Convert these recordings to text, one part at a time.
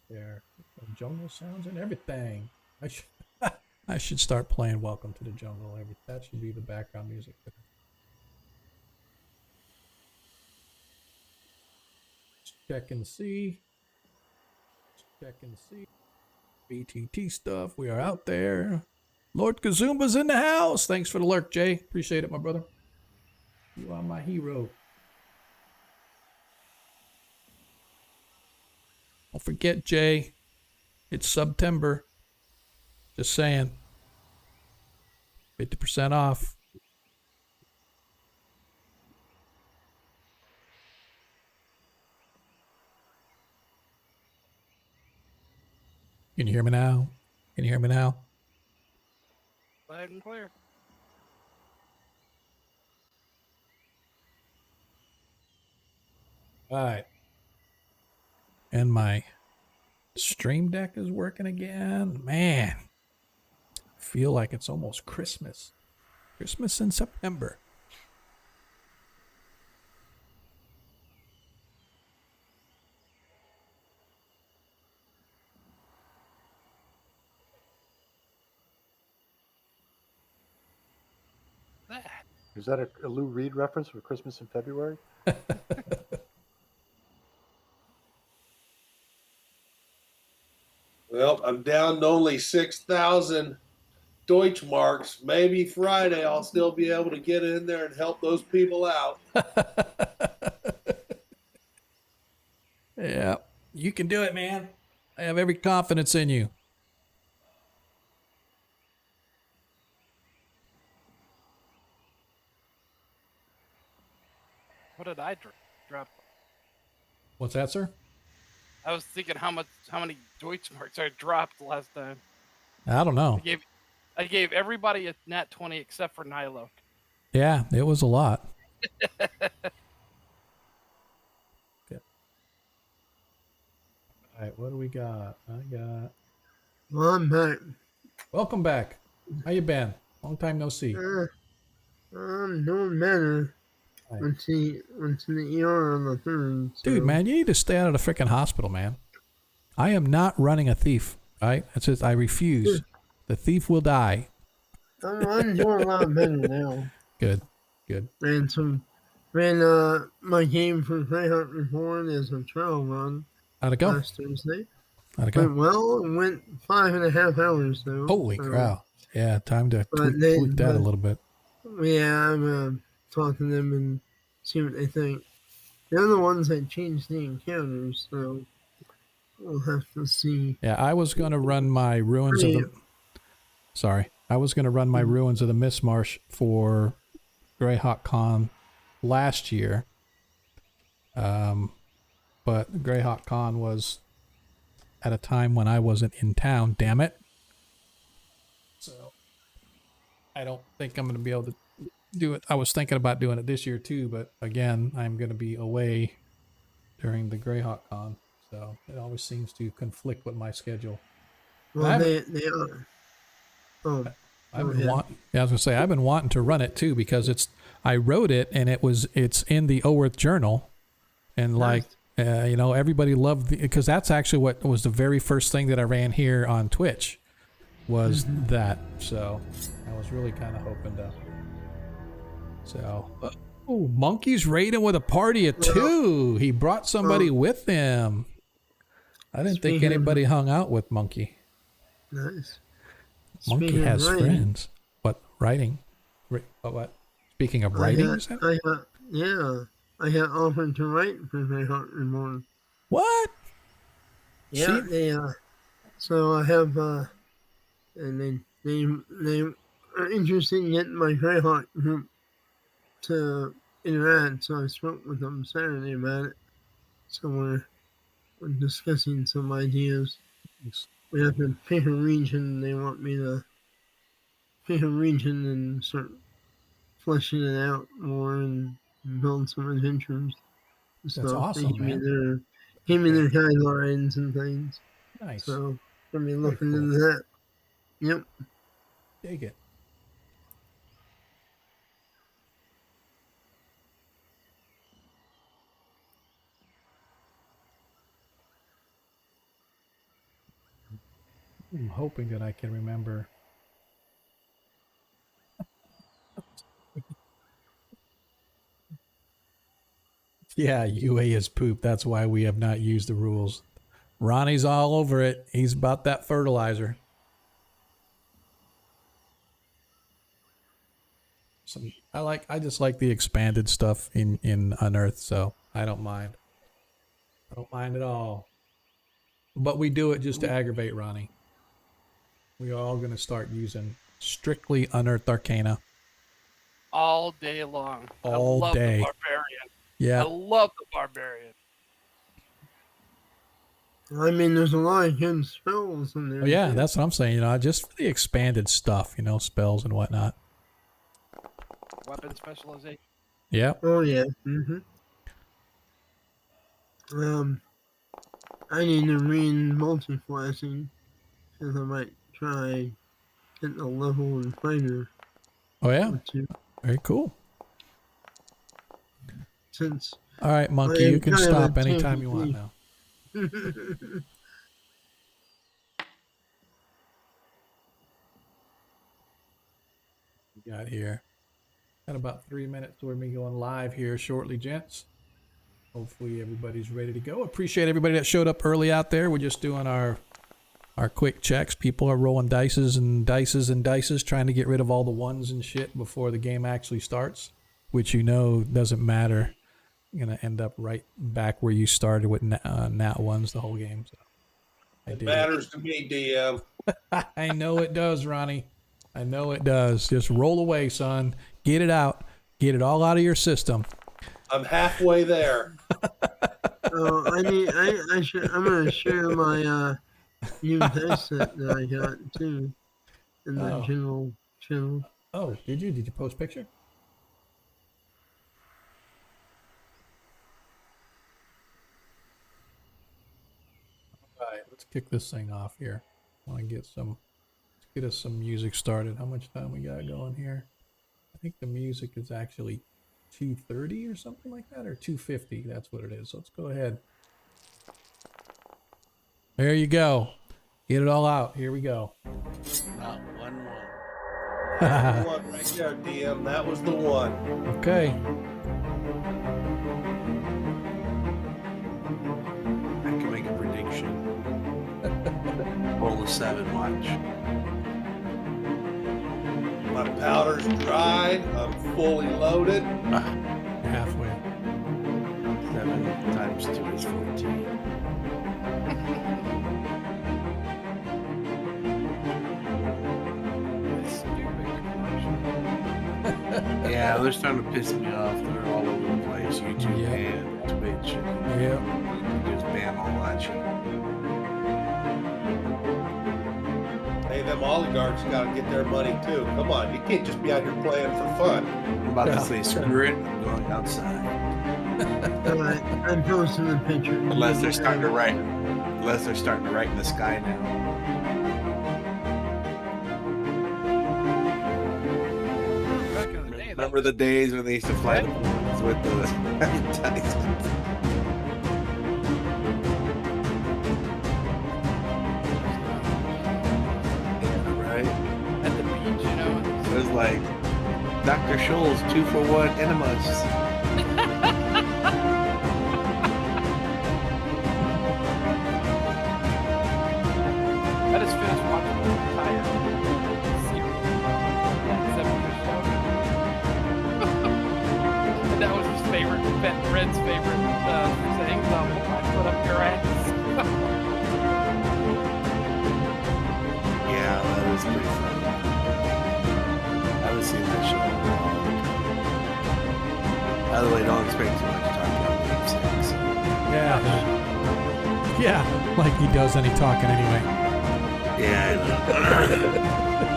There, jungle sounds and everything. I should, I should start playing "Welcome to the Jungle." That should be the background music. Check and see. Check and see. BTT stuff. We are out there. Lord Kazumba's in the house. Thanks for the lurk, Jay. Appreciate it, my brother. You are my hero. Don't forget, Jay. It's September. Just saying. 50% off. Can you hear me now? Can you hear me now? Loud and clear. All right. And my Stream Deck is working again. Man, I feel like it's almost Christmas. Christmas in September. That. Is that a Lou Reed reference for Christmas in February? Well, I'm down to only 6,000 Deutschmarks. Maybe Friday I'll still be able to get in there and help those people out. Yeah, you can do it, man. I have every confidence in you. What did I drop? What's that, sir? I was thinking how many Deutschmarks I dropped last time. I don't know. I gave everybody a nat 20 except for Nilo. Yeah, it was a lot. Okay. All right, what do we got? Well, I'm back. Welcome back. How you been? Long time no see. I'm doing better. Right. Went to the ER on the 3rd. So. Dude, man, you need to stay out of the freaking hospital, man. I am not running a thief, right? That's just, I refuse. The thief will die. I'm doing a lot better now. Good. Ran my game for Greyhawk Reborn as a trial run. How'd it go? Last Thursday. How'd it go? Went well. It went 5.5 hours though. Holy cow. Yeah, time to tweak that a little bit. Yeah, I'm talk to them and see what they think. They're the ones that changed the encounters, so we'll have to see. Yeah, I was going to run my Ruins of the... Sorry. I was going to run my Ruins of the Mistmarsh for Greyhawk Con last year. But Greyhawk Con was at a time when I wasn't in town, damn it. So I don't think I'm going to be able to do it. I was thinking about doing it this year too, but again, I'm going to be away during the Greyhawk Con, so it always seems to conflict with my schedule. Well, they are. Oh, I was gonna say I've been wanting to run it too because I wrote it and it's in the Oworth Journal, and like everybody loved because that's actually what was the very first thing that I ran here on Twitch was that. So I was really kind of hoping to. So, Monkey's raiding with a party of 2. He brought somebody with him. I didn't think anybody hung out with Monkey. Nice. Monkey has friends. What, writing? What? Speaking of writing, I got offered to write for Greyhawk Reborn. What? Yeah, so I have, and they are interested in getting my Greyhawk group to interact, so I spoke with them Saturday about it. So we're discussing some ideas. We have to pick a region. They want me to pick a region and start fleshing it out more and build some adventures. That's awesome, man. Give me their guidelines and things. Nice. So I'm be looking into that. Yep. Dig it. I'm hoping that I can remember. Yeah, UA is poop. That's why we have not used the rules. Ronnie's all over it. He's about that fertilizer. I just like the expanded stuff in Unearth, so I don't mind. I don't mind at all. But we do it just to aggravate Ronnie. We are all going to start using strictly Unearthed Arcana. All day long. All I love day. The Barbarian. Yeah. I love the Barbarian. I mean, there's a lot of good spells in there. Oh, yeah, too. that's what I'm saying. Just for the expanded stuff, spells and whatnot. Weapon specialization. Yeah. Oh yeah. I need to read multi-flashing because I might try getting a level in fighter. Oh, yeah. Or two. Very cool. Since All right, Monkey, you can stop anytime you want now. We got here. Got about 3 minutes to me going live here shortly, gents. Hopefully everybody's ready to go. Appreciate everybody that showed up early out there. We're just doing our quick checks. People are rolling dices, trying to get rid of all the ones and shit before the game actually starts, which doesn't matter. You're going to end up right back where you started with nat ones the whole game. So It matters to me, DM. I know it does, Ronnie. I know it does. Just roll away, son. Get it out. Get it all out of your system. I'm halfway there. I'm gonna share my new dice set that I got too in the general channel. Oh, did you? Did you post a picture? All right, let's kick this thing off here. I want to get us some music started. How much time we got going here? I think the music is actually 2:30 or something like that, or 2:50. That's what it is. So let's go ahead. There you go. Get it all out. Here we go. Not one. That's the one right there, DM. That was the one. Okay. I can make a prediction. Roll a 7, watch. My powder's dried. I'm fully loaded. Halfway. 7 times 2 is 14. Yeah, they're starting to piss me off. They're all over the place. YouTube and Twitch. And just ban all that shit. Hey, them oligarchs got to get their money too. Come on, you can't just be out here playing for fun. I'm about to say screw it. I'm going outside. Alright, I'm posting the picture. Unless they're starting to write in the sky now. Remember the days when they used to fly with the advertisements? Right? At the beach, It was like Dr. Scholl's 2-for-1 enemas. I just finished watching the entire series. Like 7 years ago. And that was his favorite, Red's favorite saying, I put up your ass. Yeah, that was pretty funny. I haven't seen that show in a long time. By the way, don't expect too much to talk about Game 6. Yeah, like he does any talking anyway. Yeah, I know.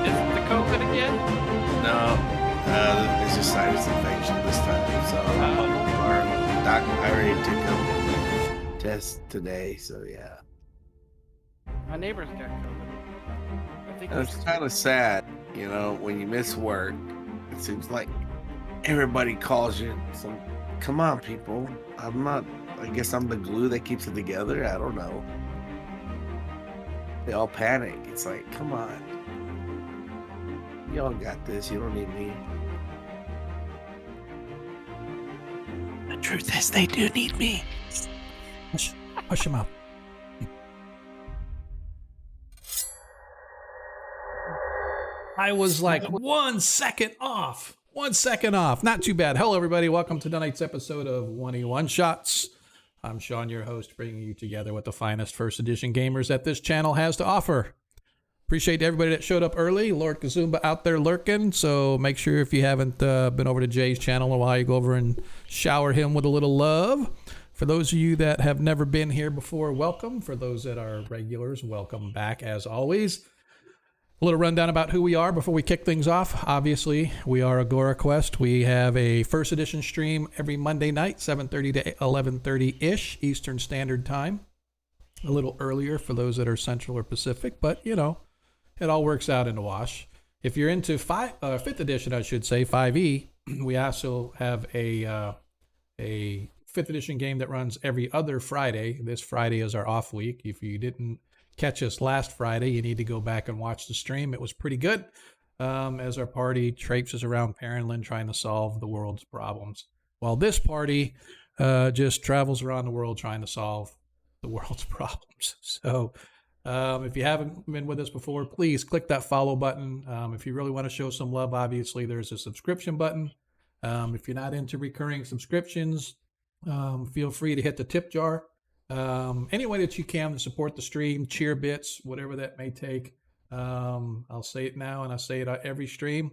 Is it the COVID again? No, it's just sinus infection this time. So our doctor, I already took a test today. So yeah, My neighbor's got COVID. I think it's kind of sad, when you miss work. It seems like everybody calls you. So come on, people. I guess I'm the glue that keeps it together. I don't know. they all panic. It's like, come on. Y'all got this. You don't need me. The truth is, they do need me. Push him out. I was like 1 second off. 1 second off. Not too bad. Hello, everybody. Welcome to tonight's episode of 1E1 Shots. I'm Sean, your host, bringing you together with the finest first edition gamers that this channel has to offer. Appreciate everybody that showed up early. Lord Kazumba out there lurking. So make sure if you haven't been over to Jay's channel in a while, you go over and shower him with a little love. For those of you that have never been here before, welcome. For those that are regulars, welcome back as always. A little rundown about who we are before we kick things off. Obviously, we are Agora Quest. We have a first edition stream every Monday night, 7:30 to 11:30-ish Eastern Standard Time. A little earlier for those that are Central or Pacific, but, you know, it all works out in the wash. If you're into 5th edition, I should say, 5E, we also have a 5th edition game that runs every other Friday. This Friday is our off week. If you didn't catch us last Friday, you need to go back and watch the stream. It was pretty good as our party traipses around Perrinland trying to solve the world's problems, while this party just travels around the world trying to solve the world's problems. So if you haven't been with us before, please click that follow button. If you really want to show some love, obviously there's a subscription button. If you're not into recurring subscriptions, feel free to hit the tip jar. Any way that you can to support the stream, cheer bits, whatever that may take. I'll say it now and I say it on every stream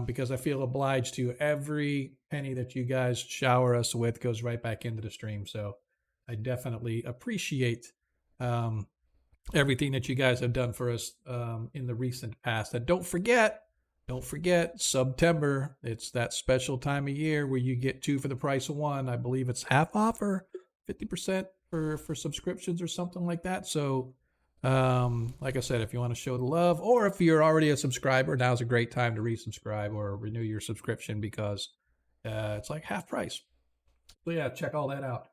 because I feel obliged to. Every penny that you guys shower us with goes right back into the stream. So I definitely appreciate everything that you guys have done for us in the recent past. And don't forget, September. It's that special time of year where you get 2 for the price of 1. I believe it's half off or 50% for subscriptions or something like that. So, like I said, if you want to show the love, or if you're already a subscriber, now's a great time to resubscribe or renew your subscription because it's like half price. So yeah, check all that out.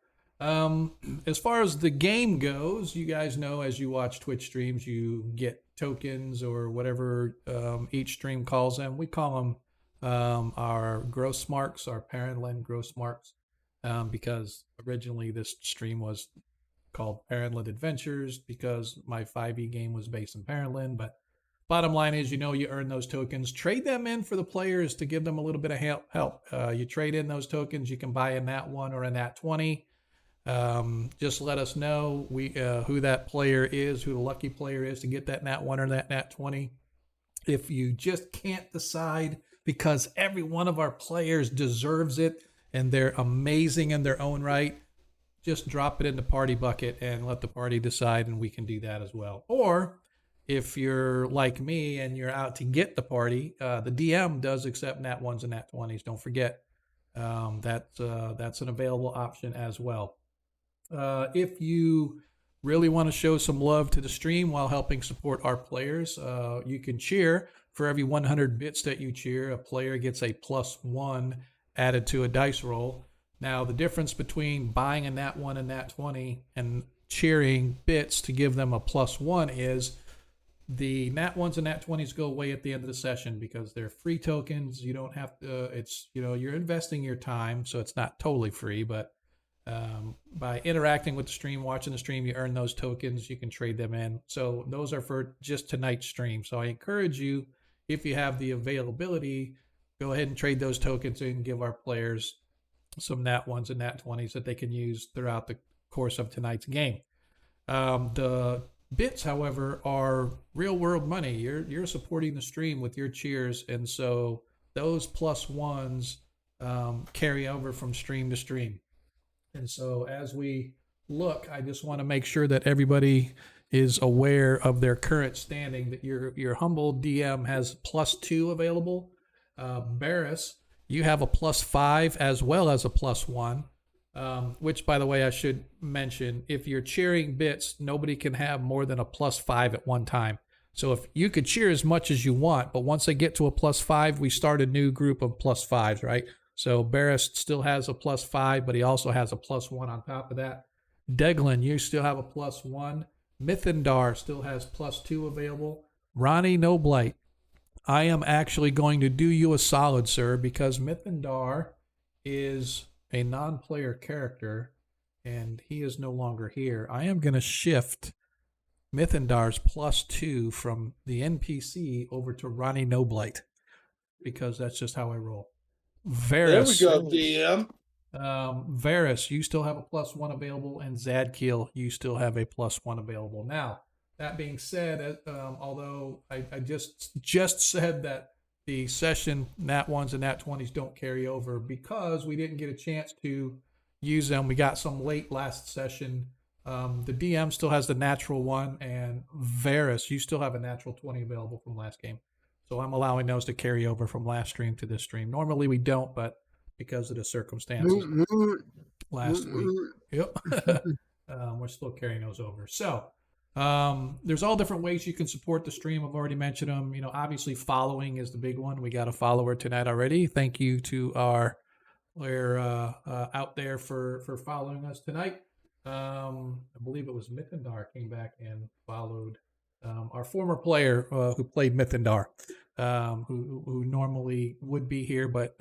As far as the game goes, you guys know as you watch Twitch streams, you get tokens or whatever each stream calls them. We call them our gross marks, our Perrinland gross marks, because originally this stream was called Perrinland Adventures because my 5e game was based in Perrinland. But bottom line is, you earn those tokens, trade them in for the players to give them a little bit of help. You trade in those tokens, you can buy a Nat 1 or a Nat 20. Just let us know who that player is, who the lucky player is to get that Nat 1 or that Nat 20. If you just can't decide because every one of our players deserves it and they're amazing in their own right, just drop it in the party bucket and let the party decide, and we can do that as well. Or if you're like me and you're out to get the party, the DM does accept Nat 1s and Nat 20s. Don't forget, that's an available option as well. If you really want to show some love to the stream while helping support our players, you can cheer. For every 100 bits that you cheer, a player gets a +1 added to a dice roll. Now, the difference between buying a Nat 1 and Nat 20 and cheering bits to give them a +1 is the Nat 1s and Nat 20s go away at the end of the session because they're free tokens. You don't have to, you're investing your time, so it's not totally free, but by interacting with the stream, watching the stream, you earn those tokens. You can trade them in. So those are for just tonight's stream. So I encourage you, if you have the availability, go ahead and trade those tokens and give our players some Nat 1s and Nat 20s that they can use throughout the course of tonight's game. The bits, however, are real world money. You're supporting the stream with your cheers, and so those +1s carry over from stream to stream. And so as we look, I just want to make sure that everybody is aware of their current standing, that your humble DM has +2 available. Barris, you have a +5 as well as a +1, which, by the way, I should mention, if you're cheering bits, nobody can have more than a +5 at one time. So if you could cheer as much as you want, but once they get to a +5, we start a new group of +5s, right? So Barris still has a +5, but he also has a +1 on top of that. Deglin, you still have a +1. Mythendar still has +2 available. Ronnie No Blight, I am actually going to do you a solid, sir, because Mythendar is a non-player character, and he is no longer here. I am going to shift Mythendar's +2 from the NPC over to Ronnie No Blight, because that's just how I roll. Varys, There we go, DM. Varys, you still have a +1 available, and Zadkiel, you still have a +1 available. Now, that being said, although I just said that the session Nat 1s and Nat 20s don't carry over because we didn't get a chance to use them. We got some late last session. The DM still has the natural 1, and Varys, you still have a natural 20 available from last game. So I'm allowing those to carry over from last stream to this stream. Normally we don't, but because of the circumstances last week, yep, we're still carrying those over. So there's all different ways you can support the stream. I've already mentioned them. You know, obviously following is the big one. We got a follower tonight already. Thank you to our player out there for following us tonight. I believe it was Mythendar came back and followed our former player who played Mythendar, who normally would be here, but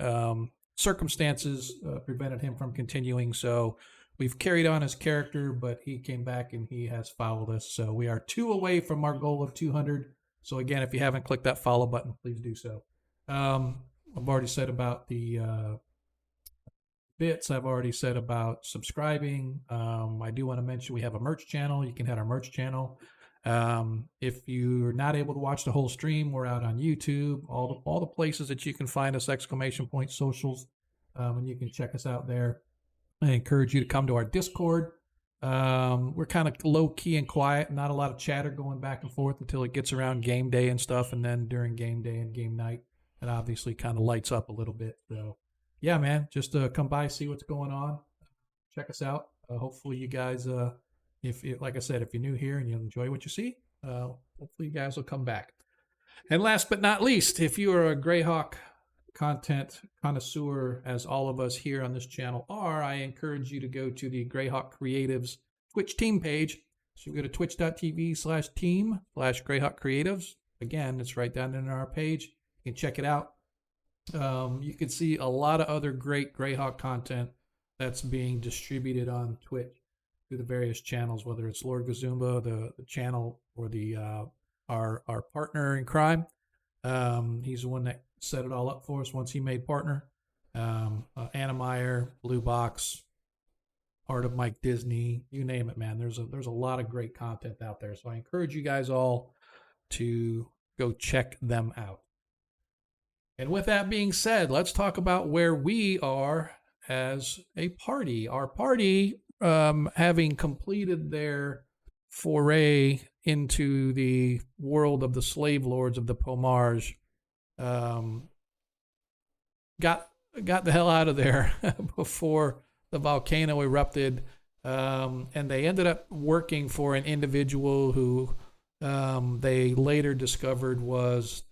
circumstances prevented him from continuing. So we've carried on his character, but he came back and he has followed us. So we are 2 away from our goal of 200. So again, if you haven't clicked that follow button, please do so. I've already said about the bits. I've already said about subscribing. I do want to mention we have a merch channel. You can head our merch channel. If you're not able to watch the whole stream, we're out on YouTube, all the places that you can find us, ! Socials, and you can check us out there. I encourage you to come to our Discord. We're kind of low key and quiet, not a lot of chatter going back and forth until it gets around game day and stuff, and then during game day and game night, it obviously kind of lights up a little bit. So yeah, man, just come by, see what's going on, check us out. Hopefully you guys if like I said, if you're new here and you enjoy what you see, hopefully you guys will come back. And last but not least, if you are a Greyhawk content connoisseur, as all of us here on this channel are, I encourage you to go to the Greyhawk Creatives Twitch team page. So you go to twitch.tv/team/Greyhawk Creatives. Again, it's right down in our page. You can check it out. You can see a lot of other great Greyhawk content that's being distributed on Twitch through the various channels, whether it's Lord Gazumba, the channel, or the our partner in crime. He's the one that set it all up for us once he made partner. Anna Meyer, Blue Box, Art of Mike Disney, you name it, man. There's a lot of great content out there. So I encourage you guys all to go check them out. And with that being said, let's talk about where we are as a party. Our party, having completed their foray into the world of the slave lords of the Pomage, got the hell out of there before the volcano erupted, and they ended up working for an individual who they later discovered was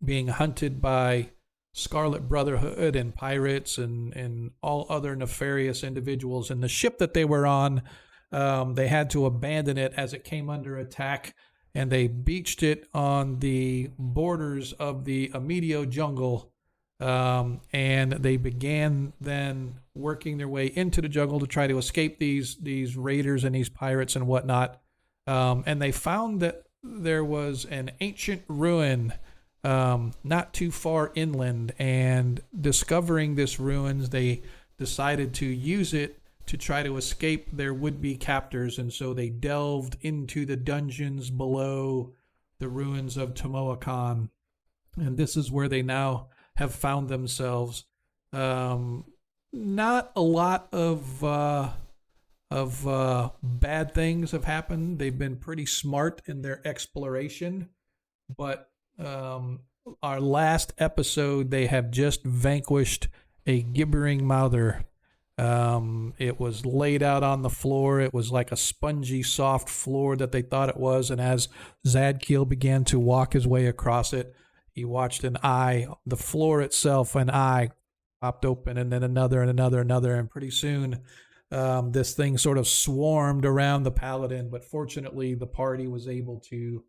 being hunted by Scarlet Brotherhood and pirates and all other nefarious individuals. And the ship that they were on, they had to abandon it as it came under attack, and they beached it on the borders of the Amedio jungle. And they began then working their way into the jungle to try to escape these raiders and these pirates and whatnot. And they found that there was an ancient ruin not too far inland, and discovering this ruins, they decided to use it to try to escape their would-be captors. And so they delved into the dungeons below the ruins of Tomoakan, and this is where they now have found themselves. Not a lot of bad things have happened. They've been pretty smart in their exploration, but our last episode, they have just vanquished a gibbering mouther. It was laid out on the floor. It was like a spongy, soft floor that they thought it was. And as Zadkiel began to walk his way across it, he watched an eye, the floor itself, an eye popped open, and then another and another. And pretty soon, this thing sort of swarmed around the paladin, but fortunately the party was able to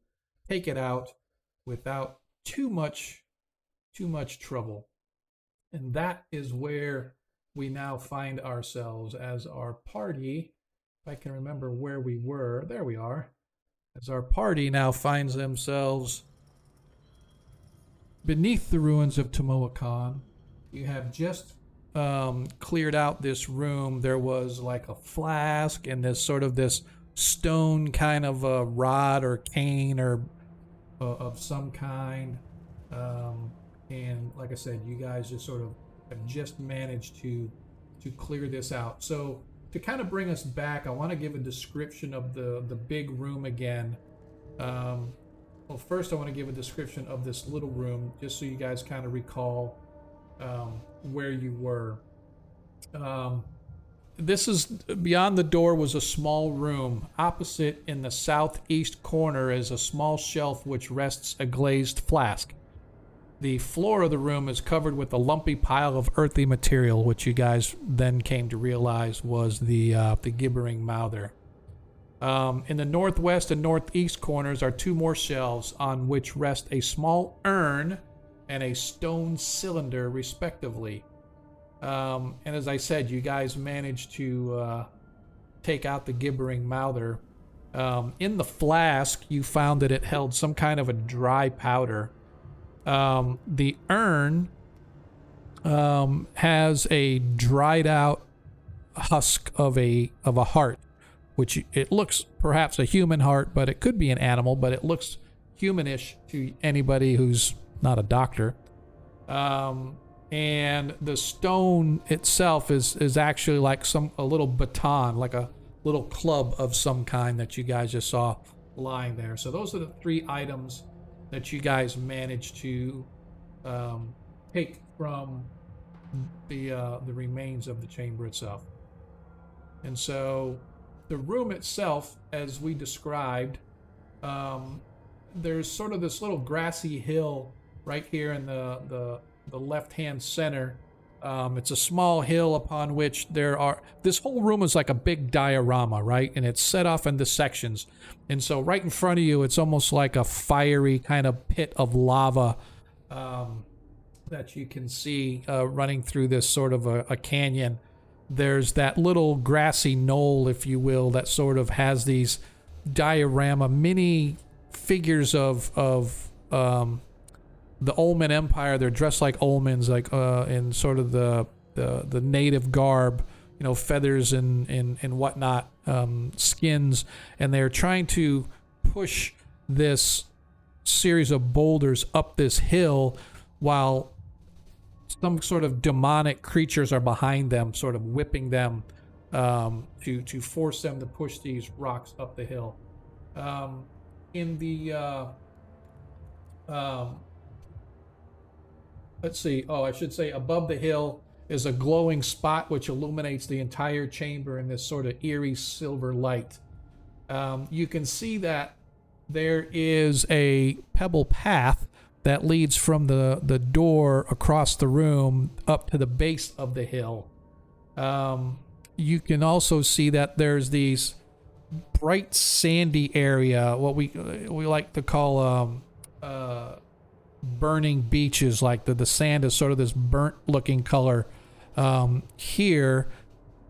take it out without too much trouble. And that is where we now find ourselves as our party. If I can remember where we were, there we are. As our party now finds themselves beneath the ruins of Tomoakan. You have just cleared out this room. There was like a flask and this sort of this stone kind of a rod or cane or of some kind. And like I said, you guys just sort of have just managed to clear this out. So to kind of bring us back, I want to give a description of the big room again. Well, first I want to give a description of this little room, just so you guys kind of recall where you were. This is beyond the door was a small room. Opposite in the southeast corner is a small shelf which rests a glazed flask. The floor of the room is covered with a lumpy pile of earthy material, which you guys then came to realize was the gibbering mouther. In the northwest and northeast corners are two more shelves on which rest a small urn and a stone cylinder, respectively. And as I said, you guys managed to take out the gibbering mouther. In the flask, you found that it held some kind of a dry powder. The urn has a dried out husk of a heart, which it looks perhaps a human heart, but it could be an animal, but it looks humanish to anybody who's not a doctor. And the stone itself is actually like a little baton, like a little club of some kind that you guys just saw lying there. So those are the three items that you guys managed to take from the remains of the chamber itself. And so the room itself, as we described, there's sort of this little grassy hill right here in the left-hand center. It's a small hill upon which this whole room is like a big diorama, right? And it's set off into sections. And so right in front of you, it's almost like a fiery kind of pit of lava that you can see running through this sort of a canyon. There's that little grassy knoll, if you will, that sort of has these diorama mini figures of the Olmen Empire. They're dressed like Olmens, like in sort of the native garb, you know, feathers and whatnot, skins, and they're trying to push this series of boulders up this hill while some sort of demonic creatures are behind them, sort of whipping them to force them to push these rocks up the hill. In the let's see. Oh, I should say above the hill is a glowing spot which illuminates the entire chamber in this sort of eerie silver light. You can see that there is a pebble path that leads from the door across the room up to the base of the hill. You can also see that there's these bright sandy area, what we like to call burning beaches. Like the sand is sort of this burnt looking color here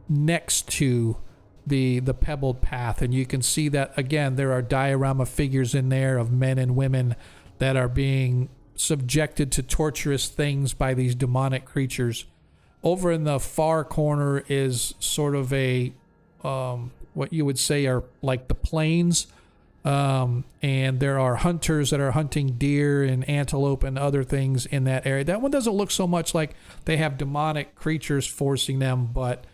next to the pebbled path, and you can see that again there are diorama figures in there of men and women that are being subjected to torturous things by these demonic creatures. Over in the far corner is sort of a what you would say are like the plains. And there are hunters that are hunting deer and antelope and other things in that area. That one doesn't look so much like they have demonic creatures forcing them, but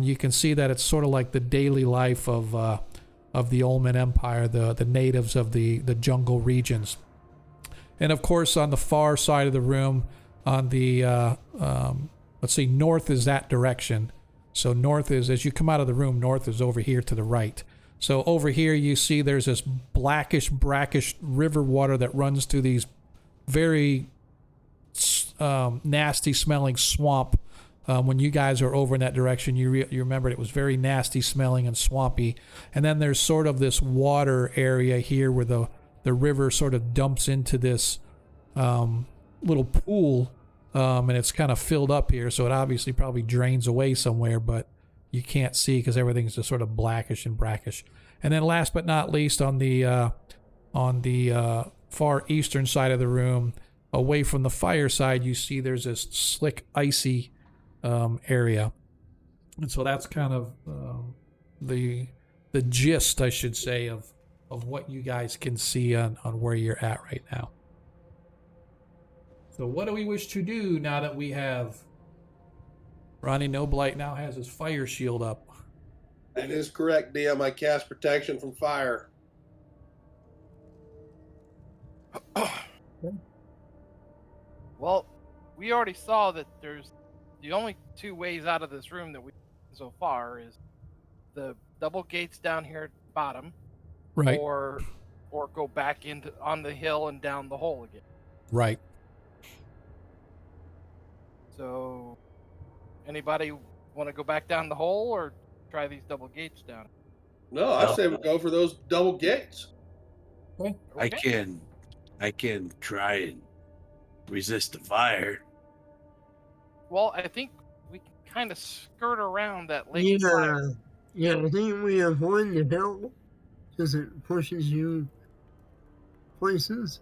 you can see that it's sort of like the daily life of the Olmen Empire, the natives of the jungle regions. And of course, on the far side of the room, on the let's see, north is that direction. So north is, as you come out of the room, north is over here to the right. So over here you see there's this blackish, brackish river water that runs through these very nasty smelling swamp When you guys are over in that direction, you remembered it was very nasty smelling and swampy. And then there's sort of this water area here where the river sort of dumps into this little pool, and it's kind of filled up here, so it obviously probably drains away somewhere, but you can't see because everything's just sort of blackish and brackish. And then last but not least, on the far eastern side of the room, away from the fireside, you see there's this slick, icy area. And so that's kind of the gist, I should say, of what you guys can see on where you're at right now. So what do we wish to do now that we have Ronnie Noblight now has his fire shield up? That is correct, DM. I cast protection from fire. Well, we already saw that there's the only two ways out of this room that we've seen so far is the double gates down here at the bottom, Right. or go back into on the hill and down the hole again. Right. So, anybody want to go back down the hole or try these double gates down? No, I say we go for those double gates. Okay. I can try and resist the fire. Well, I think we can kind of skirt around that lake. Fire. Yeah, I think we avoid the hill because it pushes you places,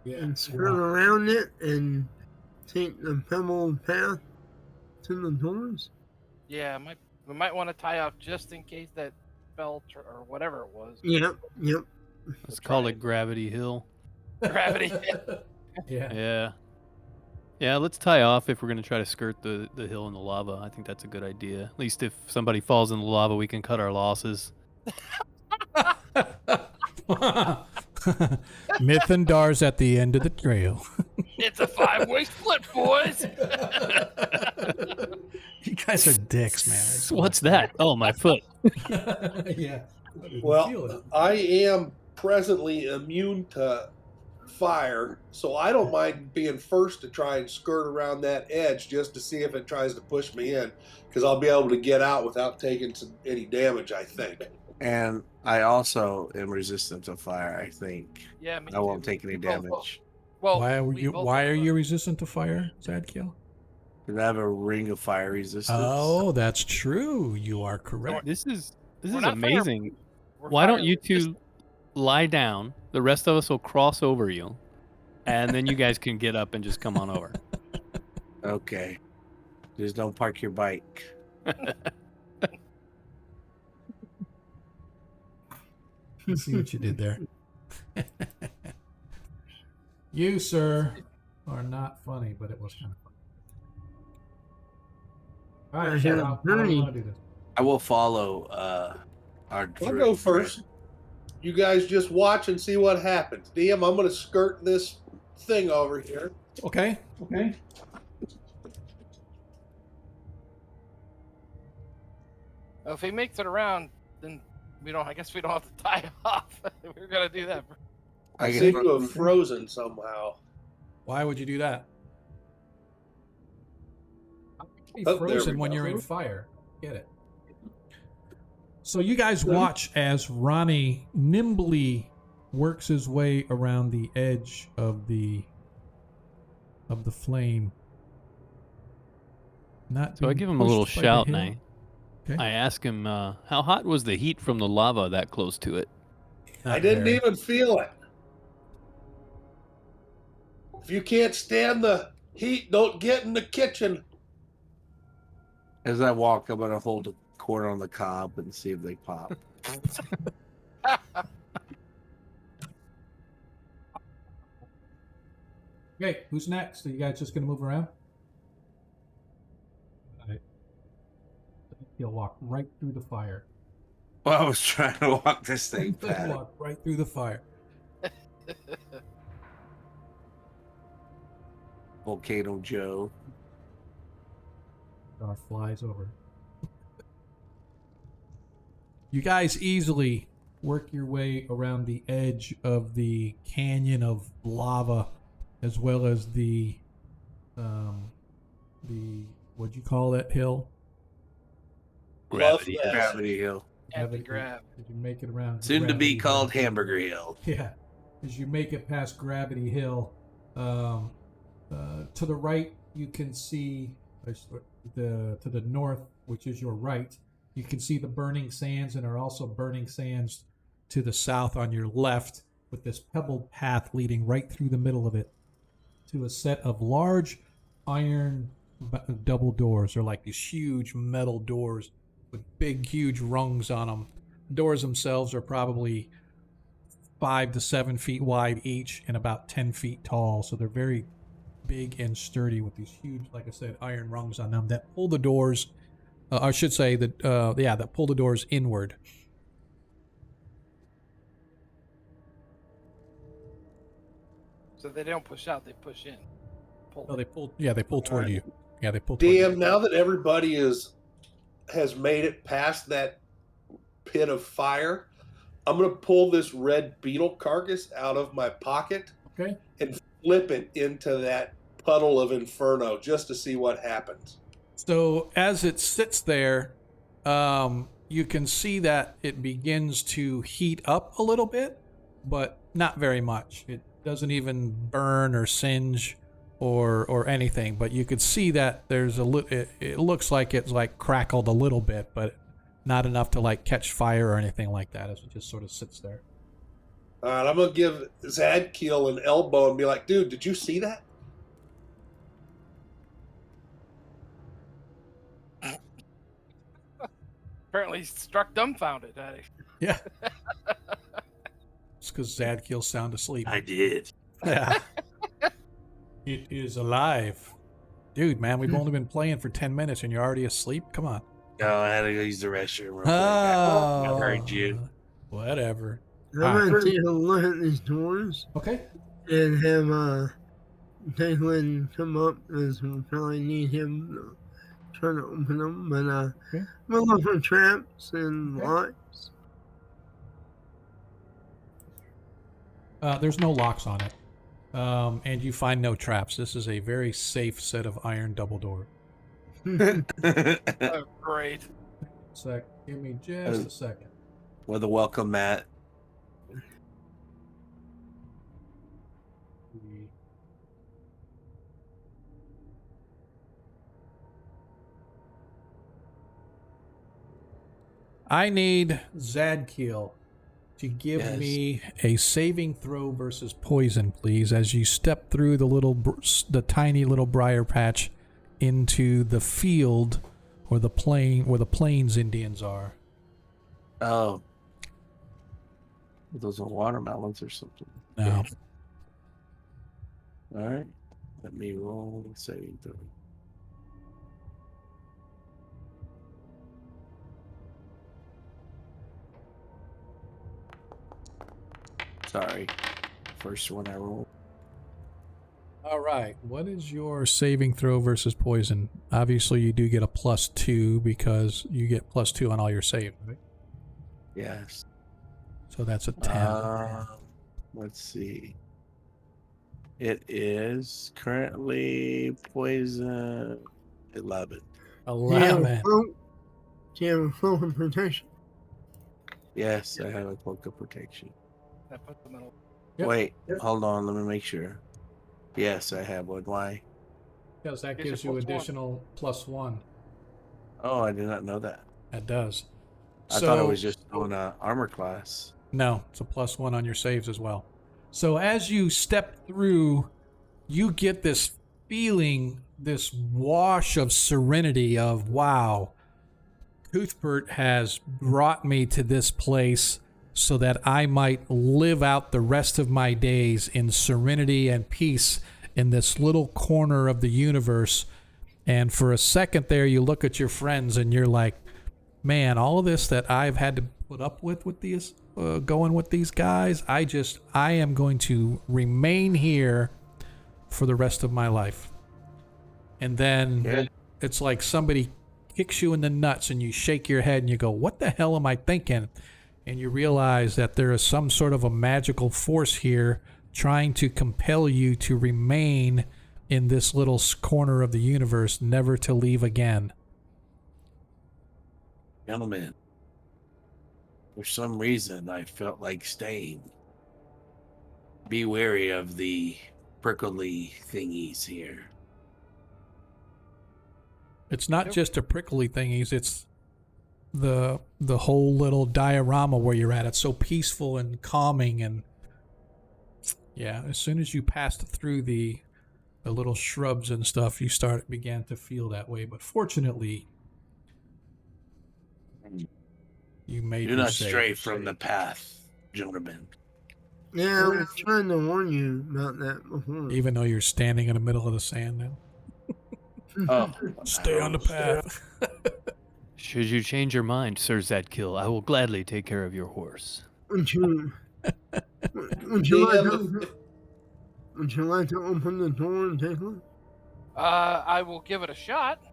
and skirt around it and take the pebbled path to the doors. Yeah, we might want to tie off just in case that fell or whatever it was. Yep. Let's call it Gravity Hill. Gravity. Yeah. Yeah, let's tie off if we're going to try to skirt the hill and the lava. I think that's a good idea. At least if somebody falls in the lava, we can cut our losses. Myth and Dar's at the end of the trail. It's a 5-way split, boys. You guys are dicks, man. What's that? Oh, my foot. Yeah. Well, I am presently immune to fire, so I don't mind being first to try and skirt around that edge just to see if it tries to push me in, because I'll be able to get out without taking any damage, I think. And I also am resistant to fire, I think. Yeah, me I won't too. take any We both- damage. Well, Why we both are both- you resistant to fire, Zadkiel? Because I have a ring of fire resistance. Oh, that's true. You are correct. This is We're not amazing. we're Why don't fire you resistant. two lie down? The rest of us will cross over you, and then you guys can get up and just come on over. Okay. Just don't park your bike. Let's see what you did there. You, sir, are not funny, but it was kind of funny. All right, Yeah, how do you want to do this? I will follow our I'll go first. You guys just watch and see what happens. DM, I'm going to skirt this thing over here. Okay. Well, if he makes it around, then I guess we don't have to tie off. We're gonna do that. I seem to have frozen somehow. Why would you do that? Be Oh, there frozen we when go. you're in fire. Get it. So you guys watch as Ronnie nimbly works his way around the edge of the flame. Not So I being give him a little pushed by the shout, and hill. Okay. I ask him, how hot was the heat from the lava that close to it? I Not didn't very. even feel it. If you can't stand the heat, don't get in the kitchen. As I walk, I'm going to hold a corner on the cob and see if they pop. Okay, who's next? Are you guys just gonna move around? All right. He'll walk right through the fire. Well, I was trying to walk this thing past. Walk right through the fire. Volcano Joe. Dar flies over. You guys easily work your way around the edge of the canyon of lava, as well as the What'd you call that hill? Gravity, Love that. Gravity Hill. Anti-grav. Did you make it around? Soon to be Gravity called Hill? Hamburger Hill. Yeah, as you make it past Gravity Hill, to the right you can see to the north, which is your right. You can see the burning sands, and are also burning sands to the south on your left, with this pebbled path leading right through the middle of it to a set of large iron double doors. They're like these huge metal doors with big, huge rungs on them. The doors themselves are probably 5 to 7 feet wide each and about 10 feet tall. So they're very big and sturdy with these huge, like I said, iron rungs on them that pull the doors, I should say that pull the doors inward. So they don't push out; they push in. Pull. Oh, they pull. Yeah, they pull toward Alright. you. Yeah, they pull toward you. DM, now that everybody has made it past that pit of fire, I'm going to pull this red beetle carcass out of my pocket Okay. and flip it into that puddle of inferno just to see what happens. So as it sits there, you can see that it begins to heat up a little bit, but not very much. It doesn't even burn or singe or anything, but you could see that there's it looks like it's like crackled a little bit, but not enough to like catch fire or anything like that, as it just sort of sits there. All right, I'm going to give Zadkiel an elbow and be like, dude, did you see that? Apparently, struck dumbfounded. Yeah. It's because Zadkiel's sound asleep. I did. Yeah. It is alive. Dude, man, we've only been playing for 10 minutes and you're already asleep? Come on. No, I had to go use the restroom real quick. Oh. I heard you. Whatever. I'm gonna take a look at these doors Okay. and have Declan come up, as we'll probably need him to try to open them. But Okay. we'll look for traps and Okay. locks. There's no locks on it. And you find no traps. This is a very safe set of iron double door. Oh, great. Give me just a second. With a welcome mat. I need Zadkiel to give Yes. me a saving throw versus poison, please, as you step through the tiny little briar patch into the field or the plain where the plains Indians are. Oh. Those are watermelons or something. Now, All right. Let me roll the saving throw. Sorry. First one I rolled. all right. What is your saving throw versus poison? Obviously, you do get a +2 because you get +2 on all your saves, right? Yes. So that's a 10. Let's see. It is currently poison 11. 11. Do you have a cloak of protection? Yes, I have a cloak of protection. That puts them in a... Yep. Wait, hold on. Let me make sure. Yes, I have one. Why? Because that Gives gives you you +1. additional +1. Oh, I did not know that. That does. I thought it was just on a armor class. No, it's a +1 on your saves as well. So as you step through, you get this feeling, this wash of serenity of, wow, Cuthbert has brought me to this place so that I might live out the rest of my days in serenity and peace in this little corner of the universe. And for a second there, you look at your friends and you're like, man, all of this that I've had to put up with these, going with these guys, I am going to remain here for the rest of my life. And then Good. it's like somebody kicks you in the nuts and you shake your head and you go, what the hell am I thinking? And you realize that there is some sort of a magical force here trying to compel you to remain in this little corner of the universe, never to leave again. Gentlemen, for some reason I felt like staying. Be wary of the prickly thingies here. It's not just a prickly thingies, it's the whole little diorama where you're at. It's so peaceful and calming, and yeah, as soon as you passed through the little shrubs and stuff, you began to feel that way. But fortunately, you made Do your not safe. stray from the path, gentlemen. Yeah, I was trying to warn you about that before. Even though you're standing in the middle of the sand now. Oh, Stay on the path. Should you change your mind, Sir Zadkill, I will gladly take care of your horse. Would you like to open the door and take a look? I will give it a shot.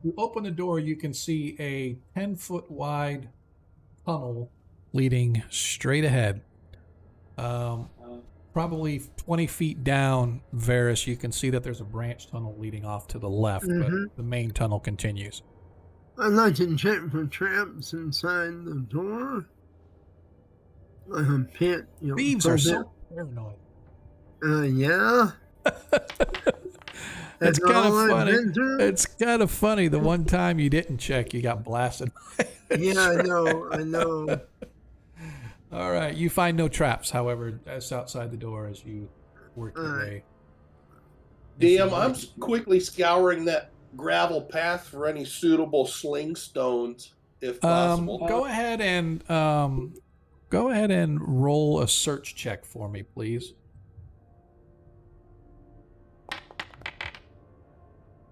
You open the door, you can see a 10-foot wide tunnel leading straight ahead. Probably 20 feet down, Varys, you can see that there's a branch tunnel leading off to the left, but the main tunnel continues. I'd like to check for traps inside the door. Like a pit, you know. Thieves are so paranoid. Yeah. It's That's kind of all I've funny. been through? It's kind of funny. The one time you didn't check, you got blasted. Yeah, I know. All right. You find no traps, however, that's outside the door as you work your way. DM, I'm quickly scouring that gravel path for any suitable sling stones, if possible. Go ahead and roll a search check for me, please.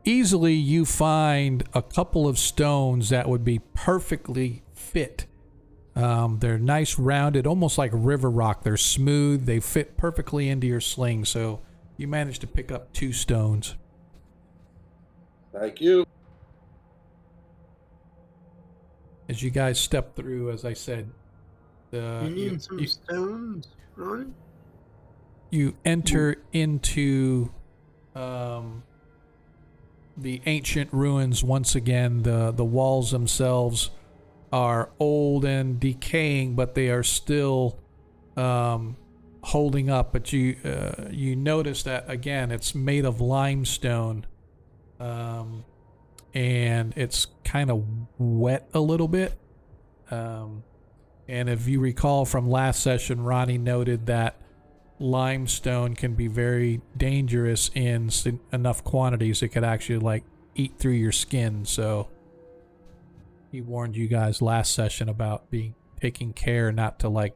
Easily, you find a couple of stones that would be perfectly fit. They're nice, rounded, almost like river rock. They're smooth. They fit perfectly into your sling. So you managed to pick up 2 stones. Thank you. As you guys step through, as I said, You need some stones, right? you enter into the ancient ruins once again. The walls themselves are old and decaying, but they are still holding up. But you notice that again, it's made of limestone, and it's kind of wet a little bit. And if you recall from last session, Ronnie noted that limestone can be very dangerous in enough quantities it could actually like eat through your skin. So he warned you guys last session about taking care not to like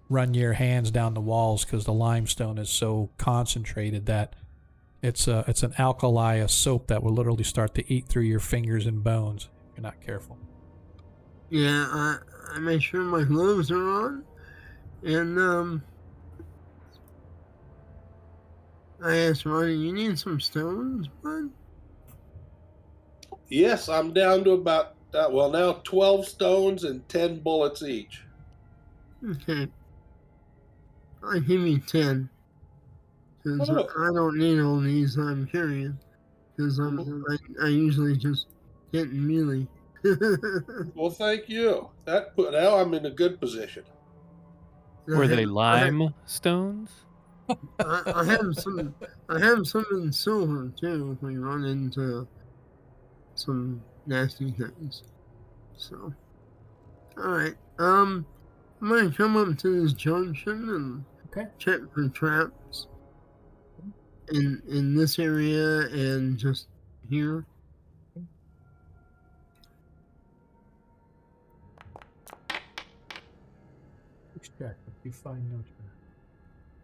run your hands down the walls, because the limestone is so concentrated that it's an alkali, a soap that will literally start to eat through your fingers and bones if you're not careful. Yeah, I make sure my gloves are on, and I asked Ronnie, "You need some stones, bud?" Yes, I'm down to about, now 12 stones and 10 bullets each. Okay. I'll give you 10. Because Oh. I don't need all these, I'm curious. Because I usually just get melee. Well, thank you. Now I'm in a good position. Were they lime stones? I have some in silver too if we run into some nasty things. So alright. I'm gonna come up to this junction and check for traps in this area and just here. Check. You find no trap.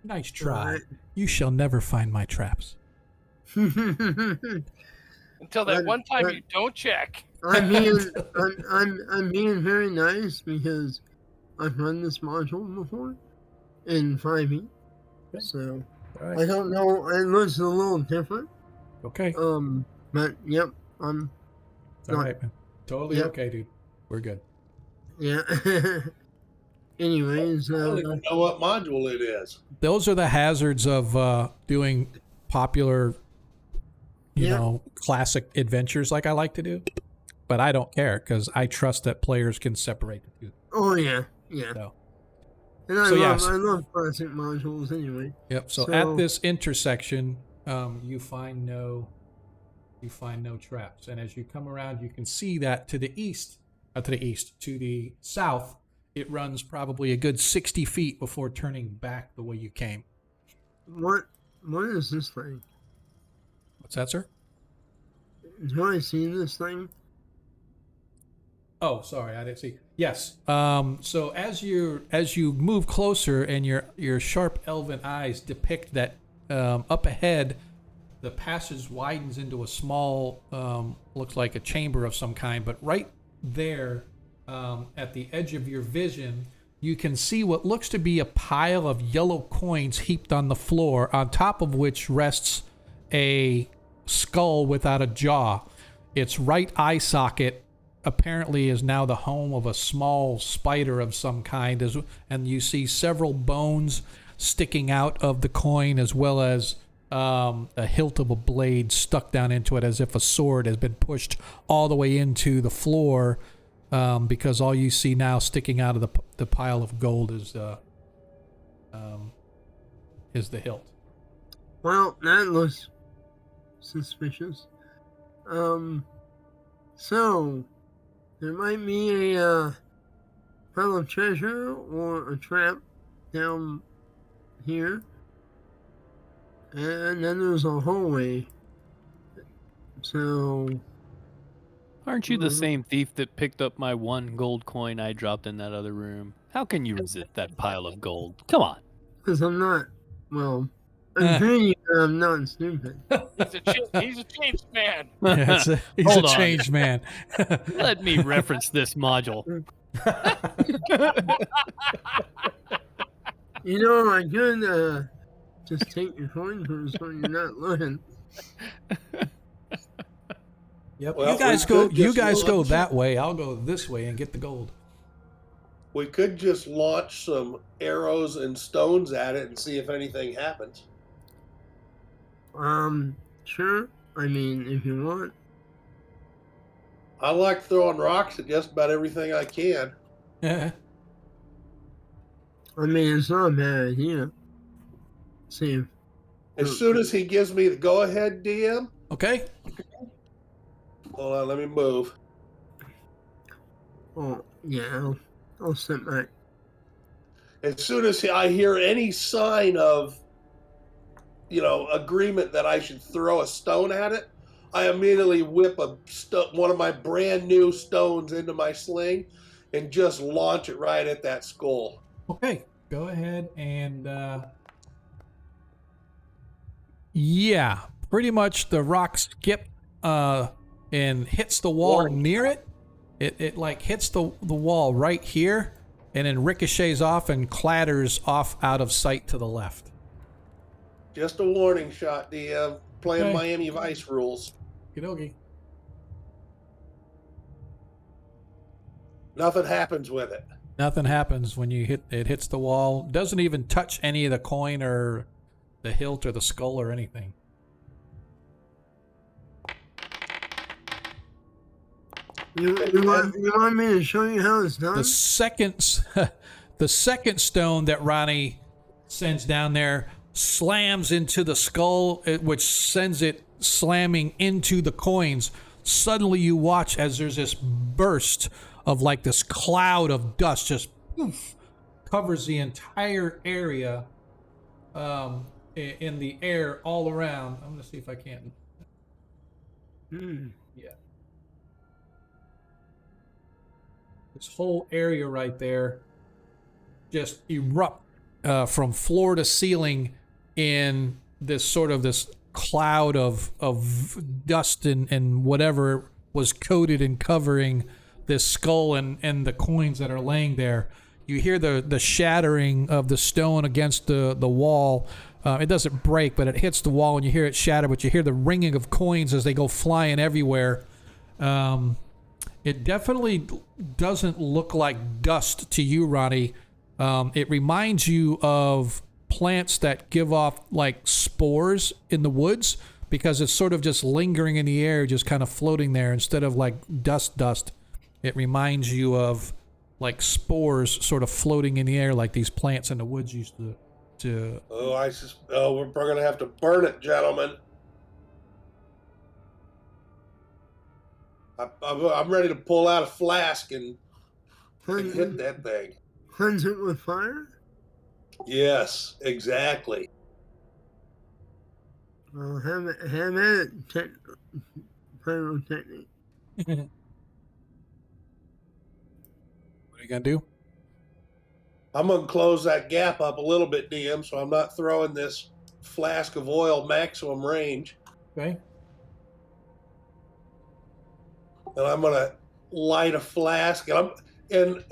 Nice try. Right. You shall never find my traps. Until that one time but- you don't check. I'm being very nice because I've run this module before in 5e. So All right. I don't know, it looks a little different. Okay. But yep, I'm All right, man. Totally Yep. okay, dude. We're good. yeah. Anyways, I don't even know what module it is. Those are the hazards of doing popular, you Yeah. know, classic adventures like I like to do. But I don't care because I trust that players can separate the two. Oh yeah, yeah. So, And I So, love yes. I love classic modules anyway. yep. So, So- at this intersection, you find no traps, and as you come around, you can see that to the south, it runs probably a good 60 feet before turning back the way you came. What is this thing? What's that, sir? Do I see this thing? Oh, sorry, I didn't see. Yes. So as you move closer, and your sharp elven eyes depict that up ahead, the passage widens into a small, looks like a chamber of some kind. But right there, at the edge of your vision, you can see what looks to be a pile of yellow coins heaped on the floor, on top of which rests a skull without a jaw. Its right eye socket apparently is now the home of a small spider of some kind, and you see several bones sticking out of the coin, as well as a hilt of a blade stuck down into it, as if a sword has been pushed all the way into the floor, because all you see now sticking out of the pile of gold is the hilt. Well, that looks suspicious. So there might be a pile of treasure or a trap down here, and then there's a hallway. So Aren't you the same thief that picked up my 1 gold coin I dropped in that other room? How can you resist that pile of gold? Come on. because I'm not, well, I'm pretty, I'm not stupid. He's a changed man. Yeah, he's Hold a on. changed man. Let me reference this module. You know, I could just take your coin first when you're not looking. Yep. Well, you guys we go. could You just guys go launch- that way. I'll go this way and get the gold. We could just launch some arrows and stones at it and see if anything happens. Sure. I mean, if you want. I like throwing rocks at just about everything I can. Yeah. I mean, it's not a bad idea. See if As soon as he gives me the go-ahead, DM, Okay. hold on, let me move. Oh, yeah, I'll step back. As soon as I hear any sign of, agreement that I should throw a stone at it, I immediately whip one of my brand new stones into my sling and just launch it right at that skull. Okay. Go ahead and. Yeah, pretty much the rock skip and hits the wall near it. It like hits the wall right here, and then ricochets off and clatters off out of sight to the left. Just a warning shot, DM. Playing Okay. Miami Vice rules. Okie Nothing happens with it. Nothing happens when it hits the wall. Doesn't even touch any of the coin or the hilt or the skull or anything. You want me to show you how it's done? The second stone that Ronnie sends down there slams into the skull, which sends it slamming into the coins. Suddenly you watch as there's this burst of like this cloud of dust just poof, covers the entire area in the air all around. I'm going to see if I can. Yeah. This whole area right there just erupt from floor to ceiling in this sort of this cloud of dust and whatever was coated and covering this skull and the coins that are laying there. You hear the shattering of the stone against the wall. It doesn't break, but it hits the wall and you hear it shatter, but you hear the ringing of coins as they go flying everywhere. It definitely doesn't look like dust to you, Ronnie. It reminds you of plants that give off like spores in the woods, because it's sort of just lingering in the air, just kind of floating there instead of like dust. It reminds you of like spores sort of floating in the air, like these plants in the woods used to. We're going to have to burn it, gentlemen. I'm ready to pull out a flask and hit that thing. Cleanse it with fire? Yes, exactly. Well, have it pyrotechnic. What are you gonna do? I'm going to close that gap up a little bit, DM, so I'm not throwing this flask of oil maximum range. Okay. And I'm going to light a flask, and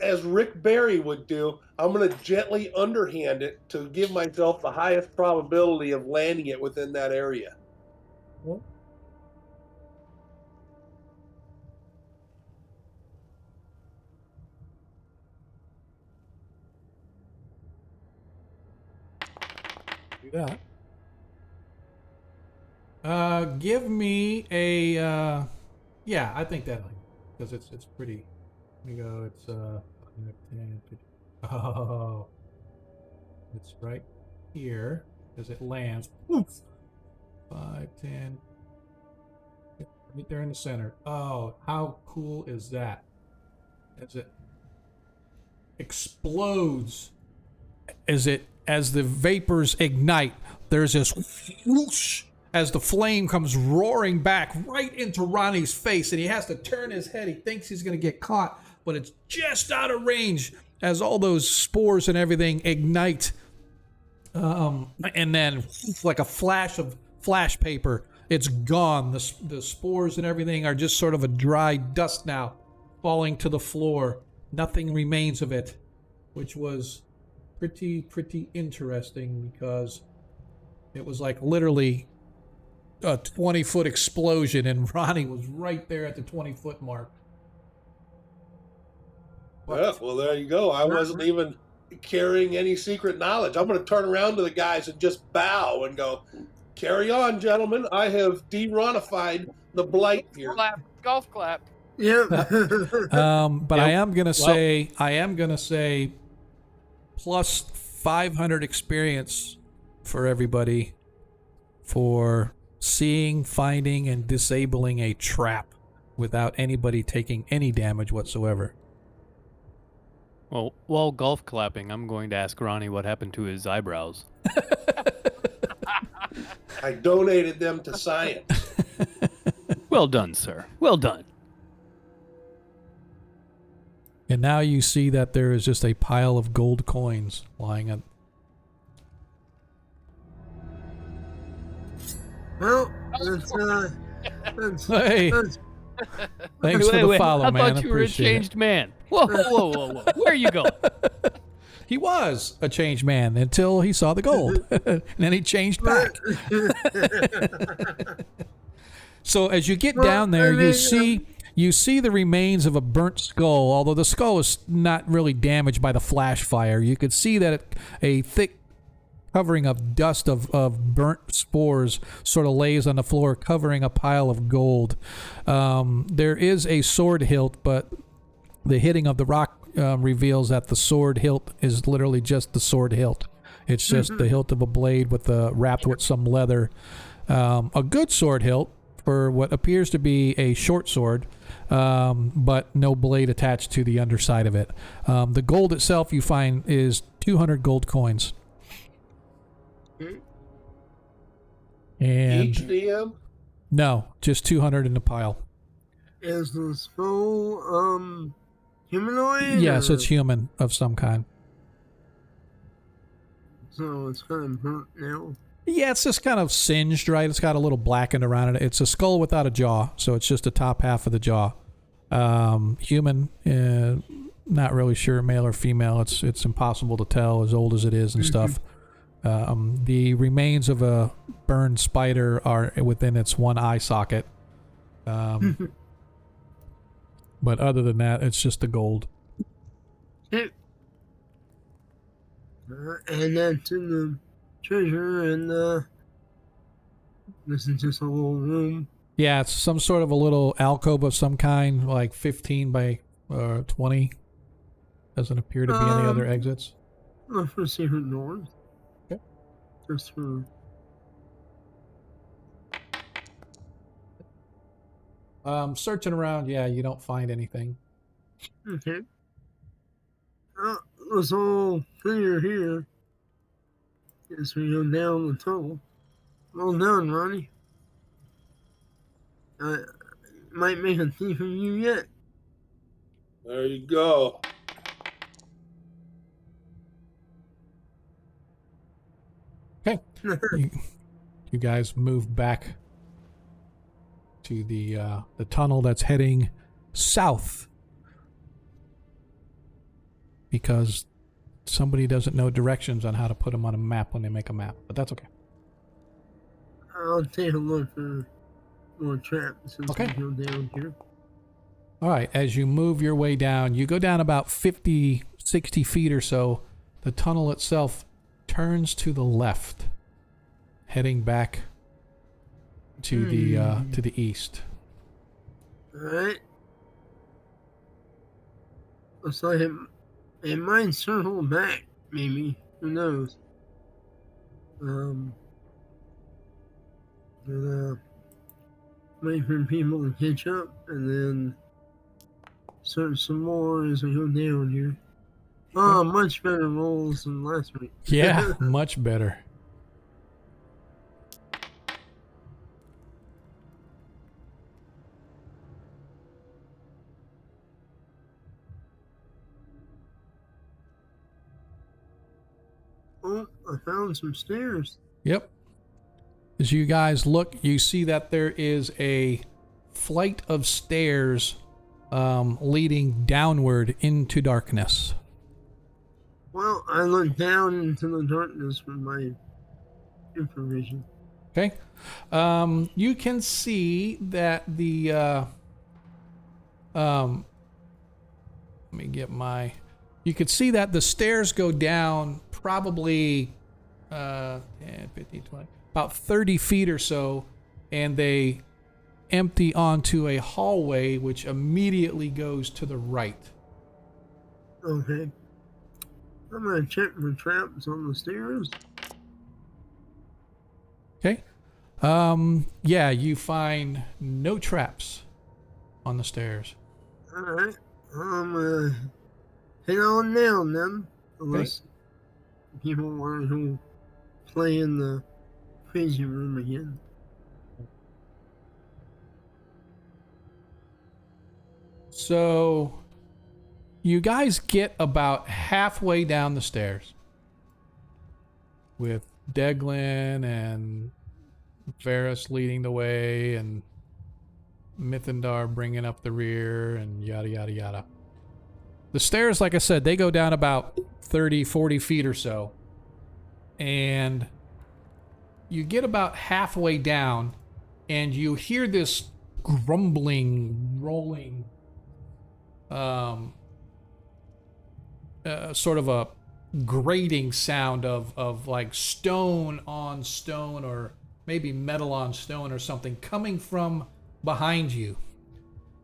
as Rick Barry would do, I'm going to gently underhand it to give myself the highest probability of landing it within that area. Well, do that. Give me a yeah, I think that, because it's pretty. Let me go. It's oh, it's right here as it lands. Oof. 5, 10. Right there in the center. Oh, how cool is that? As it explodes, as the vapors ignite, there's this whoosh as the flame comes roaring back right into Ronnie's face, and he has to turn his head. He thinks he's going to get caught, but it's just out of range as all those spores and everything ignite. And then, like a flash of flash paper, it's gone. The spores and everything are just sort of a dry dust now, falling to the floor. Nothing remains of it, which was pretty interesting, because it was like literally a 20-foot explosion, and Ronnie was right there at the 20-foot mark. Yeah, well, there you go. I wasn't even carrying any secret knowledge. I'm going to turn around to the guys and just bow and go, "Carry on, gentlemen. I have de-Ronified the blight here." Golf clap. Yeah. But yep. I am gonna say plus 500 experience for everybody for seeing, finding, and disabling a trap without anybody taking any damage whatsoever. Well, while golf clapping, I'm going to ask Ronnie what happened to his eyebrows. I donated them to science. Well done, sir. Well done. And now you see that there is just a pile of gold coins lying on. Well, Hey, thanks for the follow, I man. thought you were a Appreciate changed man. Whoa. Where are you going? He was a changed man until he saw the gold. And then he changed back. So as you get down there, you see the remains of a burnt skull, although the skull is not really damaged by the flash fire. You could see that a thick covering of dust of burnt spores sort of lays on the floor, covering a pile of gold. There is a sword hilt, but the hitting of the rock reveals that the sword hilt is literally just the sword hilt. It's just the hilt of a blade wrapped with some leather. A good sword hilt for what appears to be a short sword, but no blade attached to the underside of it. The gold itself you find is 200 gold coins. And Each DM? no, just 200 in the pile. Is the skull humanoid? Yes, or- it's human of some kind. So it's kind of burnt now. Yeah, it's just kind of singed, right? It's got a little blackened around it. It's a skull without a jaw, so it's just the top half of the jaw. Human, not really sure, male or female. It's impossible to tell, as old as it is and stuff. The remains of a burned spider are within its one eye socket. But other than that, it's just the gold. And then to the treasure, and this is just a little room. Yeah, it's some sort of a little alcove of some kind, like 15 by 20. Doesn't appear to be any other exits. Not for secret doors. Okay. Just for. Searching around, yeah, you don't find anything. Okay. It's all clear here. Guess we go down the tunnel. Well done, Ronnie. Might make a thief of you yet. There you go. Okay. You guys move back to the tunnel that's heading south because somebody doesn't know directions on how to put them on a map when they make a map, but that's okay. I'll take a look for more traps since Okay. we go down here. All right, as you move your way down, you go down about 50, 60 feet or so. The tunnel itself turns to the left, heading back to the east. Alright. Looks like it might circle back, maybe. Who knows? Wait for people to catch up and then search some more as we go down here. Oh, much better rolls than last week. Yeah, much better. Oh, I found some stairs. Yep. As you guys look, you see that there is a flight of stairs leading downward into darkness. Well, I looked down into the darkness with my information. Okay. You can see that the let me get my. You could see that the stairs go down probably 10, 15, 20, about 30 feet or so, and they empty onto a hallway which immediately goes to the right. Okay. I'm gonna check for traps on the stairs. Okay. Yeah, you find no traps on the stairs. Alright. I'm head on down then. Unless people want to play in the crazy room again. So you guys get about halfway down the stairs with Deglin and Varys leading the way and Mithindar bringing up the rear and yada yada yada. The stairs, like I said, they go down about 30, 40 feet or so. And you get about halfway down and you hear this grumbling, rolling, sort of a grating sound of like stone on stone or maybe metal on stone or something coming from behind you.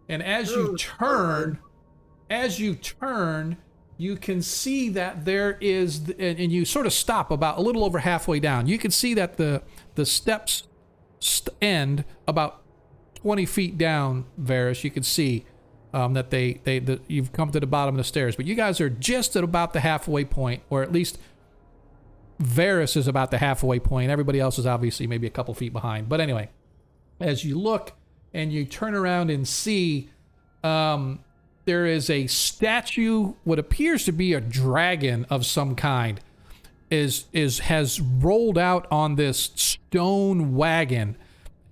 And as you turn, you can see that there is, and you sort of stop about a little over halfway down. You can see that the steps end about 20 feet down, Varys. You can see that you've come to the bottom of the stairs, but you guys are just at about the halfway point, or at least Varys is about the halfway point. Everybody else is obviously maybe a couple feet behind. But anyway, as you look and you turn around and see, there is a statue, what appears to be a dragon of some kind, has rolled out on this stone wagon,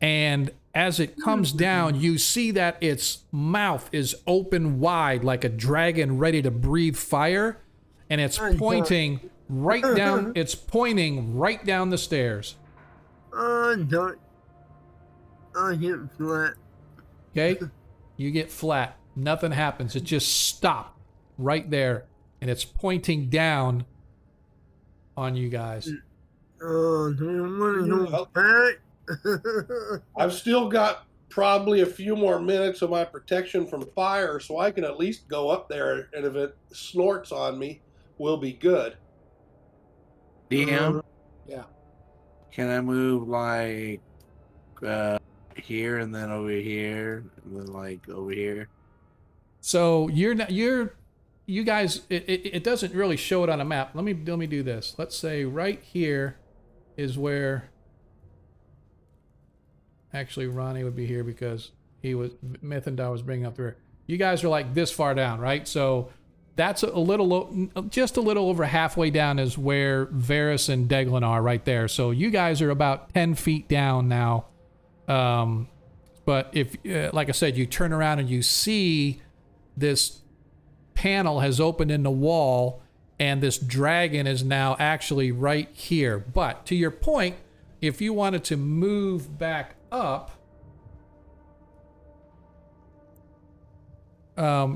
and as it comes down, you see that its mouth is open wide like a dragon ready to breathe fire, and it's pointing right down. It's pointing right down the stairs. Don't. I get flat. Okay, you get flat. Nothing happens. It just stopped right there, and it's pointing down on you guys. Do we want to go back? I've still got probably a few more minutes of my protection from fire, so I can at least go up there, and if it snorts on me, we'll be good. DM, Yeah. can I move like here and then over here and then like over here? So you guys, it doesn't really show it on a map. Let me do this. Let's say right here is where. Actually, Ronnie would be here because Mythendar was bringing up the rear. You guys are like this far down, right? So that's just a little over halfway down is where Varys and Deglin are right there. So you guys are about 10 feet down now. But if, like I said, you turn around and you see this panel has opened in the wall and this dragon is now actually right here. But to your point, if you wanted to move back up,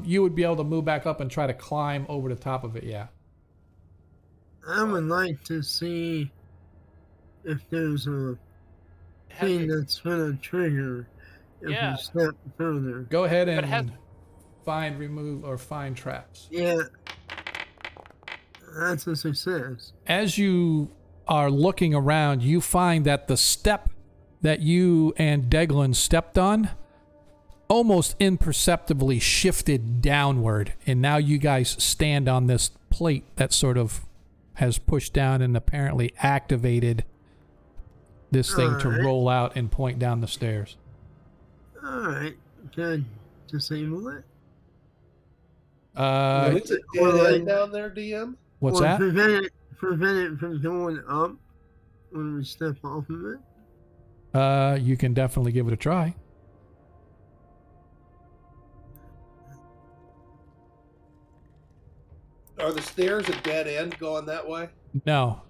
you would be able to move back up and try to climb over the top of it. Yeah. I would like to see if there's a thing that's going to trigger if Yeah. we step further. Go ahead But it has- and find traps. Yeah. That's a success. As you are looking around, you find that the step that you and Deglin stepped on almost imperceptibly shifted downward, and now you guys stand on this plate that sort of has pushed down and apparently activated this thing to Alright. roll out and point down the stairs. Alright. Can I disable it? It's a dead end down there, DM. What's or that? Prevent it from going up when we step off of it? You can definitely give it a try. Are the stairs a dead end going that way? No.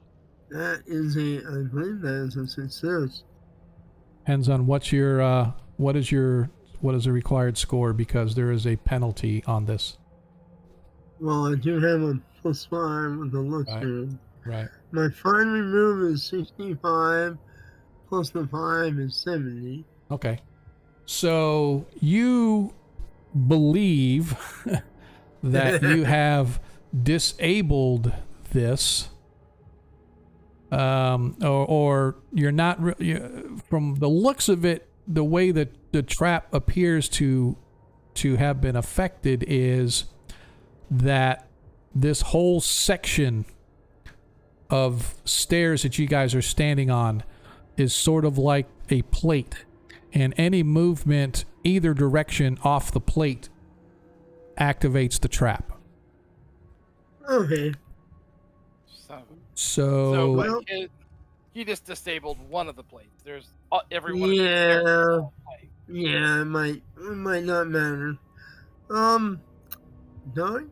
I believe that is a success. Depends on what is the required score, because there is a penalty on this. Well, I do have a +5 with the look through. Right. My fine remove is 65, plus the 5 is 70. Okay. So you believe that you have disabled this, or you're not from the looks of it, the way that the trap appears to have been affected is that this whole section of stairs that you guys are standing on is sort of like a plate, and any movement either direction off the plate activates the trap. Okay. So but he just disabled one of the plates. There's every one. Yeah. Of the plate. Yeah, it might not matter. Doug?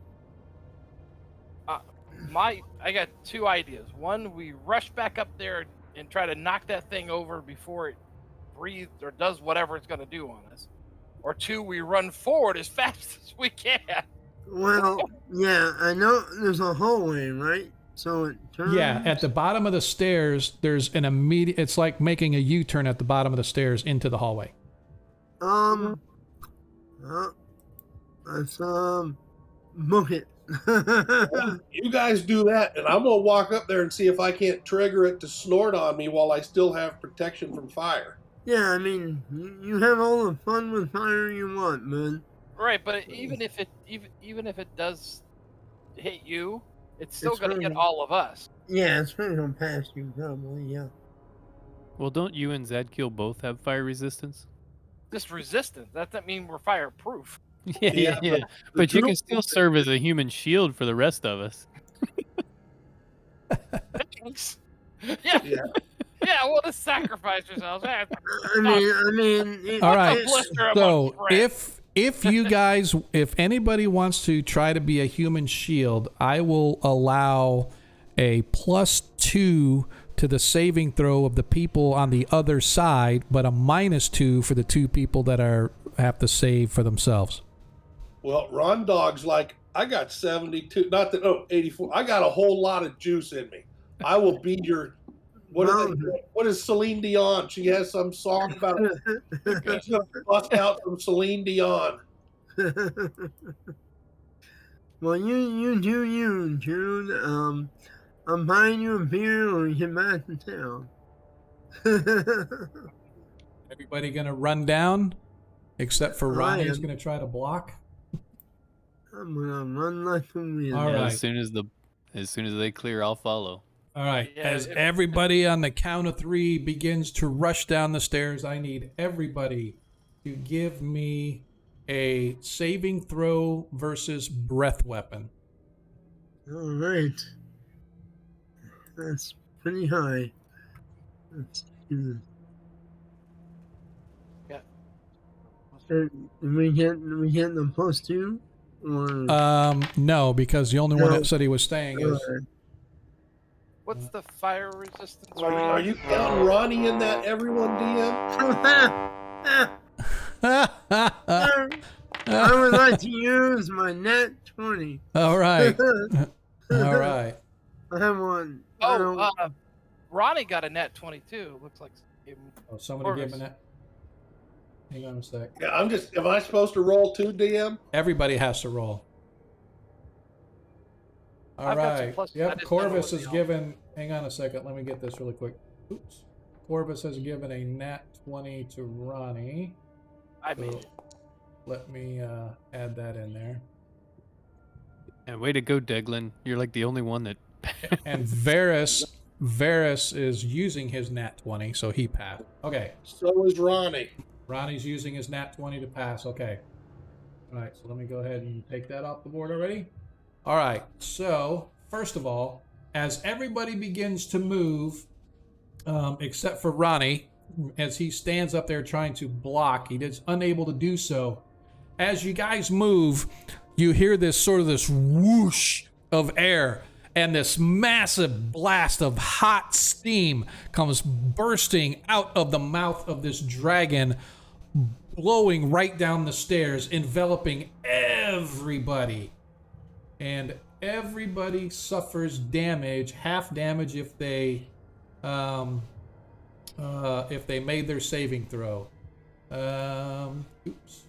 I got two ideas. One, we rush back up there and try to knock that thing over before it breathes or does whatever it's going to do on us. Or two, we run forward as fast as we can. Well, yeah, I know there's a hallway, right? So it turns. yeah, at the bottom of the stairs, there's an immediate. It's like making a U-turn at the bottom of the stairs into the hallway. Let's book it. You guys do that, and I'm gonna walk up there and see if I can't trigger it to snort on me while I still have protection from fire. Yeah, I mean, you have all the fun with fire you want, man. Right, but even if it does hit you, it's still It's going to really- hit all of us. Yeah, it's pretty gonna pass you, probably, yeah. Well, don't you and Zadkiel both have fire resistance? Just resistance. That doesn't mean we're fireproof. Yeah. But you can still serve as a human shield for the rest of us. Thanks. Yeah. Yeah. Yeah, we'll just sacrifice ourselves. I mean, All right. blister So amongst friends. if you guys, if anybody wants to try to be a human shield, I will allow a +2 to the saving throw of the people on the other side, but a -2 for the two people that have to save for themselves. Well, Ron Dog's like, I got 72, 84. I got a whole lot of juice in me. I will be your. Well, What is Celine Dion? She has some song about she's gonna bust out from Celine Dion. well, you do you, June. I'm buying you a beer when we get back to town. Everybody gonna run down, except for I Ronnie, who's am. gonna try to block. I'm gonna run like a wheel. All Yeah, right. as soon as they clear, I'll follow. All right. Yeah, As if- everybody on the count of 3 begins to rush down the stairs, I need everybody to give me a saving throw versus breath weapon. All right. That's pretty high. That's good. Yeah. Did we get the +2? Or No, because the only one No. that said he was staying is. What's the fire resistance? Are you counting Ronnie in that everyone DM? I would like to use my net 20. All right. All right. I have one. I don't- Oh, Ronnie got a net 22. Looks like. Oh, somebody give me that. Hang on a sec. Yeah, am I supposed to roll 2 DM? Everybody has to roll. All I've got some right. pluses. I Yep. just don't know Corvus what has they are. given. Hang on a second. Let me get this really quick. Oops. Corvus has given a nat 20 to Ronnie. I made So it. let me add that in there. And way to go, Deglin. You're like the only one that. And Varus is using his nat 20, so he passed. Okay. So is Ronnie. Ronnie's using his nat 20 to pass. Okay. All right. So let me go ahead and take that off the board already. All right. So first of all, as everybody begins to move, except for Ronnie, as he stands up there trying to block, he is unable to do so. As you guys move, you hear this whoosh of air, and this massive blast of hot steam comes bursting out of the mouth of this dragon, blowing right down the stairs, enveloping everybody. And everybody suffers damage, half damage if they made their saving throw. Oops.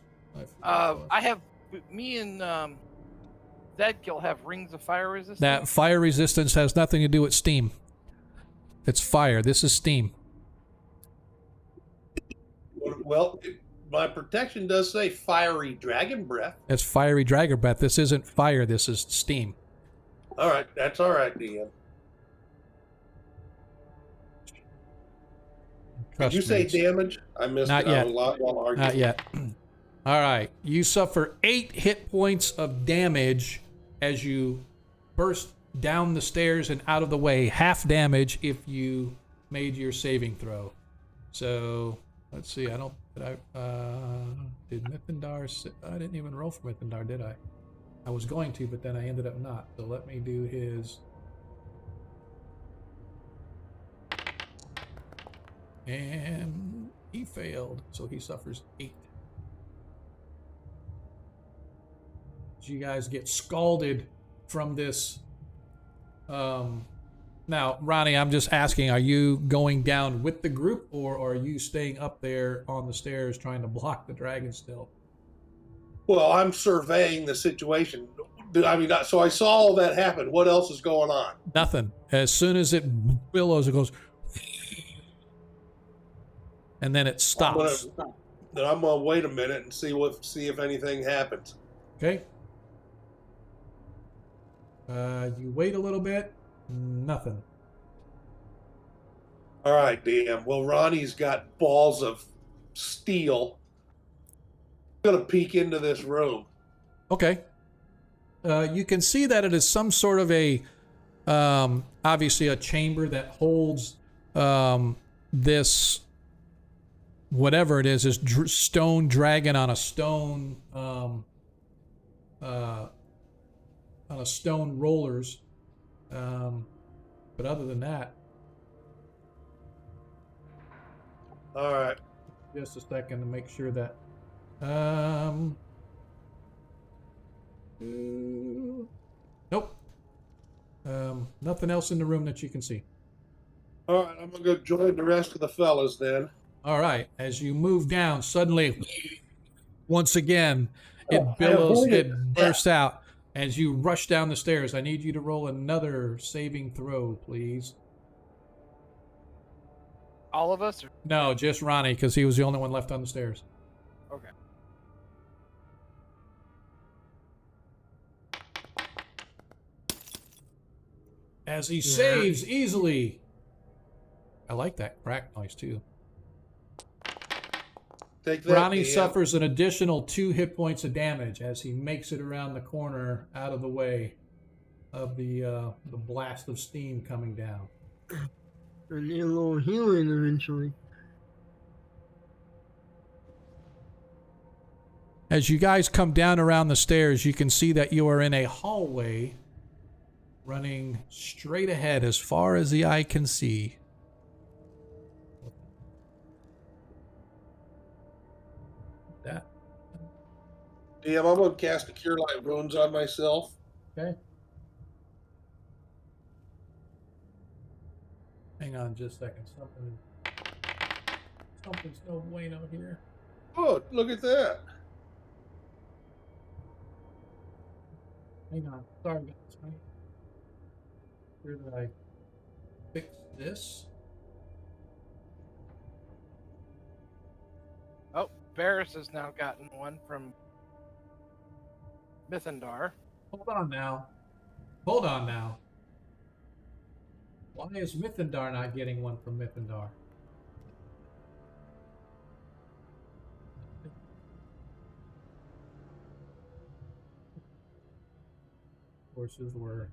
I have me and Zedkill have rings of fire resistance. That fire resistance has nothing to do with steam. It's fire. This is steam. Well, my protection does say fiery dragon breath. It's fiery dragon breath. This isn't fire. This is steam. All right, that's all right, DM. Did you say mates. damage? I missed Not it. yet. I was while arguing. Not yet. All right. You suffer 8 hit points of damage as you burst down the stairs and out of the way. Half damage if you made your saving throw. So let's see. Did Mithindar? I didn't even roll for Mithindar, did I? I was going to, but then I ended up not. So let me do his. And he failed, so he suffers 8. You guys get scalded from this. Now, Ronnie, I'm just asking, are you going down with the group, or are you staying up there on the stairs trying to block the dragon still? Well, I'm surveying the situation. I mean, so I saw all that happen. What else is going on? Nothing. As soon as it billows, it goes, and then it stops. Then I'm gonna wait a minute and see if anything happens. Okay. You wait a little bit. Nothing. All right, DM. Well, Ronnie's got balls of steel. I'm gonna peek into this room. Okay. You can see that it is some sort of a, obviously a chamber that holds this, whatever it is, this stone dragon on a stone, on a stone rollers. But other than that, All right. just a second to make sure that. Nope. Nothing else in the room that you can see. All right, I'm gonna go join the rest of the fellas then. All right. As you move down, suddenly, once again, Oh, it billows, avoided it bursts out. As you rush down the stairs, I need you to roll another saving throw, please. All of us? Or... No, just Ronnie, because he was the only one left on the stairs. Okay. As he saves easily. I like that crack noise, too. Take that, Ronnie DM. suffers an additional 2 hit points of damage as he makes it around the corner out of the way of the blast of steam coming down. I need a little healing eventually. As you guys come down around the stairs, you can see that you are in a hallway running straight ahead as far as the eye can see. That. DM, I'm gonna cast a Cure Light Wounds on myself. Okay. Hang on just a second. Something's no bueno here. Oh, look at that. Hang on. Sorry about this. Where did I fix this? Oh, Varys has now gotten one from Mythendar. Hold on now. Hold on now. Why is Mythendar not getting one from Mythendar? Horses were...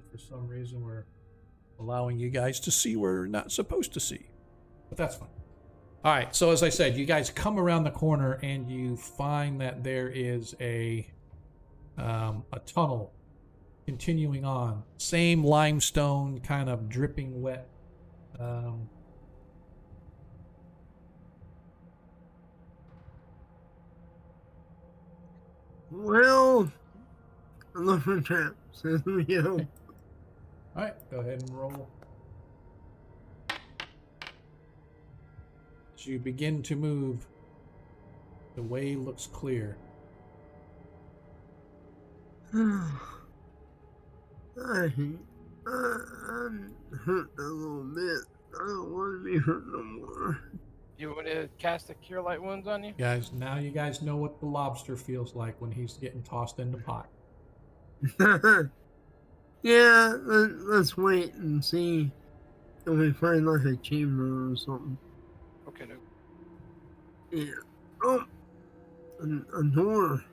For some reason, we're allowing you guys to see we're not supposed to see. But that's fine. All right, so as I said, you guys come around the corner and you find that there is a tunnel continuing on. Same limestone, kind of dripping wet. Well, I look for traps. You know. All right, go ahead and roll. As you begin to move, the way looks clear. I'm hurt a little bit. I don't want to be hurt no more. You want to cast a Cure Light Wounds on you? Guys, now you guys know what the lobster feels like when he's getting tossed in the pot. Yeah, let's wait and see if we find like a chamber or something. Okay, no. Yeah. Oh, a door.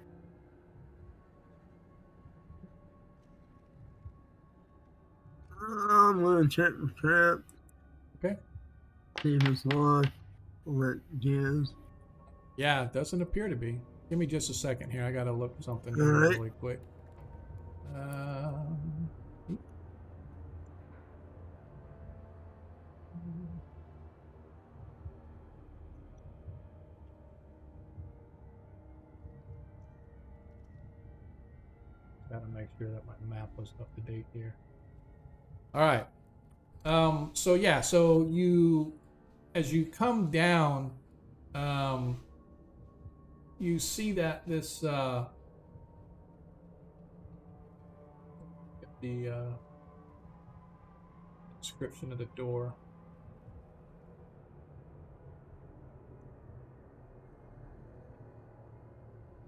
I'm gonna check the trap. Okay. See if it's locked. Let jazz. Yeah, it doesn't appear to be. Give me just a second here. I gotta look something All right. really quick. Gotta make sure that my map was up to date here. All right. So yeah, so you, as you come down, you see that this the description of the door.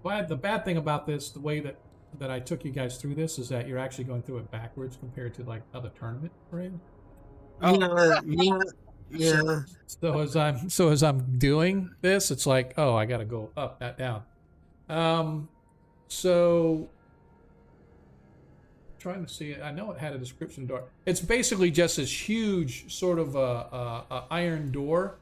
But the bad thing about this, the way that I took you guys through this, is that you're actually going through it backwards compared to like other tournament we're in. Yeah. So as I'm doing this, it's like, oh, I got to go up, not down. So trying to see it. I know it had a description door. It's basically just this huge sort of a iron door.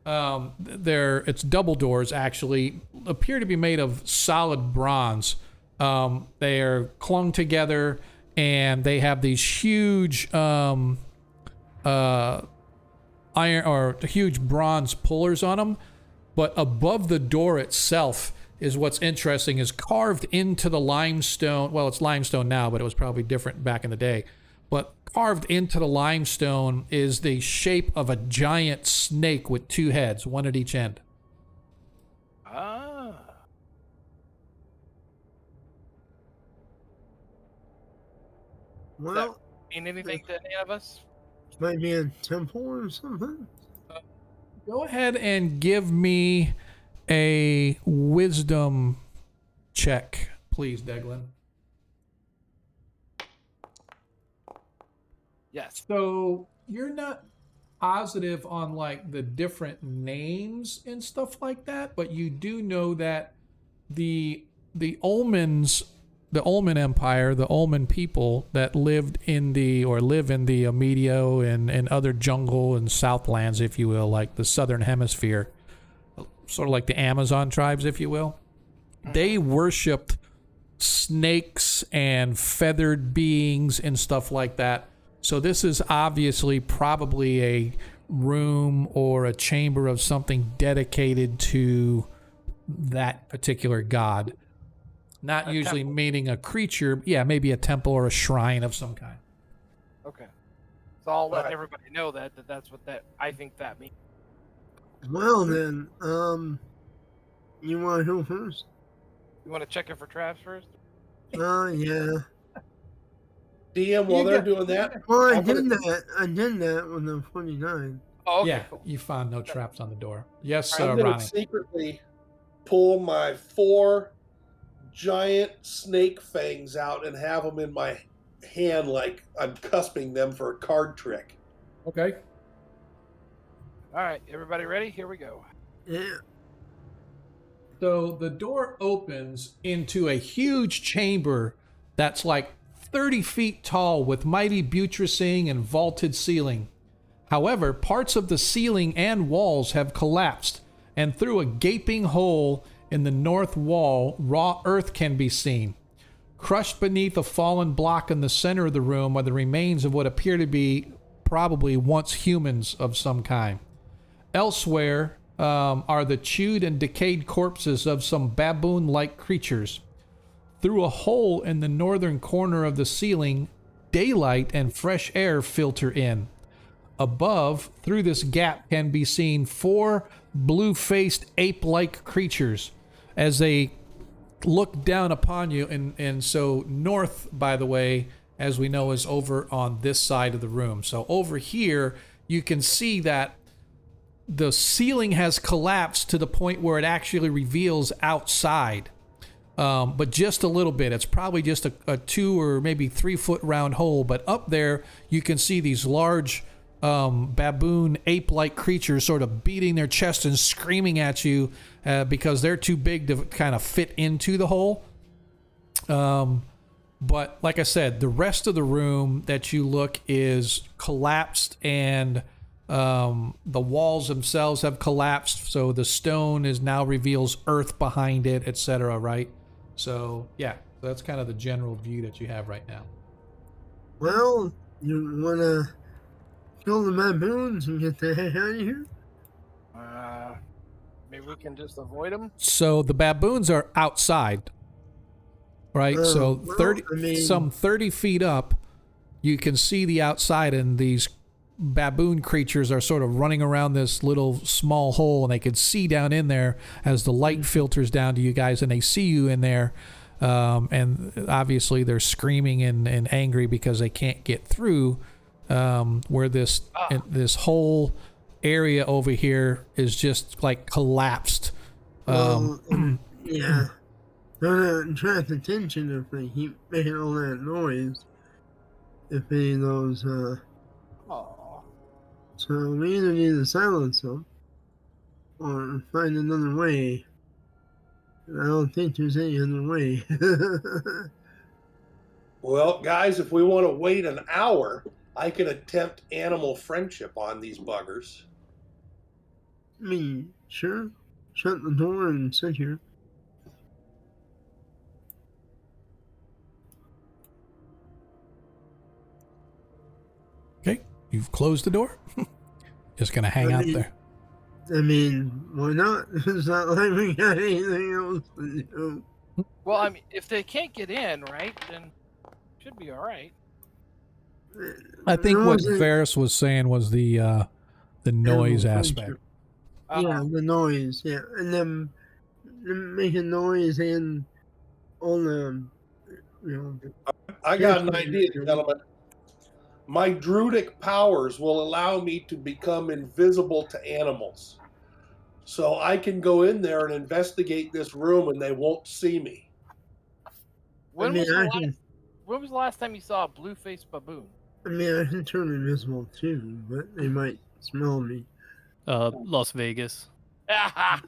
It's double doors actually, appear to be made of solid bronze. They are clung together, and they have these huge iron or huge bronze pullers on them. But above the door itself is what's interesting, is carved into the limestone. Well, it's limestone now, but it was probably different back in the day. But carved into the limestone is the shape of a giant snake with 2 heads, one at each end. Ah. Well, Mean anything to any of us? might be a temple or something. Go ahead and give me a wisdom check, please, Declan. Yes. So you're not positive on like the different names and stuff like that, but you do know that the Ullmans, the Ullman Empire, the Ullman people that lived in the, or live in the Medio and other jungle and Southlands, if you will, like the Southern Hemisphere, sort of like the Amazon tribes, if you will, they worshipped snakes and feathered beings and stuff like that. So this is obviously probably a room or a chamber of something dedicated to that particular god. Not A usually temple. meaning a creature. Yeah, maybe a temple or a shrine of some kind. Okay. So I'll let Alright. everybody know that's what that I think that means. Well then, you want to go first? You want to check it for traps first? Yeah. DM, while You they're got- doing that, Well, I I'm gonna- did that. I did that with the 49. Oh, okay, Yeah, cool. you found no traps on the door. Yes, I'm gonna Ronnie. secretly pull my 4 giant snake fangs out and have them in my hand like I'm cusping them for a card trick. Okay. All right, everybody ready? Here we go. Yeah. So the door opens into a huge chamber that's like 30 feet tall with mighty buttressing and vaulted ceiling. However, parts of the ceiling and walls have collapsed, and through a gaping hole in the north wall, raw earth can be seen. Crushed beneath a fallen block in the center of the room are the remains of what appear to be probably once humans of some kind. Elsewhere are the chewed and decayed corpses of some baboon-like creatures. Through a hole in the northern corner of the ceiling, daylight and fresh air filter in. Above, through this gap, can be seen 4 blue-faced ape-like creatures as they look down upon you. And so north, by the way, as we know, is over on this side of the room. So over here, you can see that the ceiling has collapsed to the point where it actually reveals outside. But just a little bit. It's probably just a 2 or maybe 3 foot round hole. But up there, you can see these large baboon ape-like creatures sort of beating their chest and screaming at you because they're too big to kind of fit into the hole. But like I said, the rest of the room that you look is collapsed, and the walls themselves have collapsed. So the stone is now reveals earth behind it, etc. Right? So yeah, that's kind of the general view that you have right now. Well, you want to kill the baboons and get the heck out of here? Maybe we can just avoid them. So the baboons are outside, right? So well, 30, I mean- some 30 feet up, you can see the outside, and these baboon creatures are sort of running around this little small hole, and they can see down in there as the light filters down to you guys, and they see you in there. And obviously they're screaming and angry because they can't get through where this whole area over here is just like collapsed. Well, yeah. They're going to attract attention if they keep making all that noise. If any of those, Oh. so we either need to silence them or find another way. And I don't think there's any other way. Well, guys, if we want to wait an hour, I can attempt animal friendship on these buggers. I mean, sure. Shut the door and sit here. Okay, you've closed the door. Just gonna hang I out mean- there. I mean, why not? It's not like we got anything else to do. Well, I mean, if they can't get in, right, then should be all right. I think There what wasn't- Varys was saying was the noise animal aspect. creature. Yeah, the noise. Yeah, and then making noise and all the, I got an idea, gentlemen. My druidic powers will allow me to become invisible to animals. So I can go in there and investigate this room and they won't see me. When, I was, mean, the I last, can, when was the last time you saw a blue-faced baboon? I mean, I can turn invisible too, but they might smell me. Las Vegas. I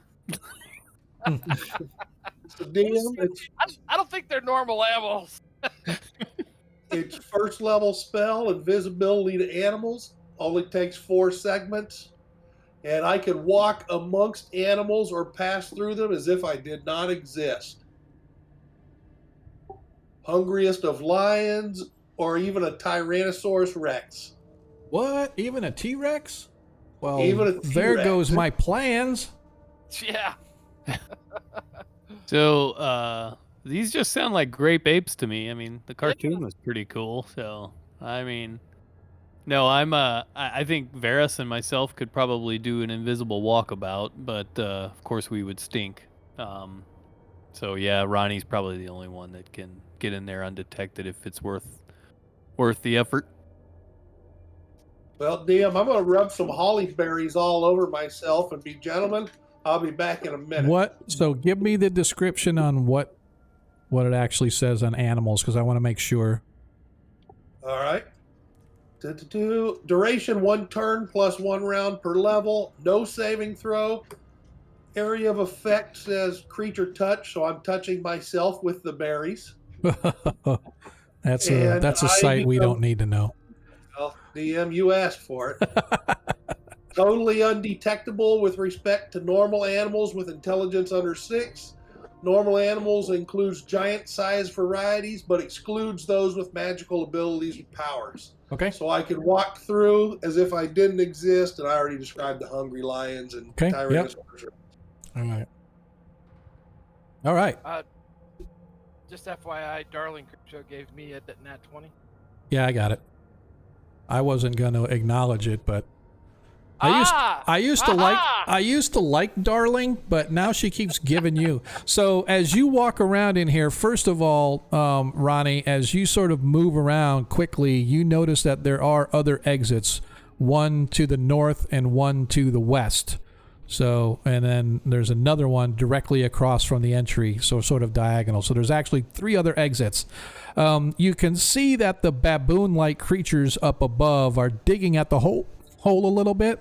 So DM, don't think they're normal animals. it's first level spell, invisibility to animals. Only takes 4 segments. And I can walk amongst animals or pass through them as if I did not exist. Hungriest of lions or even a Tyrannosaurus Rex. What? Even a T-Rex? Well, Even a there T-Rex. goes my plans. Yeah. So these just sound like grape apes to me. I mean, the cartoon was pretty cool. So I mean, no, I think Varys and myself could probably do an invisible walkabout, but of course we would stink. So yeah, Ronnie's probably the only one that can get in there undetected if it's worth the effort. Well, DM, I'm going to rub some holly berries all over myself and be gentlemen. I'll be back in a minute. What? So give me the description on what it actually says on animals, because I want to make sure. All right. Duration 1 turn plus 1 round per level. No saving throw. Area of effect says creature touch, so I'm touching myself with the berries. That's And a I site we become- don't need to know. Well, DM, you asked for it. Totally undetectable with respect to normal animals with intelligence under 6. Normal animals includes giant size varieties, but excludes those with magical abilities and powers. Okay. So I can walk through as if I didn't exist, and I already described the hungry lions and Okay, yep. Tyrannosaurus. All right. All right. Just FYI, Darling Crypto gave me a nat 20. Yeah, I got it. I wasn't going to acknowledge it, but I used to like Darling, but now she keeps giving you. So as you walk around in here, first of all, Ronnie, as you sort of move around quickly, you notice that there are other exits, one to the north and one to the west. So, and then there's another one directly across from the entry, so sort of diagonal. So there's actually 3 other exits. You can see that the baboon-like creatures up above are digging at the hole a little bit,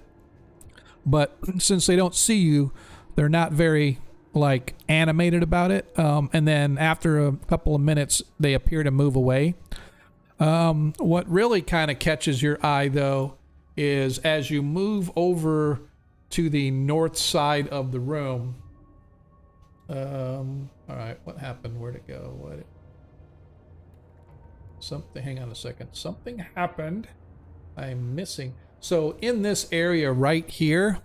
but since they don't see you, they're not very like animated about it. And then after a couple of minutes, they appear to move away. What really kind of catches your eye, though, is as you move over to the north side of the room. All right, what happened? Where'd it go? Something. Hang on a second. Something happened. I'm missing. So in this area right here,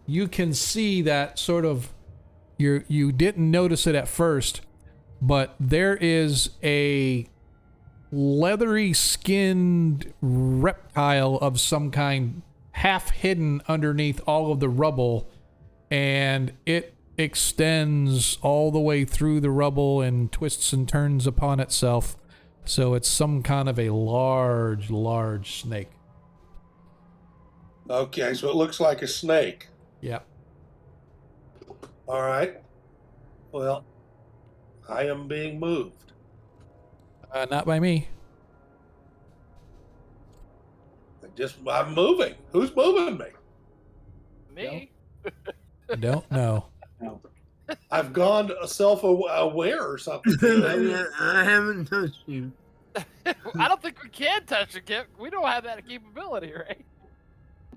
you can see that sort of you didn't notice it at first, but there is a leathery skinned reptile of some kind half hidden underneath all of the rubble, and it extends all the way through the rubble and twists and turns upon itself. So it's some kind of a large snake. Okay, so it looks like a snake. Yeah. All right. Well, I am being moved. Not by me. I'm moving. Who's moving me? Me? I don't know. I've gone self-aware or something. I haven't touched you. I don't think we can touch it, Kip. We don't have that capability, right?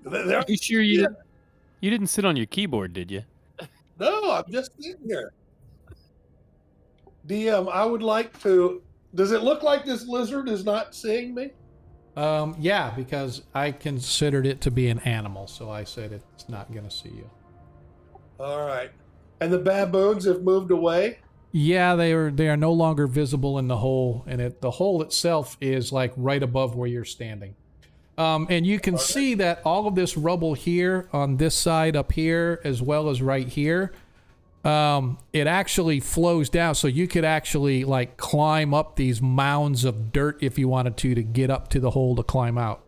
There- Are you sure you didn't sit on your keyboard, did you? No, I'm just sitting here. DM, I would like to. Does it look like this lizard is not seeing me? Yeah, because I considered it to be an animal, so I said it's not going to see you. All right. And the baboons have moved away? Yeah, they are no longer visible in the hole, and the hole itself is like right above where you're standing. And you can see that all of this rubble here on this side up here, as well as right here, it actually flows down. So you could actually like climb up these mounds of dirt if you wanted to get up to the hole to climb out.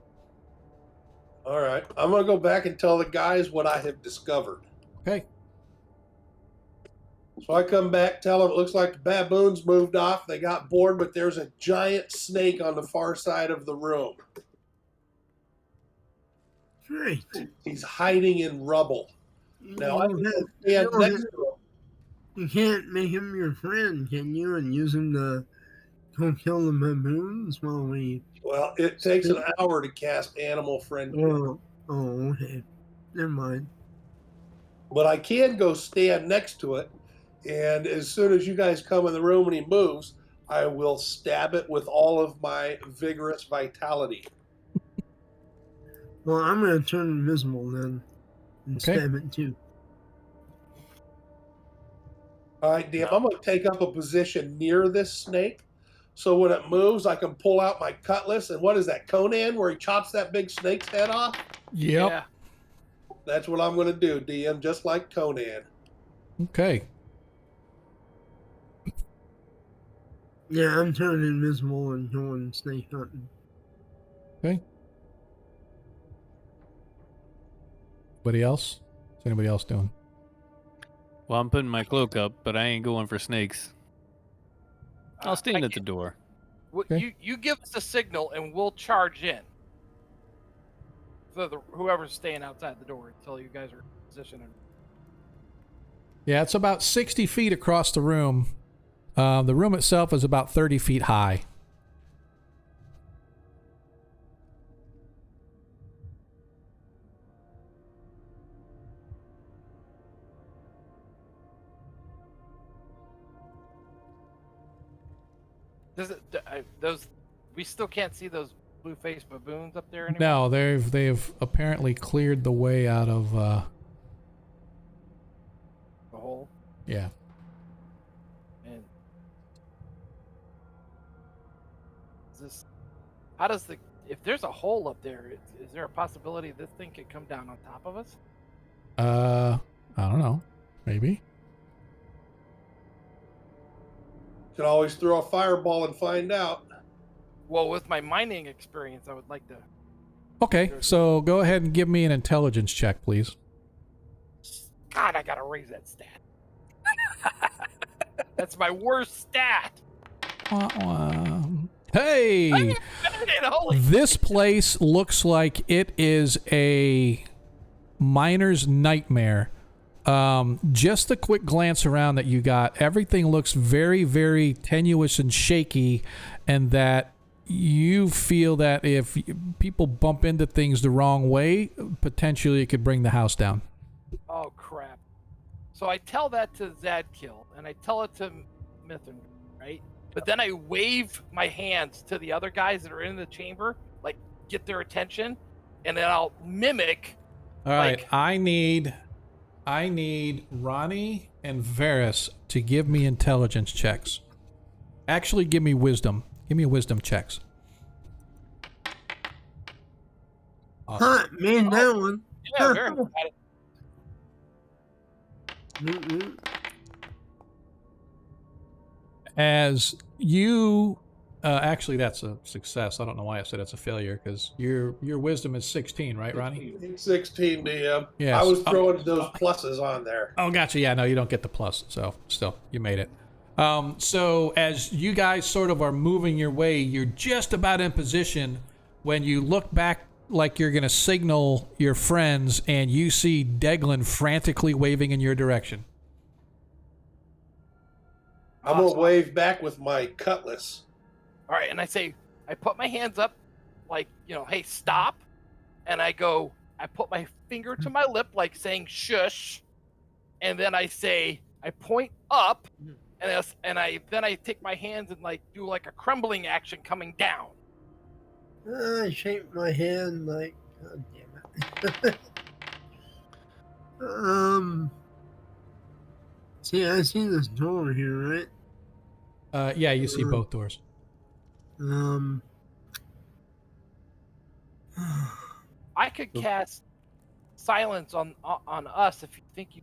All right. I'm going to go back and tell the guys what I have discovered. Okay. So I come back, tell them it looks like the baboons moved off. They got bored, but there's a giant snake on the far side of the room. Great. He's hiding in rubble. Now I You can can't- stand you next to him. You can't make him your friend, can you? And use him to go kill the baboons while we. Well, it takes an hour to cast animal friendship. Oh, okay. Never mind. But I can go stand next to it, and as soon as you guys come in the room and he moves, I will stab it with all of my vigorous vitality. Well, I'm going to turn invisible then and Okay. stab it too. All right, Dan, I'm going to take up a position near this snake. So when it moves, I can pull out my cutlass. And what is that, Conan, where he chops that big snake's head off? Yep. Yeah. That's what I'm going to do, DM, just like Conan. Okay. Yeah, I'm turning invisible and going snake hunting. Okay. Anybody else? What's anybody else doing? Well, I'm putting my cloak up, but I ain't going for snakes. I'll stand at the door. Okay. You give us a signal and we'll charge in. So whoever's staying outside the door until you guys are in position. Yeah, it's about 60 feet across the room. The room itself is about 30 feet high. Those we still can't see those blue-faced baboons up there anymore? No, they've apparently cleared the way out of The hole. yeah. And how does if there's a hole up there, is there a possibility this thing could come down on top of us? I don't know. Maybe. Could always throw a fireball and find out. Well, with my mining experience, I would like to. Okay, so go ahead and give me an intelligence check, please. God, I gotta raise that stat. That's my worst stat. Wah, wah. Hey! Holy This place looks like it is a miner's nightmare. Just a quick glance around that you got, everything looks very, very tenuous and shaky, and that you feel that if people bump into things the wrong way, potentially it could bring the house down. Oh crap! So I tell that to Zadkill, and I tell it to Mithrin, right? But then I wave my hands to the other guys that are in the chamber, like get their attention, and then I'll mimic. All right, like, I need Ronnie and Varys to give me intelligence checks. Actually, give me wisdom. Give me wisdom checks. Huh, man, that one. Yeah, very much. Mm-mm. As you, actually, that's a success. I don't know why I said it's a failure, because your wisdom is 16, right, Ronnie? 16, DM. Yes. I was throwing those pluses on there. Oh, gotcha. Yeah, no, you don't get the plus. So still, you made it. So as you guys sort of are moving your way, you're just about in position when you look back like you're going to signal your friends, and you see Deglin frantically waving in your direction. I'm going to wave back with my cutlass. All right, and I put my hands up, like, hey, stop. And I put my finger to my lip, like saying shush. And then I point up, and then I take my hands and like do like a crumbling action coming down. I shake my hand like, God damn it. See, I see this door here, right? Yeah, you see both doors. Um. I could cast silence on us if you think you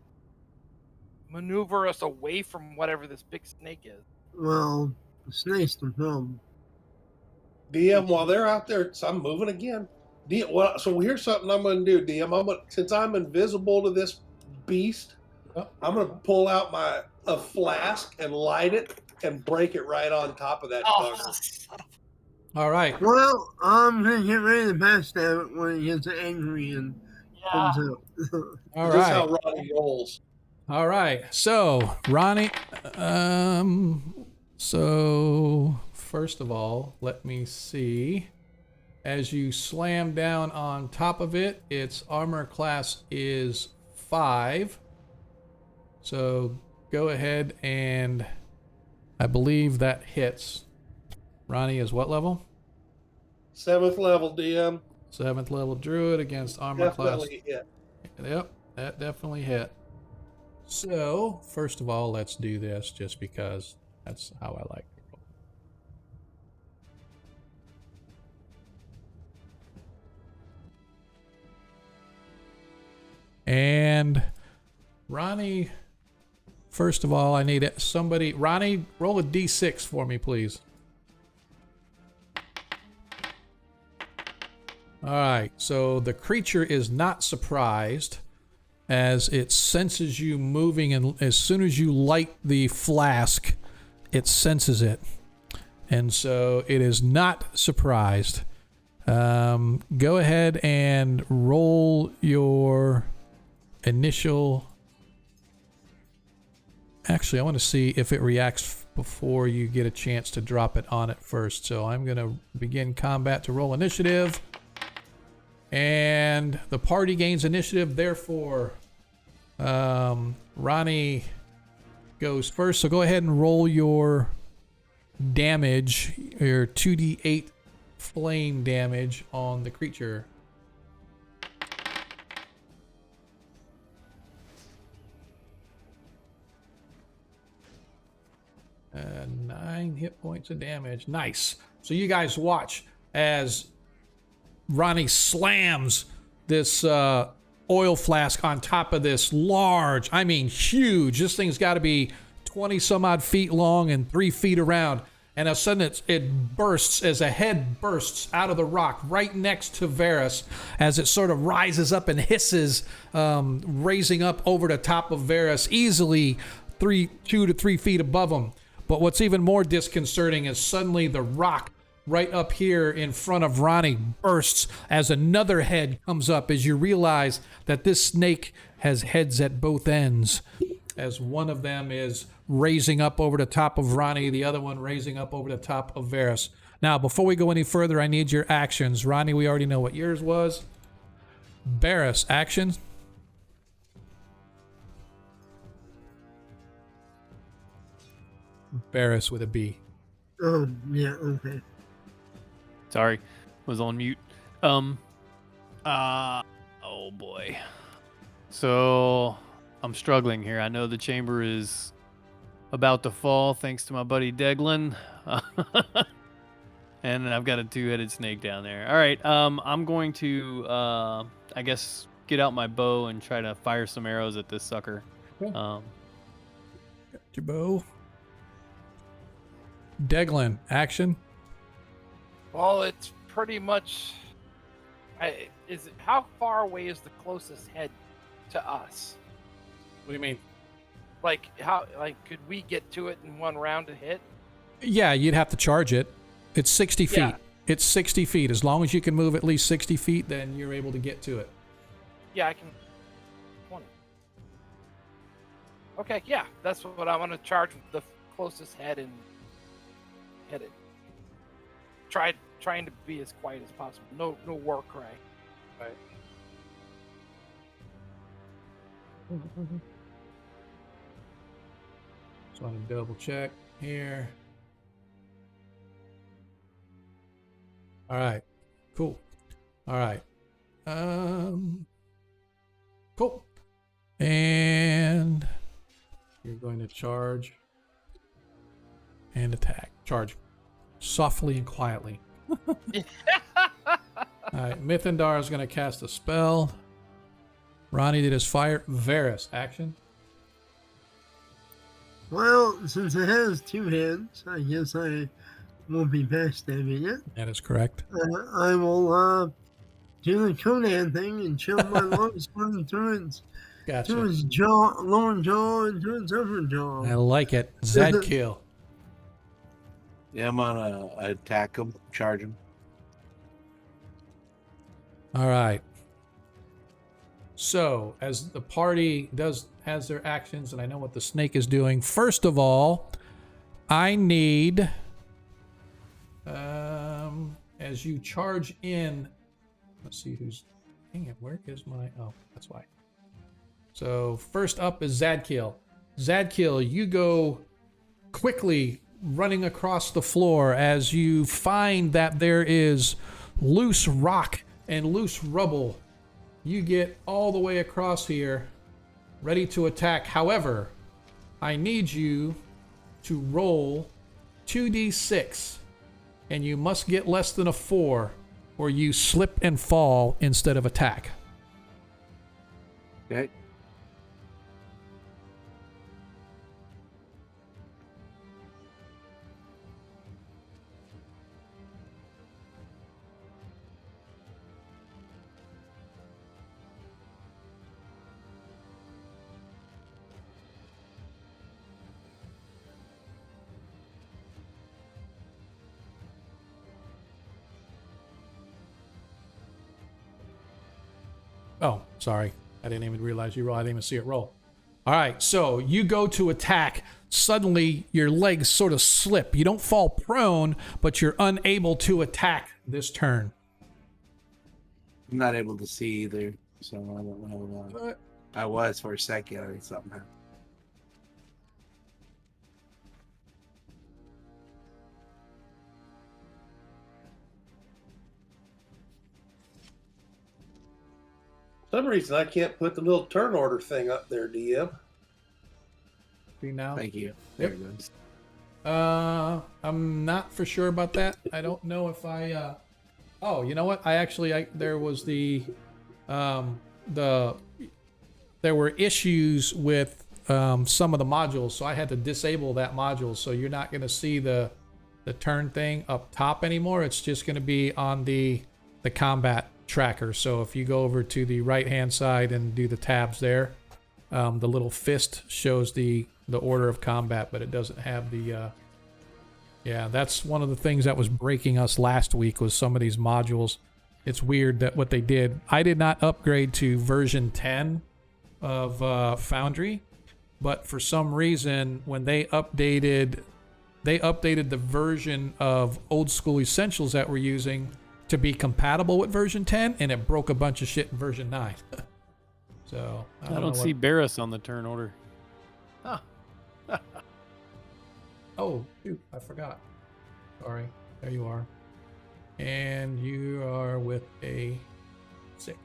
maneuver us away from whatever this big snake is. Well, the snake's the problem. DM, while they're out there, so I'm moving again. DM, well, so here's something I'm going to do, DM. Since I'm invisible to this beast, I'm going to pull out a flask and light it and break it right on top of that bugger. All right. Well, I'm gonna get ready to backstab it when he gets angry and comes out. All This is right. how Ronnie rolls. All right. So, Ronnie, so first of all, let me see. As you slam down on top of it, its armor class is 5. So go ahead and I believe that hits. Ronnie is what level? 7th level, DM. 7th level druid against armor Definitely class. hit. Yep, that definitely hit. So, first of all, let's do this just because that's how I like to roll. And Ronnie, first of all, I need somebody. Ronnie, roll a d6 for me, please. All right, so the creature is not surprised as it senses you moving, and as soon as you light the flask, it senses it. And so it is not surprised. Go ahead and roll your initial... Actually, I want to see if it reacts before you get a chance to drop it on it first. So I'm going to begin combat to roll initiative. And the party gains initiative, therefore Ronnie goes first. So go ahead and roll your damage, your 2d8 flame damage on the creature. Uh, 9 hit points of damage. Nice. So you guys watch as Ronnie slams this oil flask on top of this large, I mean huge, this thing's got to be 20 some odd feet long and 3 feet around, and all of a sudden it bursts as a head bursts out of the rock right next to Varus as it sort of rises up and hisses, raising up over the top of Varus, easily 2 to 3 feet above him. But what's even more disconcerting is suddenly the rock right up here in front of Ronnie bursts as another head comes up, as you realize that this snake has heads at both ends, as one of them is raising up over the top of Ronnie, the other one raising up over the top of Varus. Now, before we go any further, I need your actions. Ronnie, we already know what yours was. Varus, actions. Varus with a B. Oh, yeah, okay. Sorry, was on mute. Oh boy. So I'm struggling here. I know the chamber is about to fall thanks to my buddy Deglin. And I've got a 2-headed snake down there. All right, I'm going to, I guess, get out my bow and try to fire some arrows at this sucker. Cool. Got your bow. Deglin, action. Well, it's pretty much. How far away is the closest head to us? What do you mean? Like could we get to it in one round to hit? Yeah, you'd have to charge it. It's 60 feet. Yeah. It's 60 feet. As long as you can move at least 60 feet, then you're able to get to it. Yeah, I can. 20. Okay, yeah, that's what I want to charge with the closest head and hit it. Trying to be as quiet as possible. No war cry. Right. Just want to double check here. All right. Cool. All right. Cool. And You're going to charge and attack. Charge softly and quietly. All right, Mythendar is going to cast a spell. Ronnie did his fire. Varus, action. Well, since it has two hands, I guess I won't be backstabbing it. That is correct. I will do the Conan thing and chill my lungs one through Gotcha. its jaw, lower jaw, and to its upper jaw. I like it. Zadkiel. Yeah, I'm gonna attack him, charge him. All right. So, as the party has their actions, and I know what the snake is doing. First of all, I need, as you charge in, let's see who's, dang it, where is my, oh, that's why. So, first up is Zadkiel. Zadkiel, you go quickly running across the floor as you find that there is loose rock and loose rubble. You get all the way across here, ready to attack. However, I need you to roll 2d6, and you must get less than a 4, or you slip and fall instead of attack. Okay. Oh, sorry. I didn't even realize you roll. I didn't even see it roll. All right, so you go to attack. Suddenly, your legs sort of slip. You don't fall prone, but you're unable to attack this turn. I'm not able to see either, so I don't know. I was for a second. I think something happened. For some reason, I can't put the little turn order thing up there, DM. See now? Thank you. Yep. There it goes. I'm not for sure about that. I don't know if I. Oh, you know what? There was there were issues with some of the modules, so I had to disable that module. So you're not going to see the turn thing up top anymore. It's just going to be on the combat tracker. So if you go over to the right hand side and do the tabs there, the little fist shows the order of combat, but it doesn't have the yeah, that's one of the things that was breaking us last week, was some of these modules. It's weird that what they did. I did not upgrade to version 10 of Foundry, but for some reason when they updated the version of Old School Essentials that we're using to be compatible with version 10, and it broke a bunch of shit in version 9. So I don't see Barris on the turn order. Huh. Oh, shoot, I forgot. Sorry. There you are. And you are with a 6.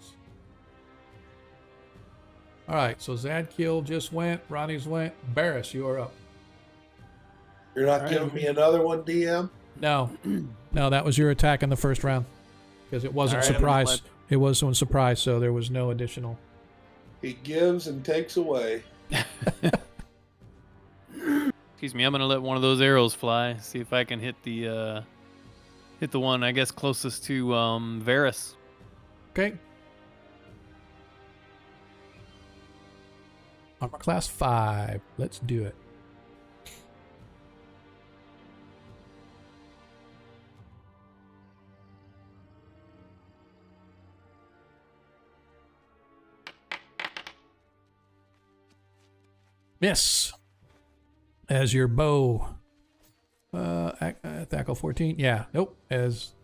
All right, so Zadkiel just went. Ronnie's went. Barris, you are up. You're not All right. giving me another one, DM? No. No, that was your attack in the first round. Because it wasn't All right, surprise. It wasn't surprise, so there was no additional. He gives and takes away. Excuse me, I'm gonna let one of those arrows fly. See if I can hit the one I guess closest to Varus. Okay. Armor class 5. Let's do it. Miss. As your bow. Tackle 14. Yeah. Nope. As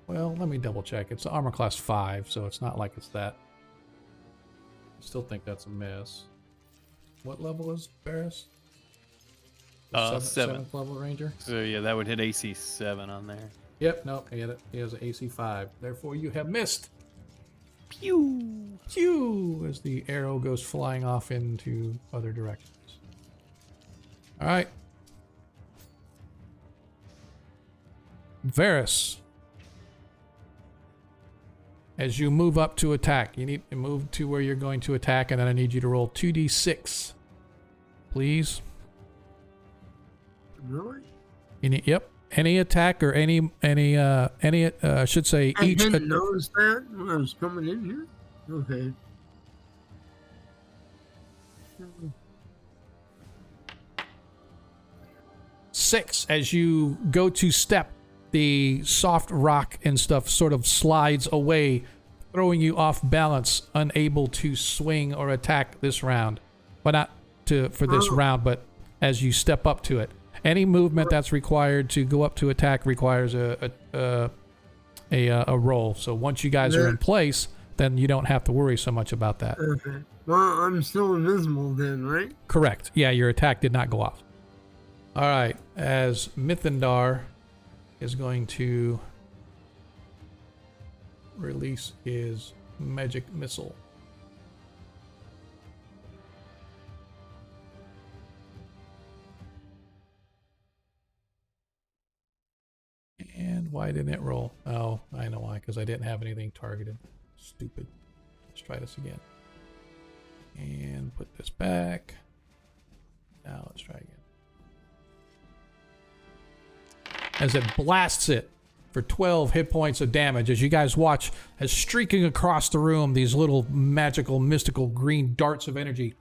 well, let me double check. It's armor class 5, so it's not like it's that. I still think that's a miss. What level is Barris? Seventh level ranger. So yeah, that would hit AC 7 on there. Yep. Nope. He has an AC 5. Therefore, you have missed. Pew! Pew! As the arrow goes flying off into other directions. All right. Varus. As you move up to attack, you need to move to where you're going to attack, and then I need you to roll 2d6. Please. Really? Yep. Any attack or any I should say I each. didn't notice that when I was coming in here. Okay. 6. As you go to step, the soft rock and stuff sort of slides away, throwing you off balance, unable to swing or attack this round. Well, not for this round, but as you step up to it. Any movement that's required to go up to attack requires a roll. So once you guys are in place, then you don't have to worry so much about that. Okay. Well, I'm still invisible then, right? Correct. Yeah, your attack did not go off. All right. As Mithindar is going to release his magic missile. And why didn't it roll? Oh, I know why, because I didn't have anything targeted. Stupid. Let's try this again. And put this back. Now let's try again. As it blasts it for 12 hit points of damage, as you guys watch, as streaking across the room, these little magical, mystical green darts of energy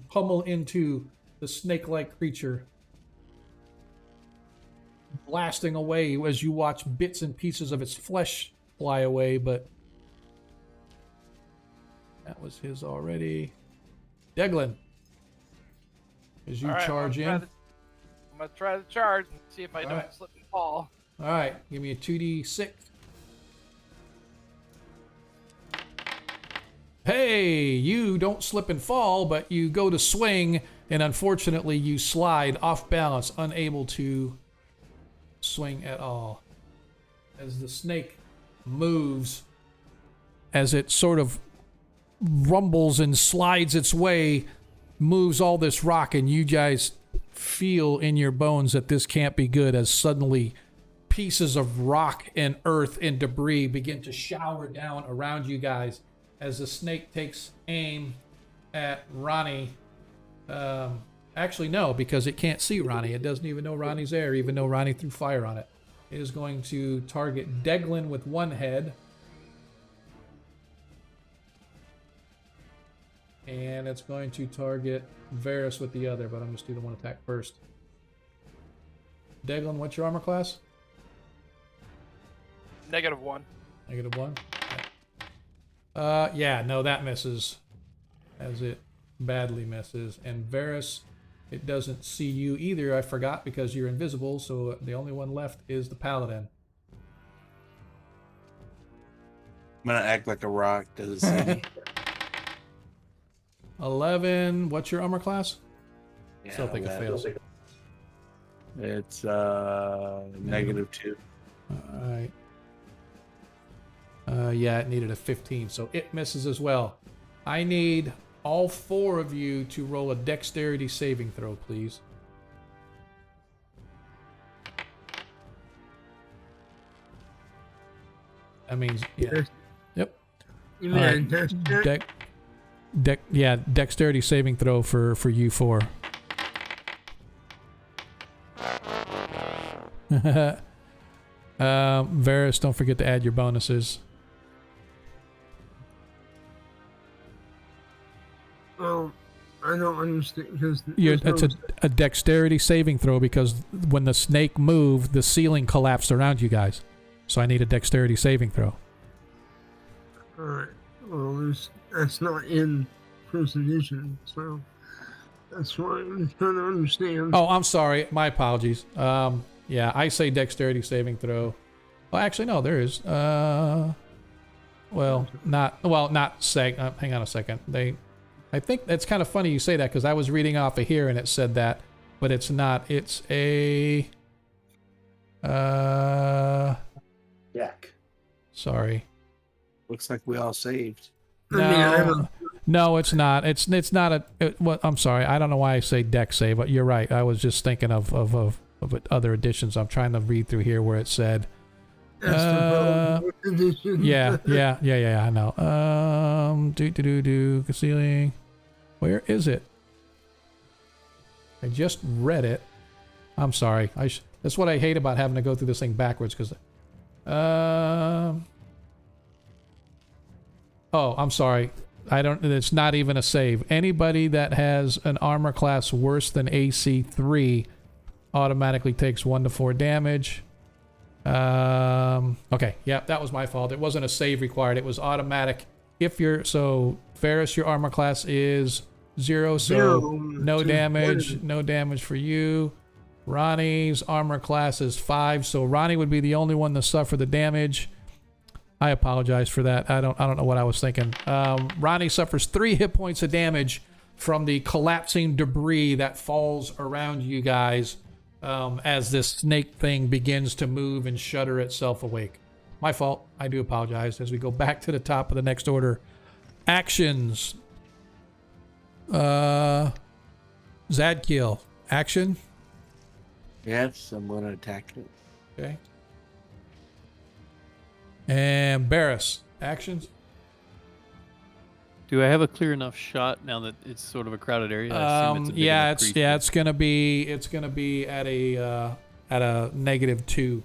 pummel into the snake-like creature, blasting away as you watch bits and pieces of its flesh fly away, but that was his already. Deglin, as you charge in. I'm going to try to charge and see if I don't slip and fall. All right, give me a 2d6. Hey, you don't slip and fall, but you go to swing, and unfortunately you slide off balance, unable to swing at all. As the snake moves, as it sort of rumbles and slides its way, moves all this rock, and you guys feel in your bones that this can't be good, as suddenly pieces of rock and earth and debris begin to shower down around you guys as the snake takes aim at Ronnie. Actually, no, because it can't see Ronnie. It doesn't even know Ronnie's there, even though Ronnie threw fire on it. It is going to target Deglin with one head. And it's going to target Varus with the other, but I'm just doing one attack first. Deglin, what's your armor class? -1. -1? Yeah, no, that misses. As it badly misses. And Varus, it doesn't see you either, I forgot, because you're invisible, so the only one left is the Paladin. I'm gonna act like a rock. Doesn't see me. 11. What's your armor class? Yeah, Still think it fails. It's -2. Alright. Yeah, it needed a 15, so it misses as well. I need all 4 of you to roll a dexterity saving throw, please. That means, yeah. Yep. You mean dexterity saving throw for you 4. Varus, don't forget to add your bonuses. Well, I don't understand because It's a dexterity saving throw, because when the snake moved, the ceiling collapsed around you guys. So I need a dexterity saving throw. Alright. Well, that's not in first edition, so that's why I'm trying to understand. Oh, I'm sorry. My apologies. Yeah, I say dexterity saving throw. Well, actually, no, there is. Hang on a second. I think it's kind of funny you say that, because I was reading off of here and it said that, but it's not. It's a Jack. Sorry. Looks like we all saved. No, No, it's not. It's not a. Well, I'm sorry. I don't know why I say deck save, but you're right. I was just thinking of other editions. I'm trying to read through here where it said. Yeah. I know. Concealing. Where is it? I just read it. I'm sorry. That's what I hate about having to go through this thing backwards. Because. Oh, I'm sorry. It's not even a save. Anybody that has an armor class worse than AC 3 automatically takes 1 to 4 damage. Okay. Yeah, that was my fault. It wasn't a save required. It was automatic. So Ferris, your armor class is 0, so no damage. No damage for you. Ronnie's armor class is 5, so Ronnie would be the only one to suffer the damage. I apologize for that. I don't know what I was thinking. Ronnie suffers 3 hit points of damage from the collapsing debris that falls around you guys as this snake thing begins to move and shudder itself awake. My fault. I do apologize. As we go back to the top of the next order. Actions. Zadkiel. Action. Yes, I'm gonna attack it. Okay. And Barris, actions. Do I have a clear enough shot now that it's sort of a crowded area? I assume it's a big enough creature. It's gonna be at a -2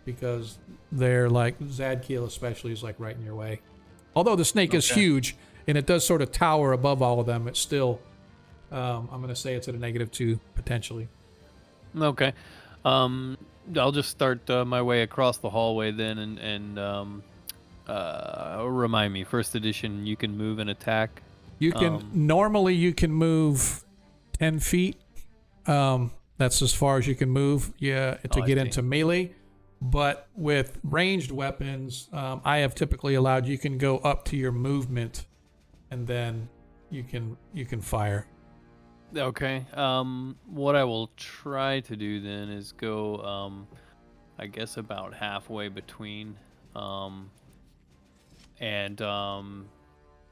because they're like Zadkiel especially is like right in your way. Although the snake is huge and it does sort of tower above all of them, it's still I'm gonna say it's at a -2 potentially. Okay. I'll just start my way across the hallway then, and remind me. First edition, you can move and attack. You can normally you can move 10 feet. That's as far as you can move. Yeah, to get into melee. But with ranged weapons, I have typically allowed you can go up to your movement, and then you can fire. Okay. What I will try to do then is go, I guess about halfway between, and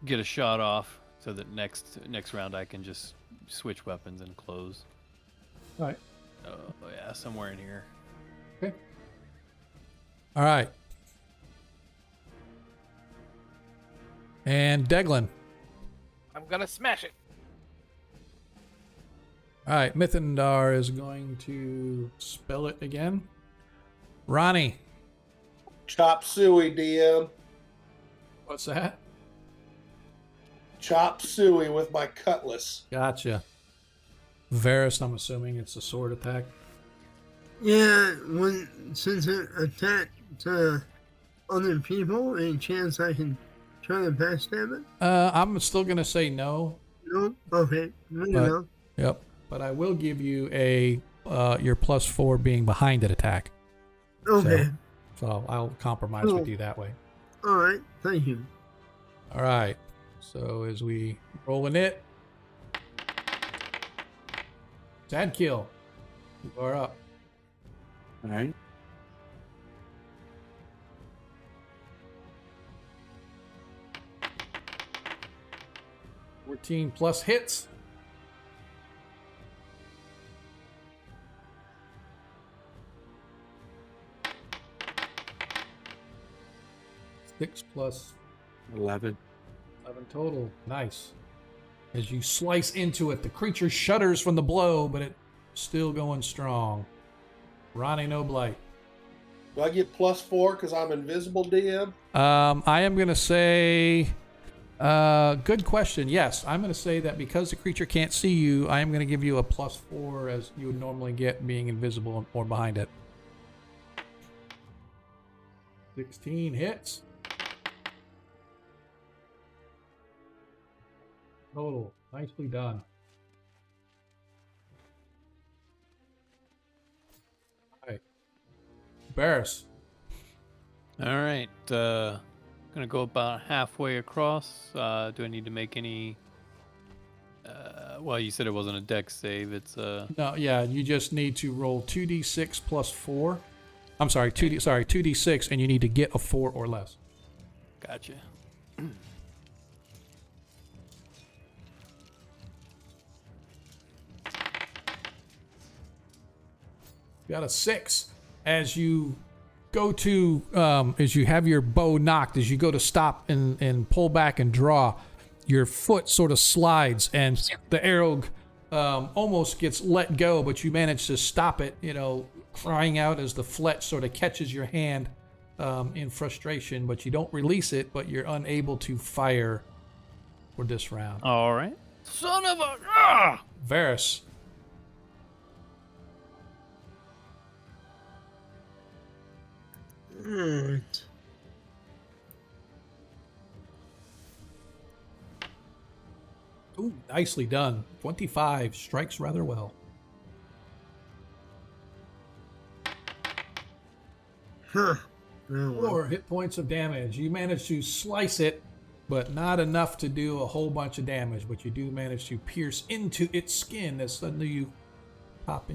get a shot off so that next round I can just switch weapons and close. All right. Yeah, somewhere in here. Okay. All right. And Deglin. I'm gonna smash it. All right, Mithindar is going to spell it again. Ronnie. Chop suey, DM. What's that? Chop suey with my cutlass. Gotcha. Varus, I'm assuming it's a sword attack. Yeah, since it attacked other people, any chance I can try to backstab it? I'm still going to say no. No? Okay. No. Yep. But I will give you your +4 being behind it attack. Okay. So I'll compromise with you that way. All right. Thank you. All right. So as we rolling it, Zadkiel, you are up. All right. +14 hits. Six plus 11. 11 total. Nice. As you slice into it, the creature shudders from the blow, but it's still going strong. Ronnie, no blight. Do I get +4 because I'm invisible, DM? I am going to say, good question. Yes, I'm going to say that because the creature can't see you, I am going to give you a +4 as you would normally get being invisible or behind it. 16 hits. Total. Nicely done. All right. Barris. All right. Gonna go about halfway across. Do I need to make any? Well, you said it wasn't a dex save. It's No, yeah, you just need to roll 2d6 +4. I'm sorry, 2d6, and you need to get a 4 or less. Gotcha. got a 6. As you go to, as you have your bow knocked, as you go to stop and pull back and draw, your foot sort of slides and the arrow almost gets let go, but you manage to stop it, crying out as the fletch sort of catches your hand in frustration, but you don't release it, but you're unable to fire for this round. All right. Son of a... Varys. Alright. Ooh, nicely done. 25 strikes rather well. Huh. Oh, well. 4 hit points of damage. You manage to slice it, but not enough to do a whole bunch of damage. But you do manage to pierce into its skin as suddenly you pop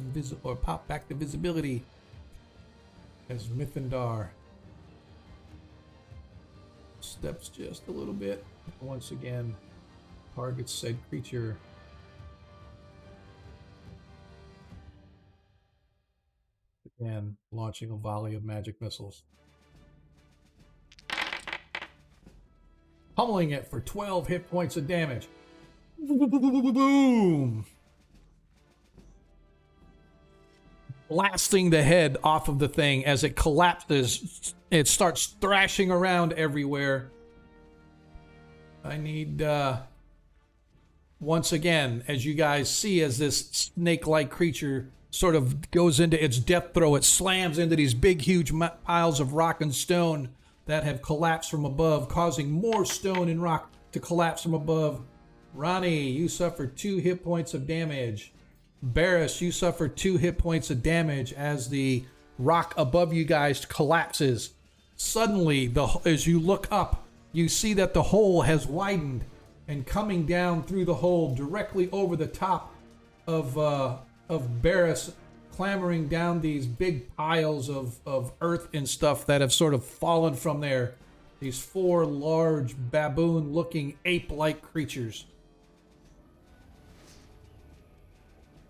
back to visibility as Mithindar steps just a little bit. Once again, targets said creature. Again, launching a volley of magic missiles. Pummeling it for 12 hit points of damage. Boom! Blasting the head off of the thing as it collapses. It starts thrashing around everywhere. I need, once again, as you guys see, as this snake-like creature sort of goes into its death throw, it slams into these big, huge piles of rock and stone that have collapsed from above, causing more stone and rock to collapse from above. Ronnie, you suffer 2 hit points of damage. Barris, you suffer 2 hit points of damage as the rock above you guys collapses. Suddenly, as you look up, you see that the hole has widened, and coming down through the hole directly over the top of Barris, clambering down these big piles of earth and stuff that have sort of fallen from there. These 4 large baboon-looking ape-like creatures.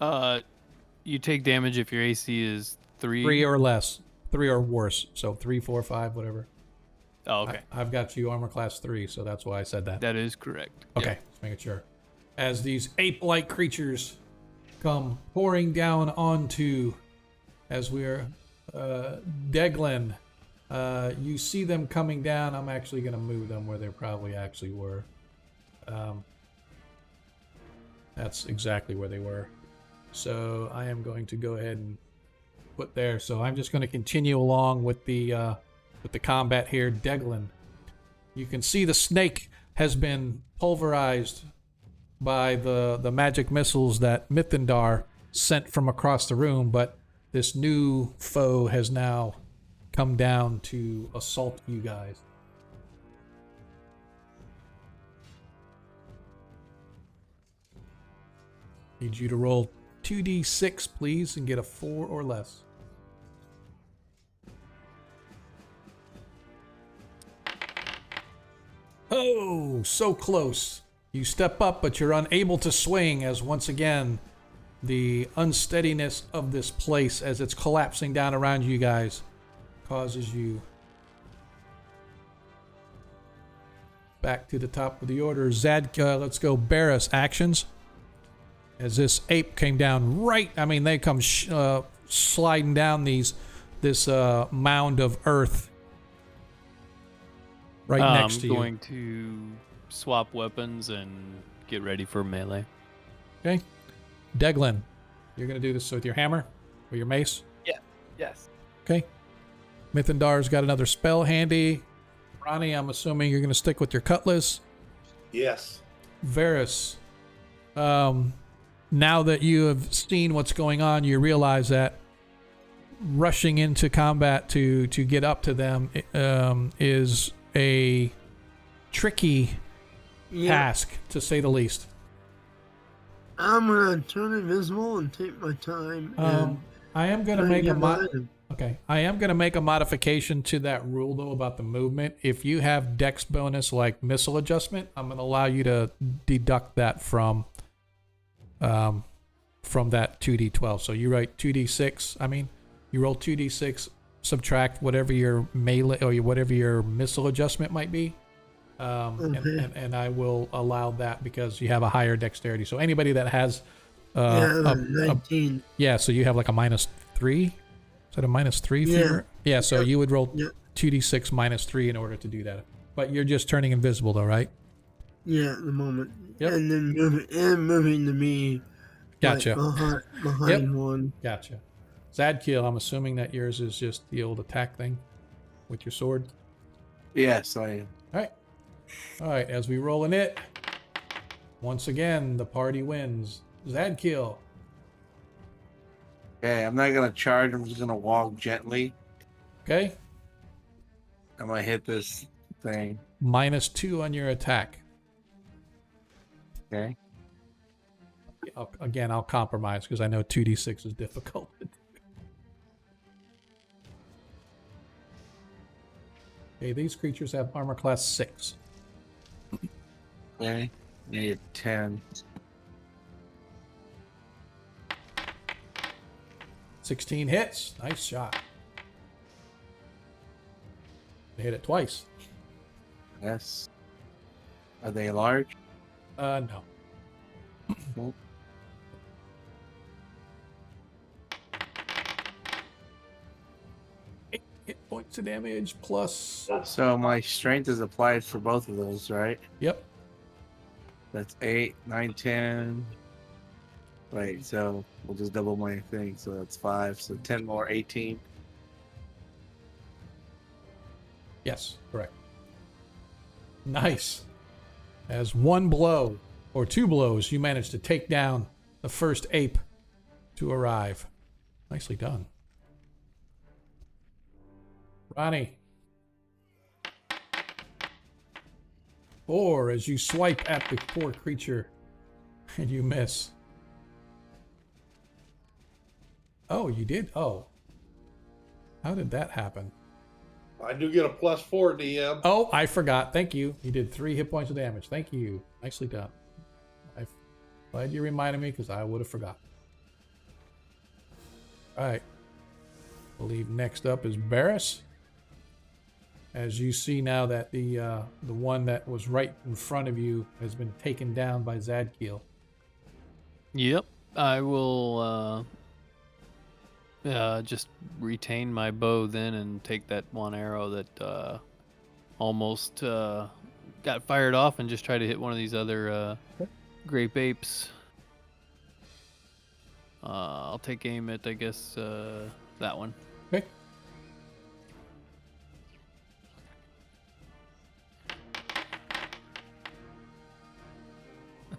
You take damage if your AC is 3. 3 or less. 3 or worse. So 3, 4, 5, whatever. Oh, okay. I've got you armor class 3, so that's why I said that. That is correct. Okay, just making sure. As these ape-like creatures come pouring down onto, as we're Deglin, you see them coming down. I'm actually going to move them where they probably actually were. That's exactly where they were. So I am going to go ahead and put there. So I'm just going to continue along with the combat here. Deglin, you can see the snake has been pulverized by the magic missiles that Mithindar sent from across the room, but this new foe has now come down to assault you guys. Need you to roll 2d6, please, and get a 4 or less. Oh, so close. You step up, but you're unable to swing as once again the unsteadiness of this place as it's collapsing down around you guys causes you back to the top of the order. Zadka, let's go. Barris, actions. As this ape came down they come sliding down this mound of earth right next to you. I'm going to swap weapons and get ready for melee. Okay. Deglin, you're going to do this with your hammer or your mace? Yeah. Yes. Okay. Mithindar's got another spell handy. Ronnie, I'm assuming you're going to stick with your cutlass. Yes. Varys, now that you have seen what's going on, you realize that rushing into combat to get up to them is a tricky task, to say the least. I'm gonna turn invisible and take my time. I am gonna make I am gonna make a modification to that rule though about the movement. If you have dex bonus like missile adjustment, I'm gonna allow you to deduct that from that 2d12. So you write 2d6. You roll 2d6, subtract whatever your melee or whatever your missile adjustment might be. And I will allow that because you have a higher dexterity. So anybody that has yeah, 19. yeah, so you have like a -3. Is that a -3 for Yeah. your? Yeah, so you would roll Yep. 2d6 -3 in order to do that. But you're just turning invisible though, right? Yeah, at the moment. Yep. And then moving to me. Gotcha. Like behind one. Gotcha. Zadkiel, I'm assuming that yours is just the old attack thing with your sword. Yes, I am. All right. All right, as we roll in it, once again, the party wins. Zadkiel. Okay, I'm not gonna charge. I'm just gonna walk gently. Okay. I'm gonna hit this thing. -2 on your attack. Okay. I'll compromise because I know 2d6 is difficult. Okay, these creatures have armor class 6. Okay. Need 10. 16 hits. Nice shot. They hit it twice. Yes. Are they large? No. Nope. Hit points of damage plus. So my strength is applied for both of those, right? Yep. That's 8, 9, 10. Wait, so we'll just double my thing. So that's 5. So 10 more, 18. Yes, correct. Nice. As one blow or 2 blows, you manage to take down the first ape to arrive. Nicely done. Ronnie. 4 as you swipe at the poor creature and you miss. Oh, you did? Oh. How did that happen? I do get a +4, DM. Oh, I forgot. Thank you. You did 3 hit points of damage. Thank you. Nicely done. I'm glad you reminded me because I would have forgot. All right. I believe next up is Barris. As you see now that the one that was right in front of you has been taken down by Zadkiel. Yep. I will just retain my bow then and take that one arrow that almost got fired off and just try to hit one of these other grape apes. I'll take aim at, I guess, that one. Okay.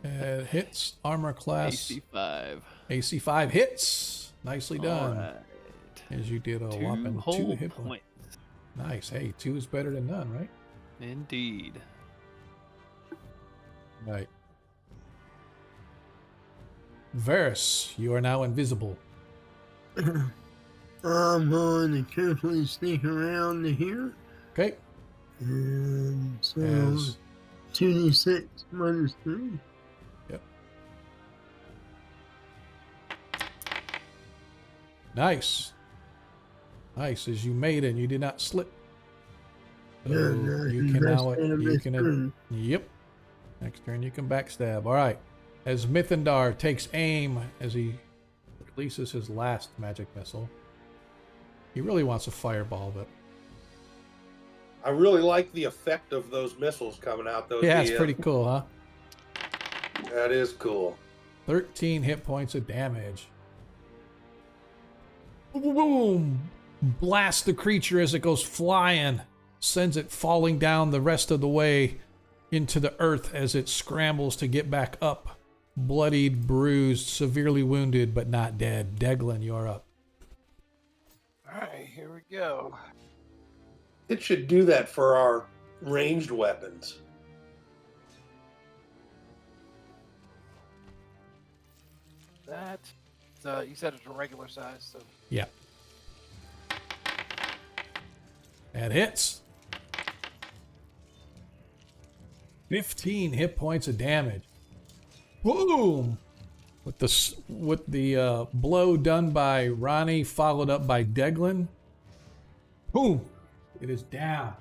It hits armor class. AC5. AC5 hits. Nicely done. All right. As you did a 2 whopping whole 2 hit points. points. Nice. Hey, 2 is better than none, right? Indeed. Right. Varus, you are now invisible. I'm going to carefully sneak around to here. Okay. And so As 2d6 -3. Yep. Nice. Nice. As you made it, you did not slip. So you can now. You can. Yep. Next turn, you can backstab. All right. As Mithindar takes aim as he releases his last magic missile, he really wants a fireball, but I really like the effect of those missiles coming out, though. yeah, it's DM. pretty cool, huh? That is cool. 13 hit points of damage. Boom, boom, boom. Blast the creature as it goes flying. Sends it falling down the rest of the way into the earth as it scrambles to get back up. Bloodied, bruised, severely wounded, but not dead. Deglin, you're up. All right, here we go. It should do that for our ranged weapons. That, you said it's a regular size, so Yeah. That hits. 15 hit points of damage. Boom! with the blow done by Ronnie, followed up by Deglin. Boom! It is down.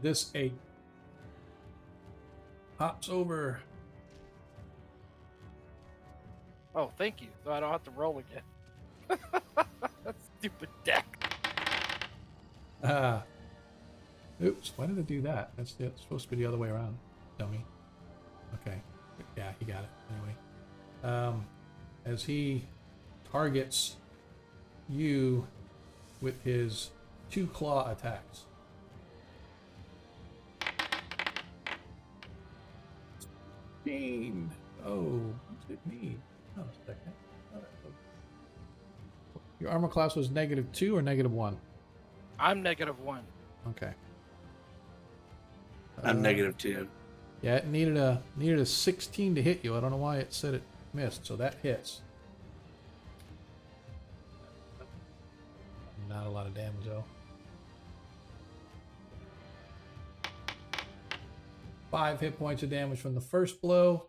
This 8 hops over. Oh, thank you. So I don't have to roll again. Stupid deck. Oops, why did it do that? It's supposed to be the other way around, dummy. Okay, yeah, he got it. Anyway, as he targets you with his 2 claw attacks. Oh, what's it need? Oh, a second. Your armor class was -2 or -1? I'm -1. Okay. I'm -2. Yeah, it needed a 16 to hit you. I don't know why it said it missed, so that hits. Not a lot of damage though. 5 hit points of damage from the first blow.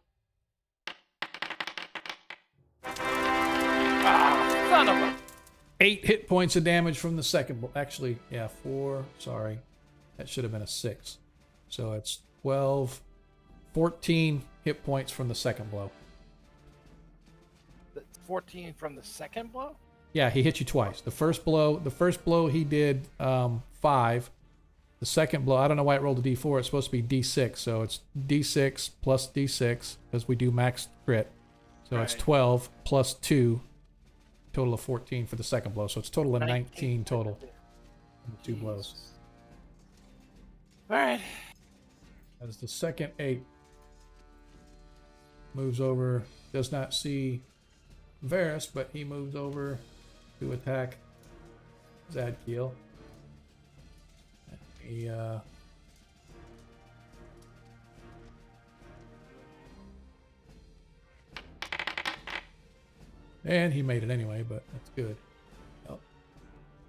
Ah, son of a... 8 hit points of damage from the second blow. Actually, yeah, 4. Sorry. That should have been a 6. So it's 12, 14 hit points from the second blow. 14 from the second blow? Yeah, he hit you twice. The first blow he did 5. The second blow, I don't know why it rolled a d4. It's supposed to be d6, so it's d6 plus d6 because we do max crit. So it's 12 plus 2, total of 14 for the second blow. So it's total of 19 total. 2 blows. All right. As the second 8 moves over, does not see Varus, but he moves over to attack Zadkiel. He and he made it anyway, but that's good. Oh.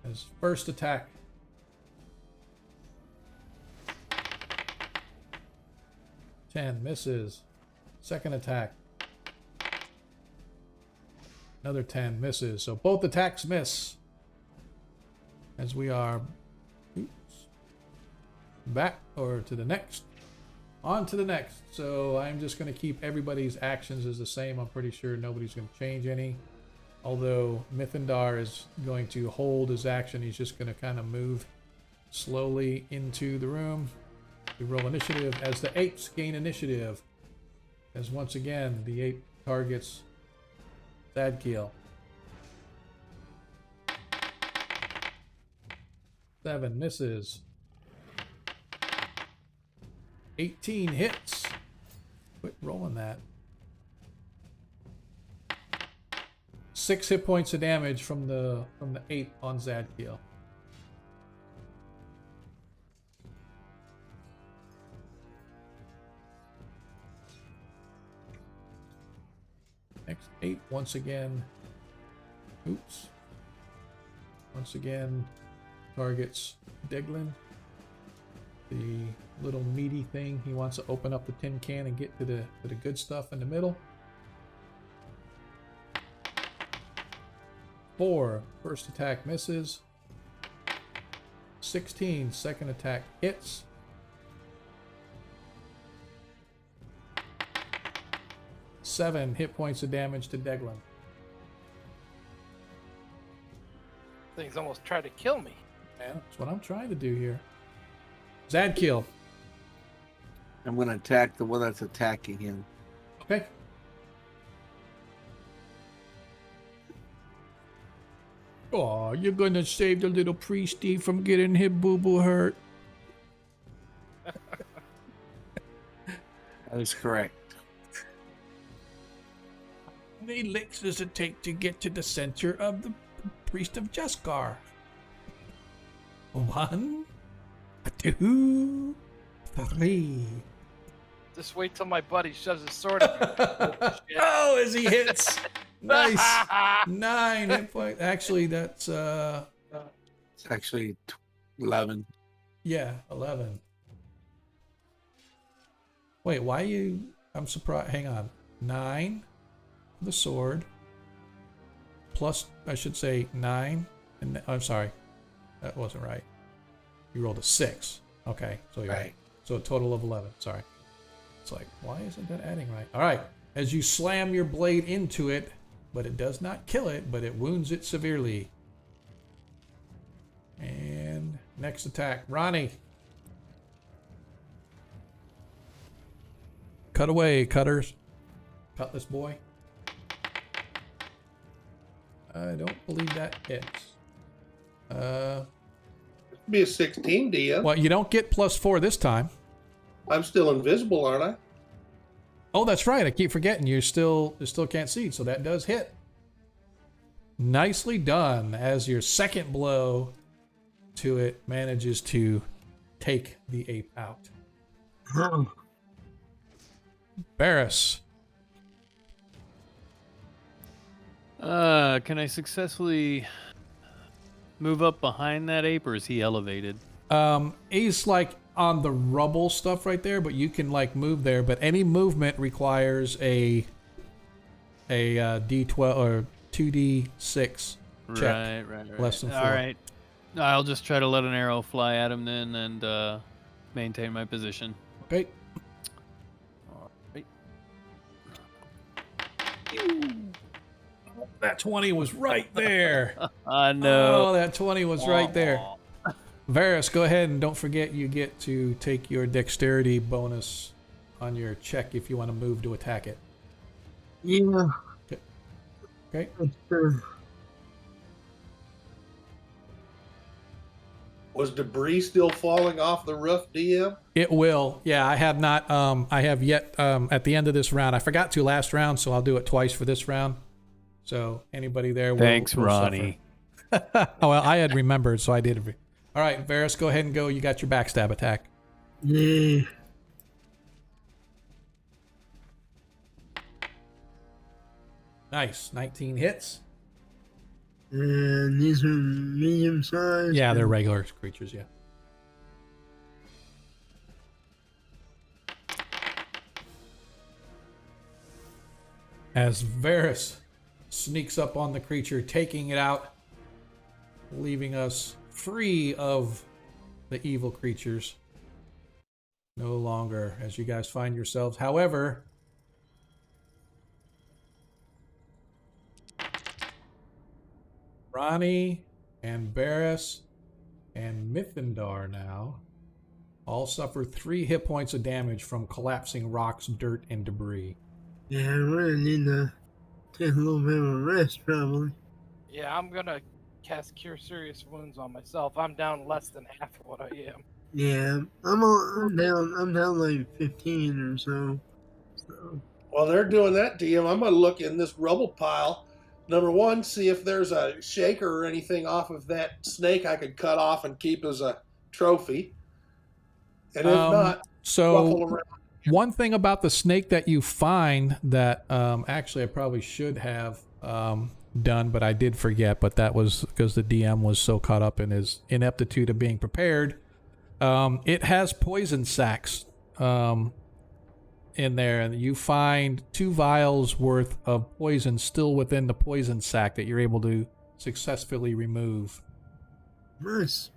His first attack. Ten misses. Second attack. Another 10 misses. So both attacks miss. As we are back or to the next. On to the next. So I'm just going to keep everybody's actions as the same. I'm pretty sure nobody's going to change any. Although Mythendar is going to hold his action. He's just going to kind of move slowly into the room. We roll initiative as the apes gain initiative. As once again, the ape targets Zadkiel. 7 misses. 18 hits. Quit rolling that. 6 hit points of damage from the ape on Zadkiel. Next ape once again. Oops. Once again targets Deglin. The little meaty thing. He wants to open up the tin can and get to the good stuff in the middle. 4. First attack misses. 16. Second attack hits. 7 hit points of damage to Deglin. Thing's almost tried to kill me. Man, that's what I'm trying to do here. Zadkiel. I'm going to attack the one that's attacking him. Okay. Oh, you're going to save the little priesty from getting his boo-boo hurt. That is correct. How many licks does it take to get to the center of the priest of Jaskar? 1, 2, 3. Just wait till my buddy shoves his sword at me. Oh, as he hits. Nice. 9 hit points. Actually, that's It's actually 11. yeah, 11. Wait, why you? I'm surprised. Hang on. 9, the sword, plus, I should say 9, and I'm sorry, that wasn't right. You rolled a 6. Okay, so you're right. So a total of 11. Sorry. It's like, why isn't that adding right? All right. As you slam your blade into it, but it does not kill it, but it wounds it severely. And next attack, Ronnie. Cut away, cutters. Cut this boy. I don't believe that hits. Be a 16, DM. Well, you don't get +4 this time. I'm still invisible, aren't I? Oh, that's right. I keep forgetting. You still can't see, so that does hit. Nicely done. As your second blow to it manages to take the ape out. Barris. Can I successfully move up behind that ape, or is he elevated? He's like on the rubble stuff right there, but you can like move there. But any movement requires a D12 or 2D6 check. Right. Less than 4. All right. I'll just try to let an arrow fly at him then, and maintain my position. Okay. All right. That 20 was right there. I know. Oh, that 20 was right there. Varus, go ahead and don't forget you get to take your dexterity bonus on your check if you want to move to attack it. Yeah. Okay. Was debris still falling off the roof, DM? It will. Yeah, I have not. I have yet. At the end of this round, I forgot to last round, so I'll do it twice for this round. So anybody there? Thanks, will Ronnie. oh well, I had remembered, so I did. All right, Varus, go ahead and go. You got your backstab attack. Yeah. Nice, 19 hits. And these are medium sized. Yeah, they're regular creatures. Yeah. As Varus sneaks up on the creature, taking it out, leaving us free of the evil creatures. No longer, as you guys find yourselves. However, Ronnie and Barris and Mithindar now all suffer 3 hit points of damage from collapsing rocks, dirt, and debris. Yeah, I really need to take a little bit of a rest, probably. Yeah, I'm gonna cast Cure Serious Wounds on myself. I'm down less than half of what I am. Yeah, I'm down like 15 or so. While they're doing that, DM, I'm going to look in this rubble pile. Number one, see if there's a shaker or anything off of that snake I could cut off and keep as a trophy. And if not, ruffle around. One thing about the snake that you find that actually I probably should have done, but I did forget, but that was because the DM was so caught up in his ineptitude of being prepared. It has poison sacs in there, and you find 2 vials worth of poison still within the poison sac that you're able to successfully remove. Nice.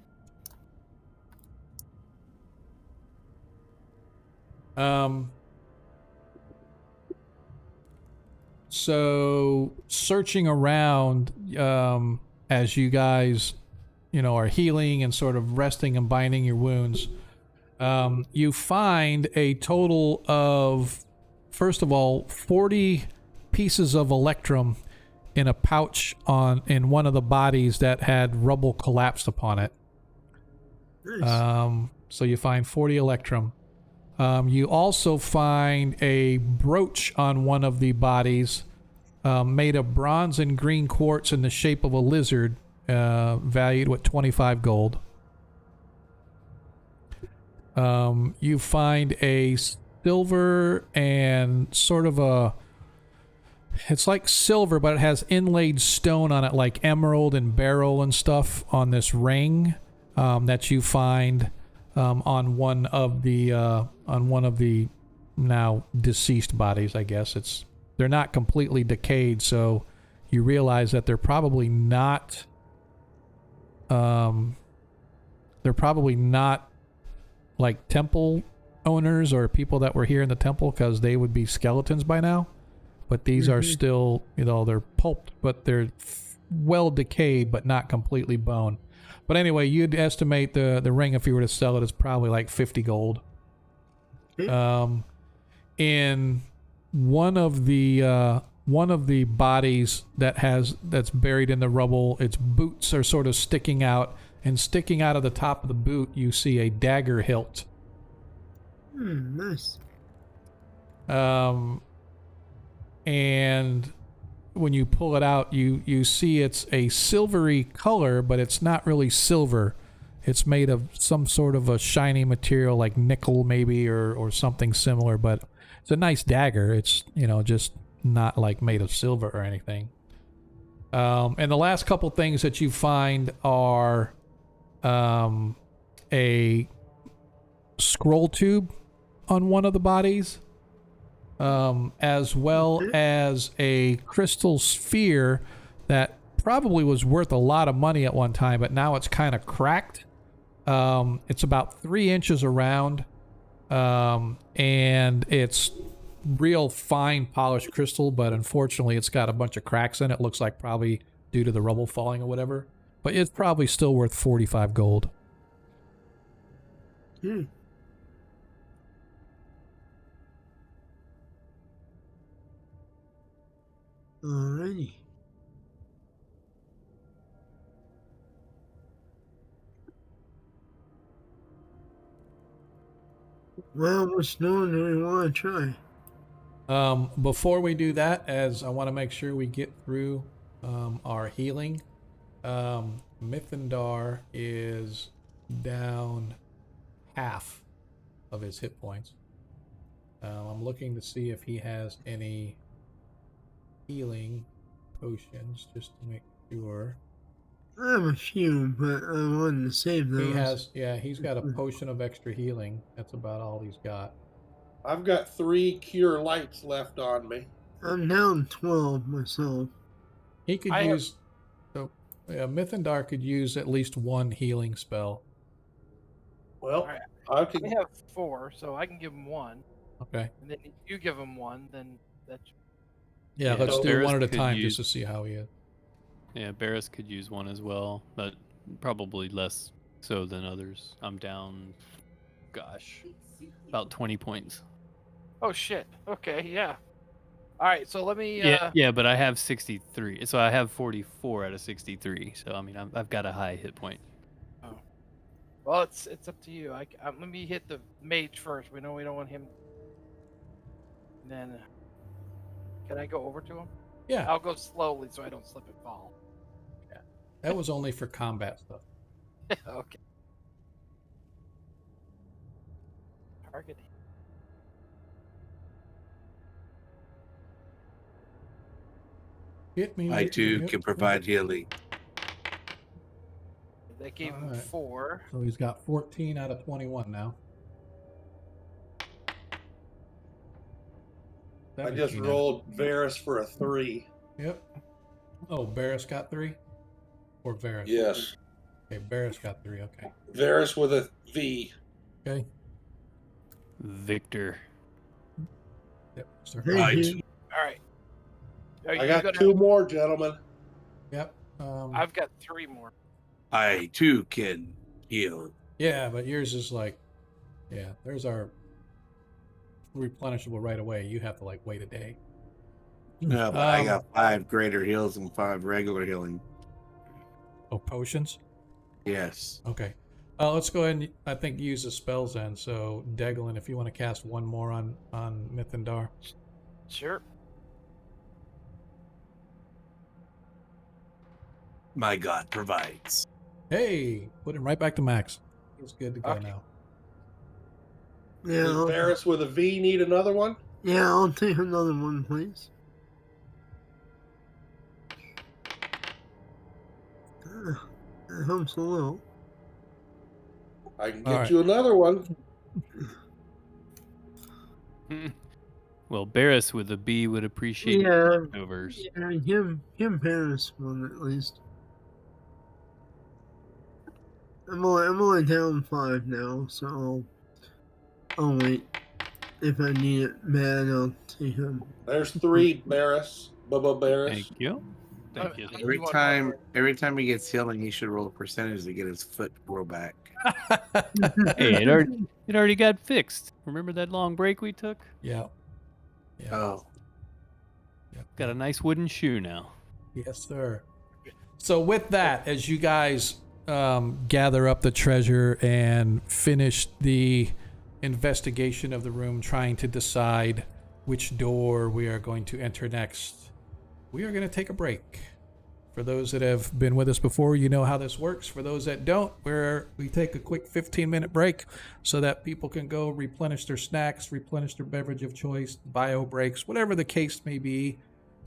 So searching around, as you guys, are healing and sort of resting and binding your wounds, you find a total of, first of all, 40 pieces of electrum in a pouch in one of the bodies that had rubble collapsed upon it. Nice. So you find 40 electrum. You also find a brooch on one of the bodies made of bronze and green quartz in the shape of a lizard, valued with 25 gold. You find a silver and sort of it's like silver, but it has inlaid stone on it, like emerald and beryl and stuff on this ring that you find on one of the now deceased bodies, I guess. They're not completely decayed, so you realize that they're probably not like temple owners or people that were here in the temple, because they would be skeletons by now. But these are still, they're pulped, but they're well decayed, but not completely bone. But anyway, you'd estimate the ring, if you were to sell it, is probably like 50 gold. In one of the bodies that's buried in the rubble, its boots are sort of sticking out, and sticking out of the top of the boot, you see a dagger hilt. Nice. And when you pull it out, you see it's a silvery color, but it's not really silver. It's made of some sort of a shiny material, like nickel maybe, or something similar, but it's a nice dagger. It's, just not like made of silver or anything. And the last couple things that you find are a scroll tube on one of the bodies, as well as a crystal sphere that probably was worth a lot of money at one time, but now it's kind of cracked. It's about 3 inches around, and it's real fine polished crystal, but unfortunately it's got a bunch of cracks in it. Looks like probably due to the rubble falling or whatever, but it's probably still worth 45 gold. Alrighty. Well, which one do we want to try? Before we do that, as I want to make sure we get through our healing, Mithindar is down half of his hit points. I'm looking to see if he has any healing potions, just to make sure. I have a few, but I wanted to save those. He's got a potion of extra healing. That's about all he's got. I've got 3 cure lights left on me. I'm down 12 myself. He could Mithindar could use at least one healing spell. Well, Right. I We can. have 4, so I can give him 1, Okay. and then if you give him 1, then that's Yeah, Yeah, let's so do Barris one at a could time use- just to see how he is. Yeah, Barris could use one as well, but probably less so than others. I'm down, about 20 points. Oh shit. Okay, yeah. All right, so let me. Yeah, but I have 63, so I have 44 out of 63. So I mean, I've got a high hit point. Well, it's up to you. Let me hit the mage first. We know we don't want him. And then, can I go over to him? Yeah, I'll go slowly so I don't slip and fall. that was only for combat stuff. Okay. Target. Hit me. I hit me, too hit can me. provide healing. That gave him Alright. 4. So he's got 14 out of 21 now. I just 17 rolled Varus for a 3. Yep. Oh, Barris got 3? Or Varus? Yes. Okay, Barris got 3, okay. Varus with a V. Okay. Victor. Yep. Sir. Thank Right. you. All right. Are I you got gonna- 2 more, gentlemen. Yep. I've got 3 more. I too can heal. Yeah, but yours is like, yeah, there's our replenishable right away. You have to like wait a day. No, but I got 5 greater heals and 5 regular healing. Oh, potions? Yes. Okay. Let's go ahead and I think use the spells then. So Deglin, if you want to cast one more on Mithindar. Sure. My God provides. Hey, put him right back to max. He's good to go Okay. now. Yeah, Does Varus with a V need another one? yeah, I'll take another one, please. That helps a little. I can All get right. you another one. Well, Barris with a B would appreciate Yeah, overs. yeah, him Paris one at least. I'm only down 5 now, so I'll wait. If I need it bad, I'll take him. There's 3 Barris. Bubba Barris. Thank you. Thank you. Every time he gets healing, he should roll a percentage to get his foot to grow back. Hey, it already got fixed. Remember that long break we took? Yeah. Oh, Got a nice wooden shoe now. Yes, sir. So with that, as you guys gather up the treasure and finish the investigation of the room, trying to decide which door we are going to enter next, we are going to take a break. For those that have been with us before, you know how this works. For those that don't, we take a quick 15-minute break so that people can go replenish their snacks, replenish their beverage of choice, bio breaks, whatever the case may be.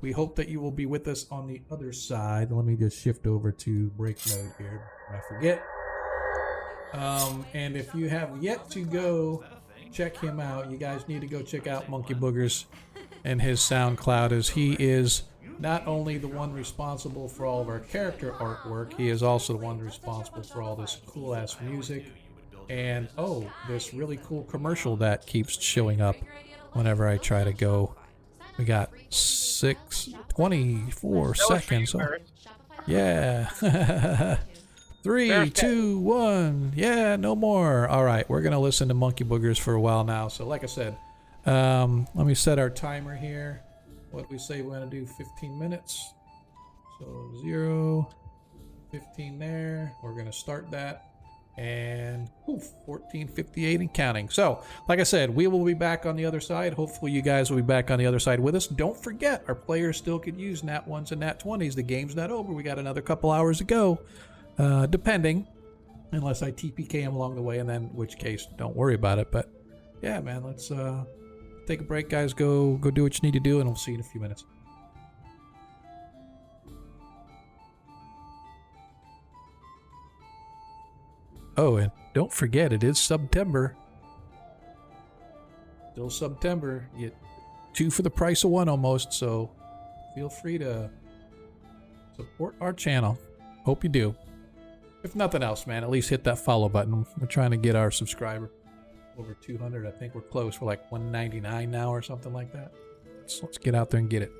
We hope that you will be with us on the other side. Let me just shift over to break mode here. I forget. And if you have yet to go check him out, you guys need to go check out Monkey Boogers and his SoundCloud, as he is not only the one responsible for all of our character artwork, he is also the one responsible for all this cool ass music and this really cool commercial that keeps showing up whenever I try to go. We got 24 seconds. Yeah. 3, 2, 1. Yeah, no more. All right, we're gonna listen to Monkey Boogers for a while now. So like I said, let me set our timer here. What we say we're going to do 15 minutes. So 0, 15 there. We're going to start that. And 14:58 and counting. So, like I said, we will be back on the other side. Hopefully you guys will be back on the other side with us. Don't forget, our players still could use Nat 1s and Nat 20s. The game's not over. We got another couple hours to go. Depending. Unless I TPK them along the way, and then in which case, don't worry about it. But, yeah, man, let's... take a break, guys. Go do what you need to do, and we'll see you in a few minutes. Oh, and don't forget, it is September. Still September. You get 2 for the price of 1 almost, so feel free to support our channel. Hope you do. If nothing else, man, at least hit that follow button. We're trying to get our subscriber over 200. I think we're close. We're like 199 now or something like that. So let's get out there and get it.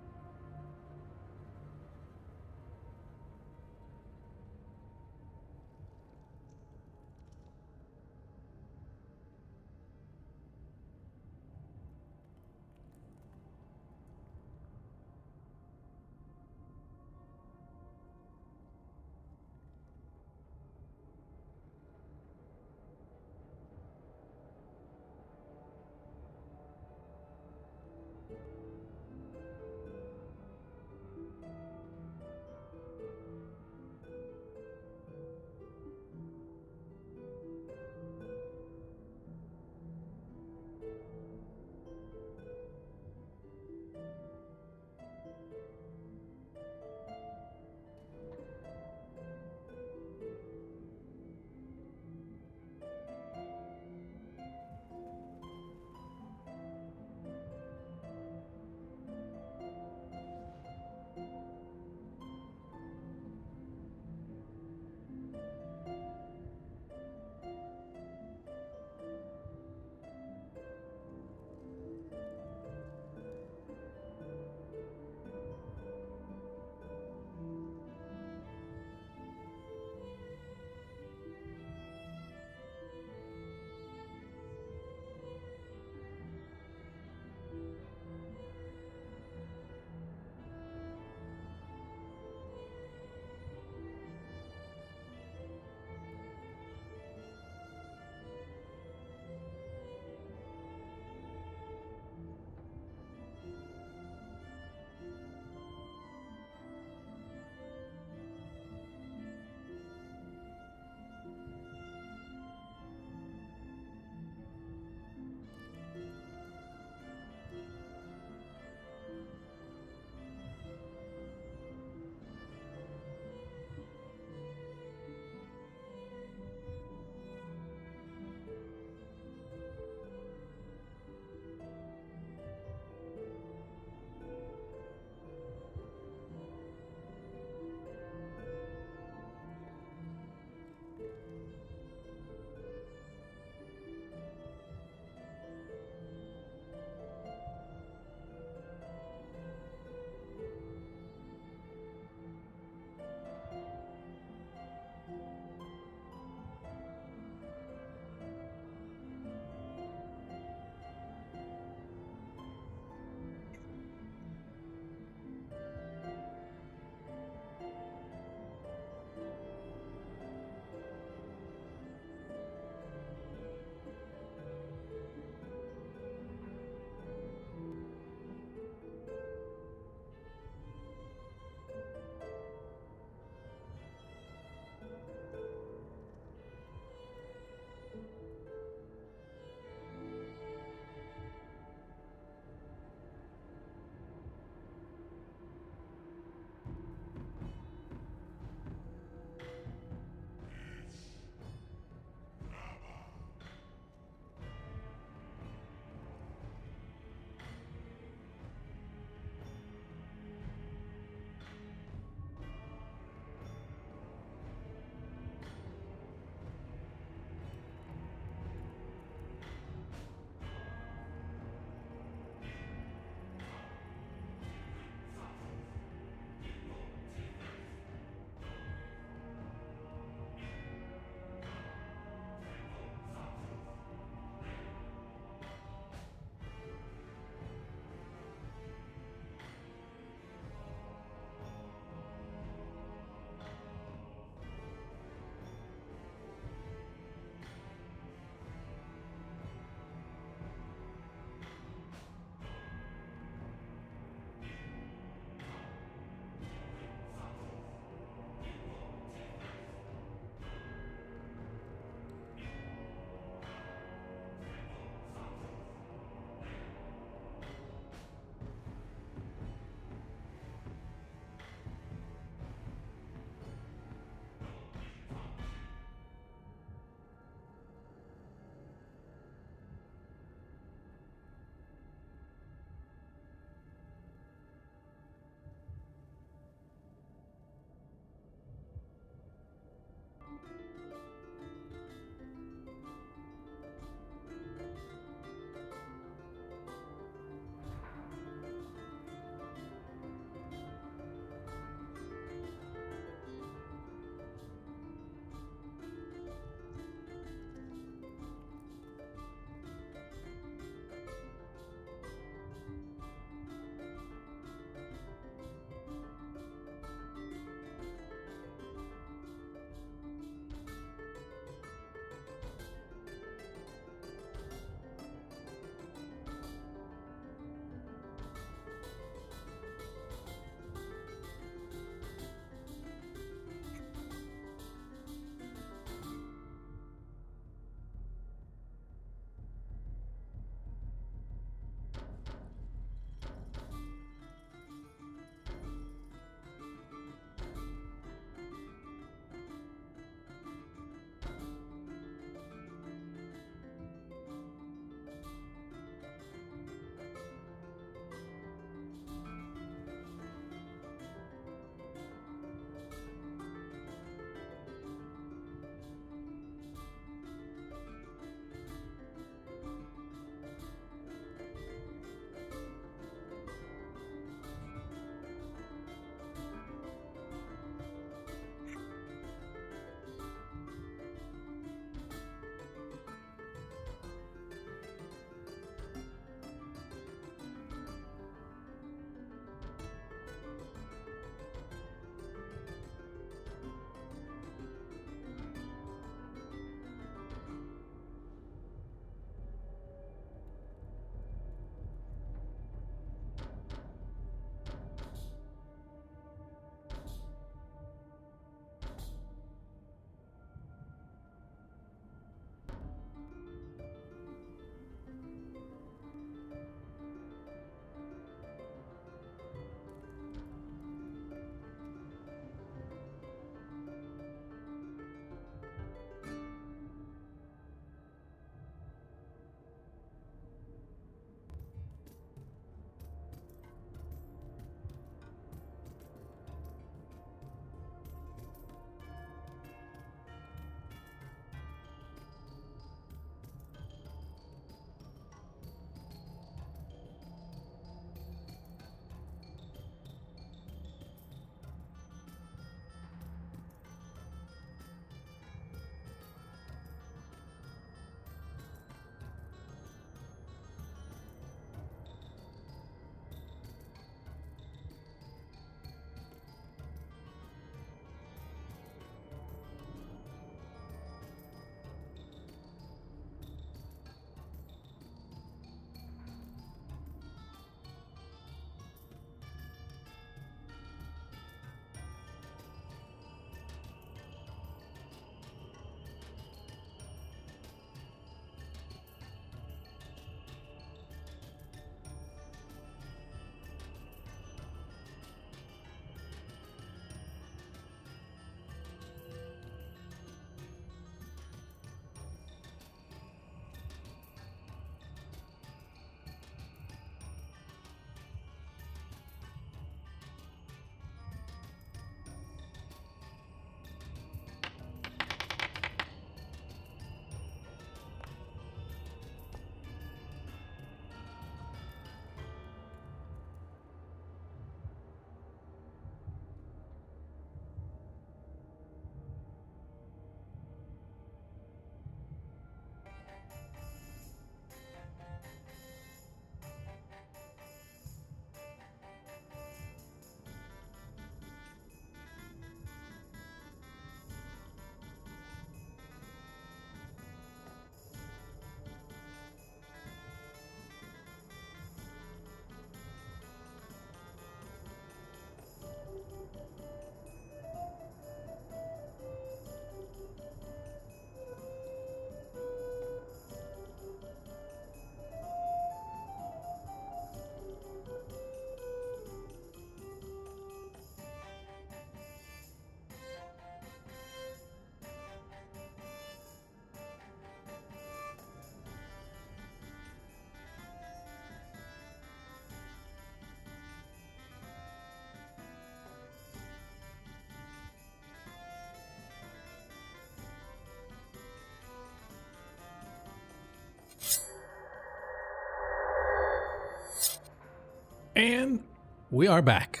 And we are back.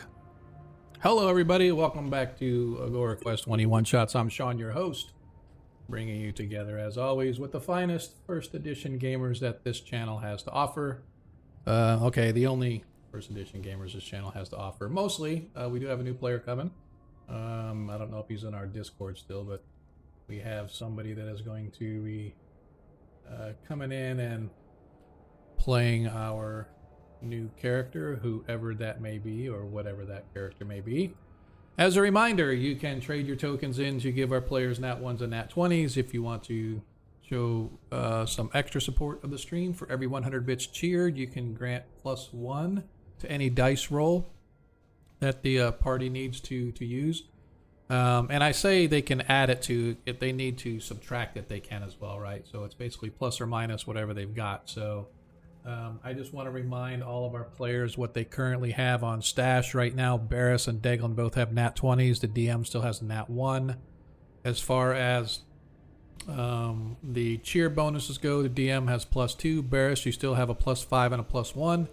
Hello, everybody. Welcome back to Agora Quest 21 Shots. I'm Sean, your host, bringing you together, as always, with the finest first edition gamers that this channel has to offer. Okay, the only first edition gamers this channel has to offer. Mostly, we do have a new player coming. I don't know if he's in our Discord still, but we have somebody that is going to be coming in and playing our new character, whoever that may be, or whatever that character may be. As a reminder, you can trade your tokens in to give our players nat 1s and nat 20s if you want to show some extra support of the stream. For every 100 bits cheered, you can grant +1 to any dice roll that the party needs to use. And I say they can add it to, if they need to subtract it, they can as well, right? So it's basically plus or minus whatever they've got. So I just want to remind all of our players what they currently have on stash right now. Barris and Deglin both have nat 20s. The DM still has a nat 1. As far as the cheer bonuses go, the DM has +2. Barris, you still have a +5 and a +1.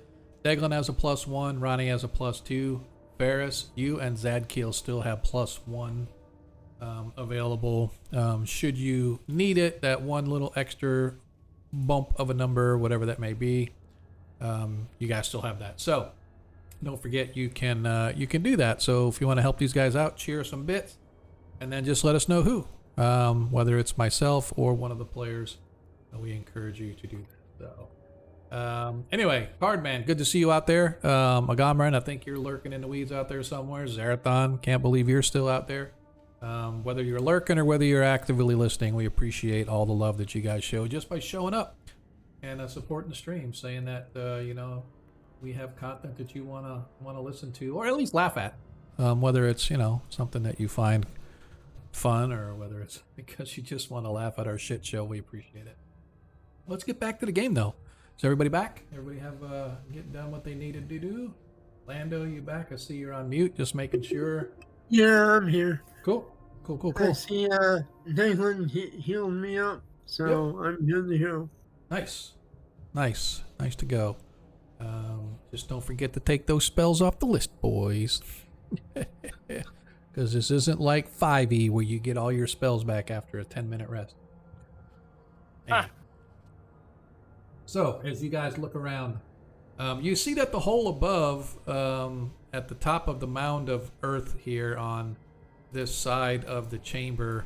Deglin has a +1. Ronnie has a +2. Barris, you and Zadkiel still have +1 available. Should you need it, that one little extra bump of a number, whatever that may be, you guys still have that. So don't forget you can do that. So if you want to help these guys out, cheer some bits, and then just let us know who, whether it's myself or one of the players. We encourage you to do that. So anyway, Cardman, good to see you out there. Agamran, I think you're lurking in the weeds out there somewhere. Zarathon, can't believe you're still out there. Whether you're lurking or whether you're actively listening, we appreciate all the love that you guys show just by showing up and supporting the stream, saying that you know, we have content that you want to listen to or at least laugh at, whether it's, you know, something that you find fun or whether it's because you just want to laugh at our shit show. We appreciate it. Let's get back to the game though. Is everybody back? Everybody have get done what they needed to do? Lando, you back? I see you're on mute. Just making sure. Yeah, I'm here. Cool. I see Declan healed me up, so yep. I'm good to go. Nice to go. Just don't forget to take those spells off the list, boys. Because this isn't like 5e where you get all your spells back after a 10-minute rest. Anyway. So as you guys look around, you see that the hole above, at the top of the mound of earth here on this side of the chamber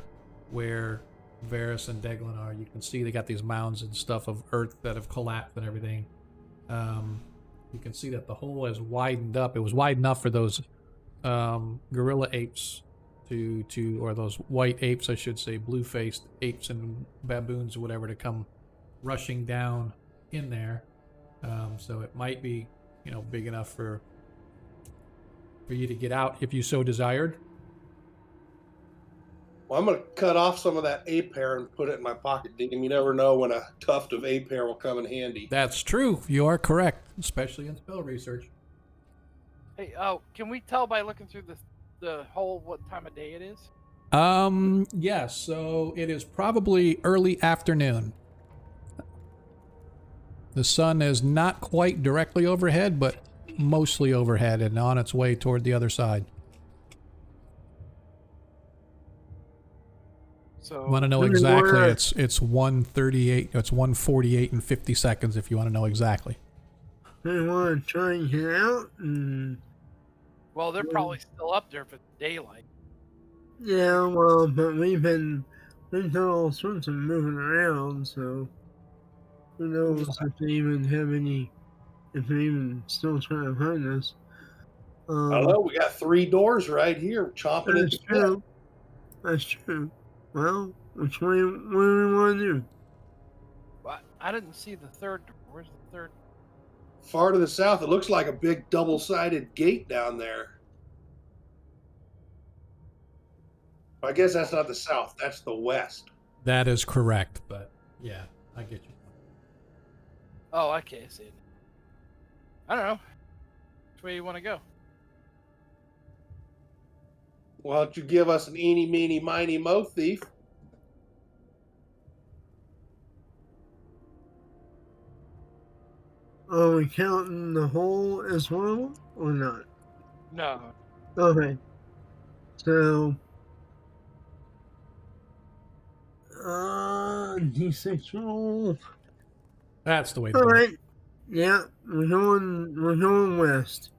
where Varys and Deglin are, you can see they got these mounds and stuff of earth that have collapsed and everything. You can see that the hole has widened up. It was wide enough for those gorilla apes or those white apes, I should say, blue-faced apes and baboons or whatever, to come rushing down in there. So it might be, you know, big enough for you to get out if you so desired. Well, I'm going to cut off some of that ape hair and put it in my pocket. You never know when a tuft of ape hair will come in handy. That's true. You are correct, especially in spell research. Hey, can we tell by looking through the hole what time of day it is? Yes. So it is probably early afternoon. The sun is not quite directly overhead, but mostly overhead and on its way toward the other side. So want to know exactly? It's 1:38. It's 1:48 and 50 seconds. If you want to know exactly. They want to try and get out. Well, they're probably still up there for daylight. Yeah, well, but we've done all sorts of moving around, so who knows if they even have any, if they're even still trying to find us. I don't know. We got 3 doors right here, chomping at the bit. That's true. Well, which way? What do we want to do? Well, I didn't see the third door. Where's the third? Far to the south, it looks like a big double-sided gate down there. I guess that's not the south. That's the west. That is correct, but yeah, I get you. Oh, okay, I see it. I don't know. Which way you want to go? Why don't you give us an eeny, meeny, miny, mo thief? Are we counting the hole as well or not? No. Okay. So, D6 roll. That's the way to All do it. right. Yeah, we're going west.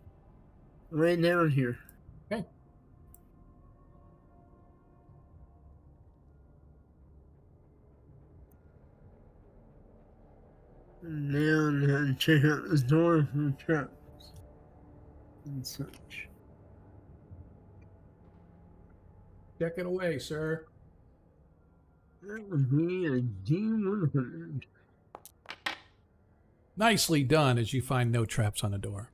Right down here. Okay. And down and check out this door for traps and such. Check it away, sir. That would be a D100. Nicely done, as you find no traps on the door.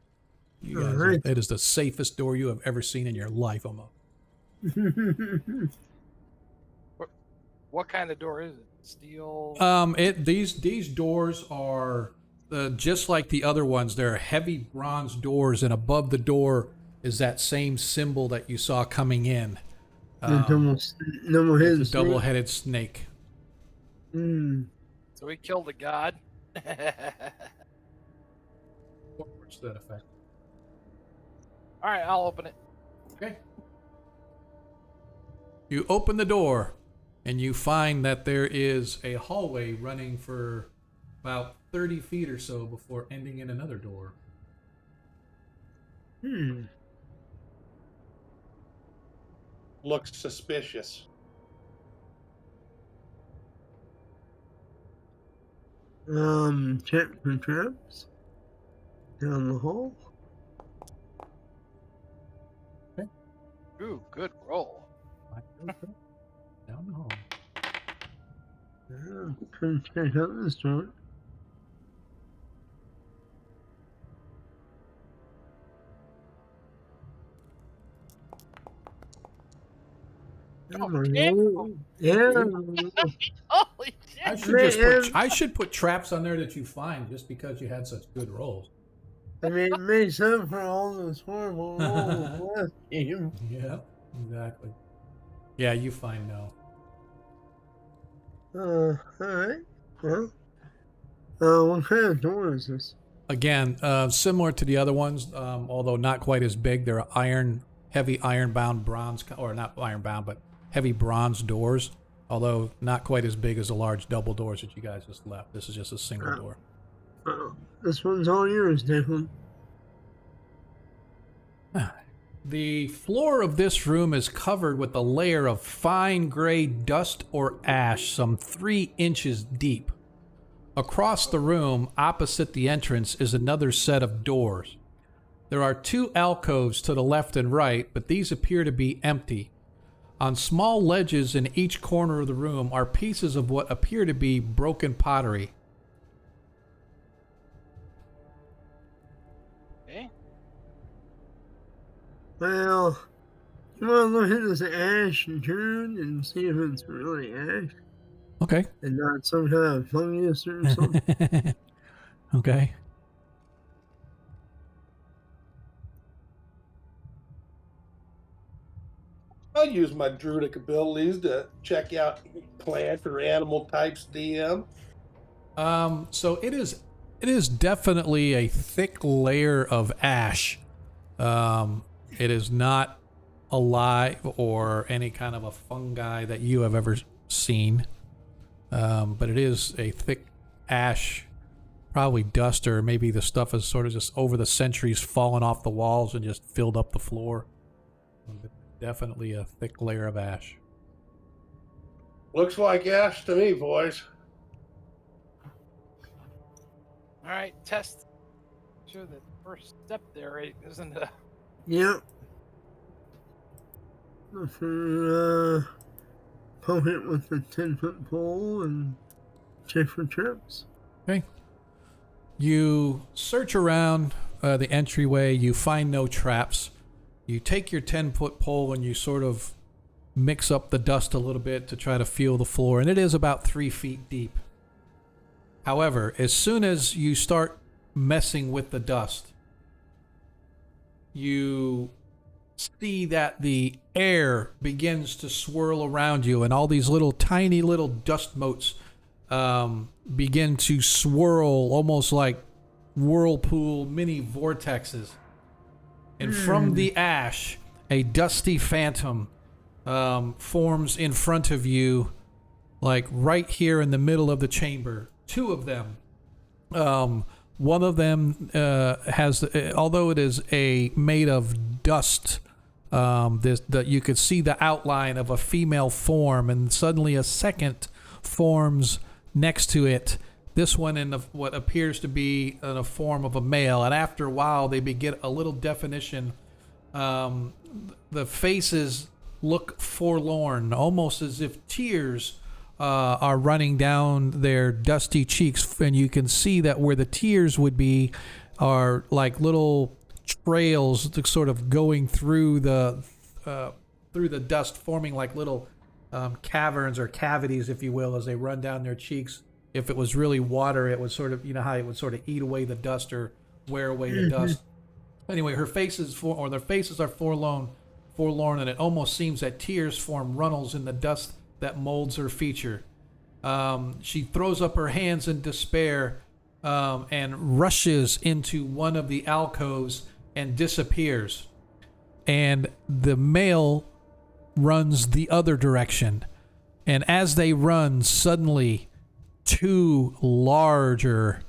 You guys, Alright. it is the safest door you have ever seen in your life, almost. What kind of door is it? Steel? These doors are just like the other ones. They're heavy bronze doors, and above the door is that same symbol that you saw coming in. Double-headed It's a double-headed snake. So we killed a god. What's that effect? All right, I'll open it. Okay. You open the door, and you find that there is a hallway running for about 30 feet or so before ending in another door. Looks suspicious. Check for traps. Down the hall. Ooh, good roll. Down the hall. Can check out this door. Okay. Yeah. Holy shit! I should put traps on there that you find just because you had such good rolls. I mean, it makes up for all those horrible rolls last game. Yeah, exactly. Yeah, you find no. Alright. Well, what kind of door is this? Again, similar to the other ones, although not quite as big. They're heavy iron-bound bronze, or not iron-bound, but heavy bronze doors. Although not quite as big as the large double doors that you guys just left. This is just a single door. This one's all yours, Declan. The floor of this room is covered with a layer of fine gray dust or ash, some 3 inches deep. Across the room, opposite the entrance, is another set of doors. There are 2 alcoves to the left and right, but these appear to be empty. On small ledges in each corner of the room are pieces of what appear to be broken pottery. Okay. Well, you want to look at this ash turn and see if it's really ash Okay. and not some kind of fungus or something? Okay. I'll use my druidic abilities to check out plant or animal types DM. So it is definitely a thick layer of ash. It is not alive or any kind of a fungi that you have ever seen. But it is a thick ash, probably dust, or maybe the stuff has sort of just over the centuries fallen off the walls and just filled up the floor. Definitely a thick layer of ash. Looks like ash to me, boys. All right, test. Sure, the first step there isn't a. Yep. For, poke it with a 10-foot pole and check for traps. Okay. You search around the entryway. You find no traps. You take your 10-foot pole and you sort of mix up the dust a little bit to try to feel the floor, and it is about 3 feet deep. However, as soon as you start messing with the dust, you see that the air begins to swirl around you, and all these little tiny little dust motes begin to swirl, almost like whirlpool mini vortexes. And from the ash, a dusty phantom forms in front of you, like right here in the middle of the chamber. Two of them. One of them has, although it is made of dust, you could see the outline of a female form, and suddenly a second forms next to it. This one in what appears to be in a form of a male, and after a while they get a little definition. The faces look forlorn, almost as if tears are running down their dusty cheeks, and you can see that where the tears would be are like little trails sort of going through the dust, forming like little caverns or cavities, if you will, as they run down their cheeks. If it was really water, it would sort of, how it would sort of eat away the dust or wear away the dust. Anyway, their faces are forlorn, and it almost seems that tears form runnels in the dust that molds her feature. She throws up her hands in despair and rushes into one of the alcoves and disappears. And the male runs the other direction. And as they run, suddenly two larger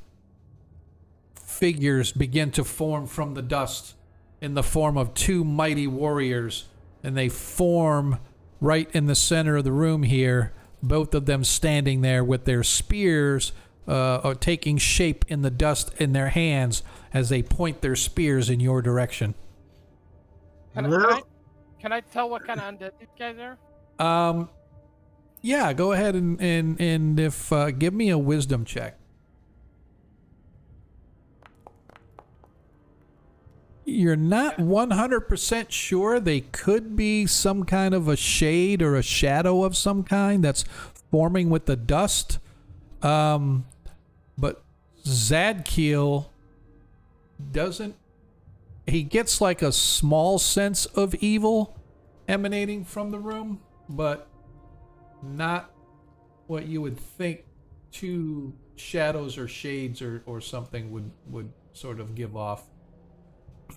figures begin to form from the dust in the form of two mighty warriors, and they form right in the center of the room here, both of them standing there with their spears taking shape in the dust in their hands as they point their spears in your direction. Can I tell what kind of undead these guys are? Yeah, go ahead and if give me a wisdom check. You're not 100% sure. They could be some kind of a shade or a shadow of some kind that's forming with the dust. But Zadkiel doesn't. He gets like a small sense of evil emanating from the room, but not what you would think two shadows or shades or something would sort of give off.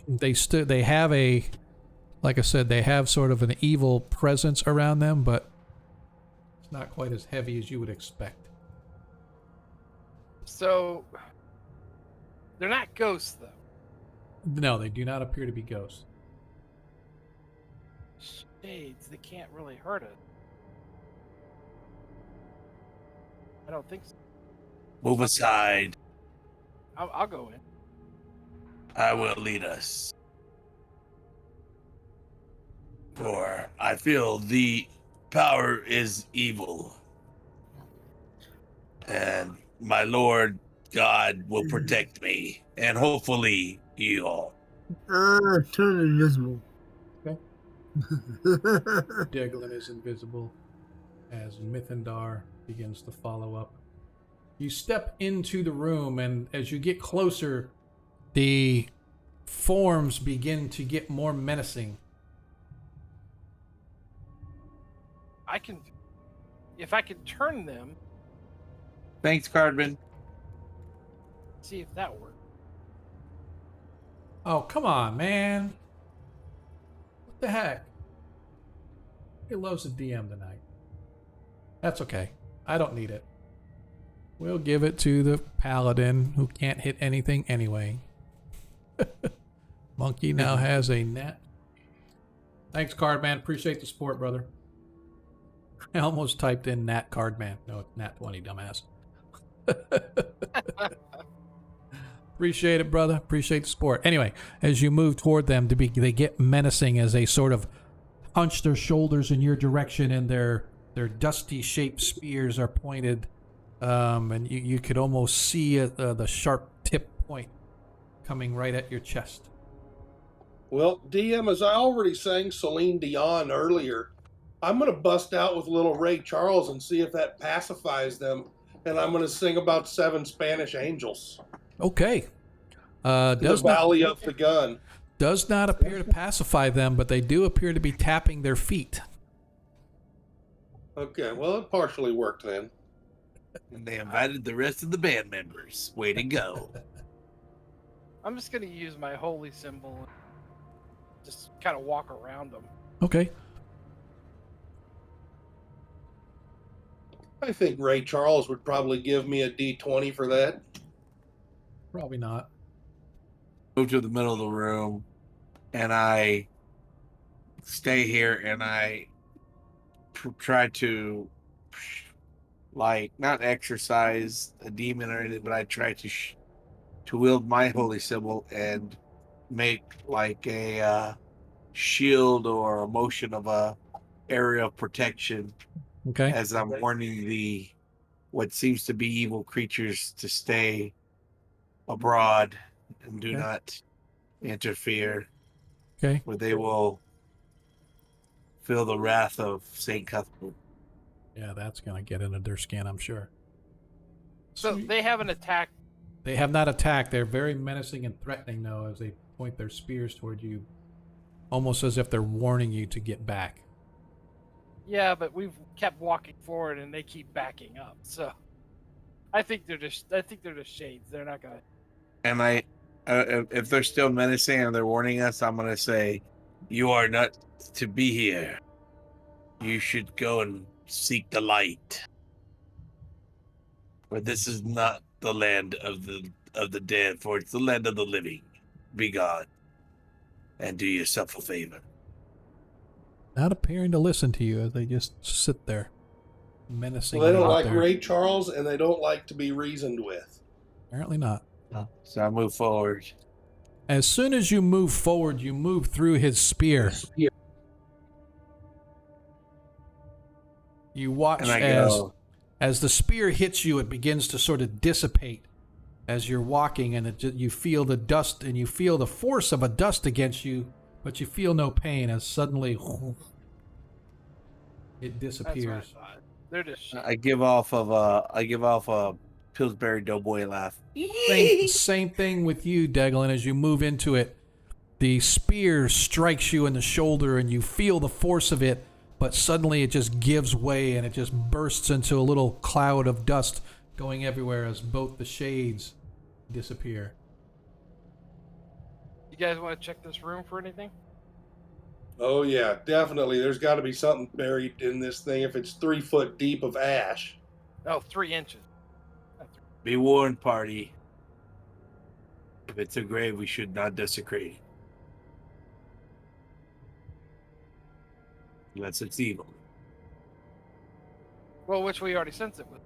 They have like I said, they have sort of an evil presence around them, but it's not quite as heavy as you would expect. So they're not ghosts, though. No, they do not appear to be ghosts. Shades, they can't really hurt us. I don't think so. Move aside. I'll go in. I will lead us. For I feel the power is evil. And my Lord God will protect me. And hopefully you all. Turn invisible. Okay. Deglin is invisible as Mithendar begins to follow up. You step into the room, and as you get closer, the forms begin to get more menacing. If I can turn them, Thanks, Cardman. see if that works. Oh, come on, man. What the heck? He loves the DM tonight. That's okay. I don't need it. We'll give it to the paladin who can't hit anything anyway. Monkey now has a net. Thanks, Cardman. Appreciate the support, brother. I almost typed in Nat Cardman. No, it's Nat 20, dumbass. Appreciate it, brother. Appreciate the support. Anyway, as you move toward them, they get menacing as they sort of hunch their shoulders in your direction, and their dusty shaped spears are pointed, and you could almost see the sharp tip point coming right at your chest. Well, DM, as I already sang Celine Dion earlier, I'm going to bust out with little Ray Charles and see if that pacifies them. And I'm going to sing about 7 Spanish angels. Okay. The Valley of the Gun. Does not appear to pacify them, but they do appear to be tapping their feet. Okay, well, it partially worked then. And they invited the rest of the band members. Way to go. I'm just gonna use my holy symbol and just kind of walk around them. Okay. I think Ray Charles would probably give me a D20 for that. Probably not. Move to the middle of the room, and I stay here, and I try to, like, not exercise a demon or anything, but I try to wield my holy symbol and make like a shield or a motion of a area of protection Okay. as I'm warning the what seems to be evil creatures to stay abroad and do Okay. not interfere, Okay. where they will feel the wrath of Saint Cuthbert. Yeah, that's gonna get into their skin, I'm sure. So they haven't attacked. They have not attacked. They're very menacing and threatening, though, as they point their spears toward you, almost as if they're warning you to get back. Yeah, but we've kept walking forward and they keep backing up. So I think they're just shades. They're not gonna. And if they're still menacing and they're warning us, I'm gonna say, "You are not to be here. You should go and seek the light. For this is not the land of the dead, for it's the land of the living. Be gone, and do yourself a favor." Not appearing to listen to you as they just sit there, menacing. Well, they don't out like there. Ray Charles, and they don't like to be reasoned with. Apparently not. So I move forward. As soon as you move forward, you move through his spear. You watch And I go, as the spear hits you, it begins to sort of dissipate as you're walking, and you feel the dust, and you feel the force of a dust against you, but you feel no pain as suddenly it That's disappears. what I thought. They're just. Shades. I give off a Pillsbury Doughboy laugh. Same thing with you, Deglin. As you move into it, the spear strikes you in the shoulder, and you feel the force of it, but suddenly it just gives way, and it just bursts into a little cloud of dust going everywhere as both the shades disappear. You guys want to check this room for anything? Oh yeah, definitely. There's got to be something buried in this thing if it's 3 foot deep of ash. Oh, 3 inches. Be warned, party. If it's a grave, we should not desecrate it. Unless it's evil. Well, which we already sense it with.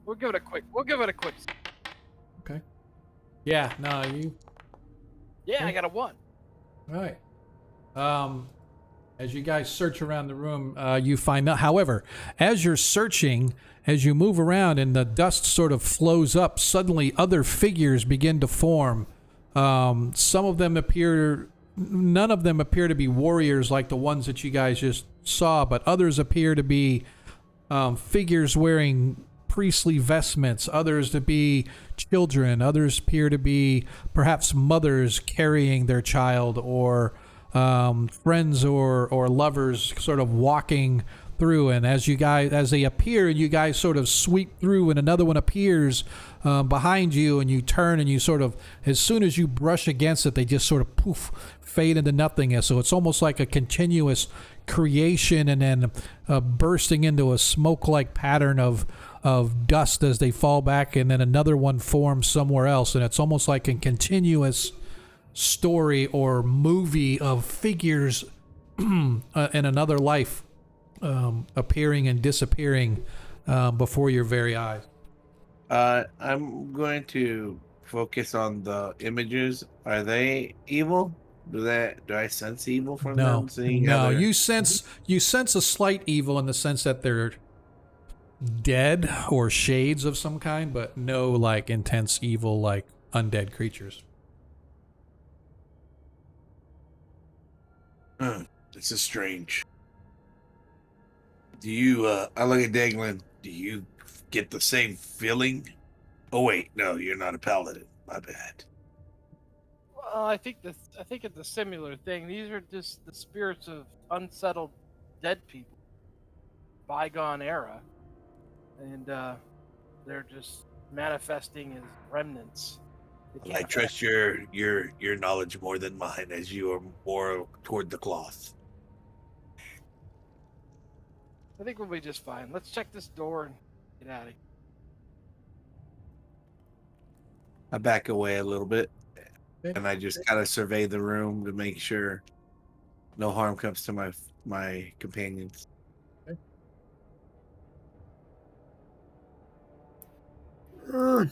We'll give it a quick. Okay. Yeah. No. You. Yeah, I got a 1. All right. As you guys search around the room, you find out. However, as you're searching, as you move around and the dust sort of flows up, suddenly other figures begin to form. Some of them appear. None of them appear to be warriors like the ones that you guys just saw, but others appear to be figures wearing priestly vestments, others to be children, others appear to be perhaps mothers carrying their child, or friends or lovers sort of walking through. And as they appear, you guys sort of sweep through, and another one appears behind you, and you turn, and you sort of, as soon as you brush against it, they just sort of poof, fade into nothingness. So it's almost like a continuous creation, and then bursting into a smoke-like pattern of dust as they fall back, and then another one forms somewhere else, and it's almost like a continuous story or movie of figures in another life appearing and disappearing before your very eyes. I'm going to focus on the images. Are they evil? Do I sense evil from them? No. You sense a slight evil in the sense that they're dead or shades of some kind, but no like intense evil like undead creatures. This is strange. Do you, I look at Daglin, do you get the same feeling? Oh wait, no, you're not a paladin. My bad. Well, I think it's a similar thing. These are just the spirits of unsettled dead people, bygone era, and they're just manifesting as remnants. They I can't- trust your knowledge more than mine, as you are more toward the cloth. I think we'll be just fine. Let's check this door and get out of here. I back away a little bit, Okay. and I just kind of survey the room to make sure no harm comes to my companions.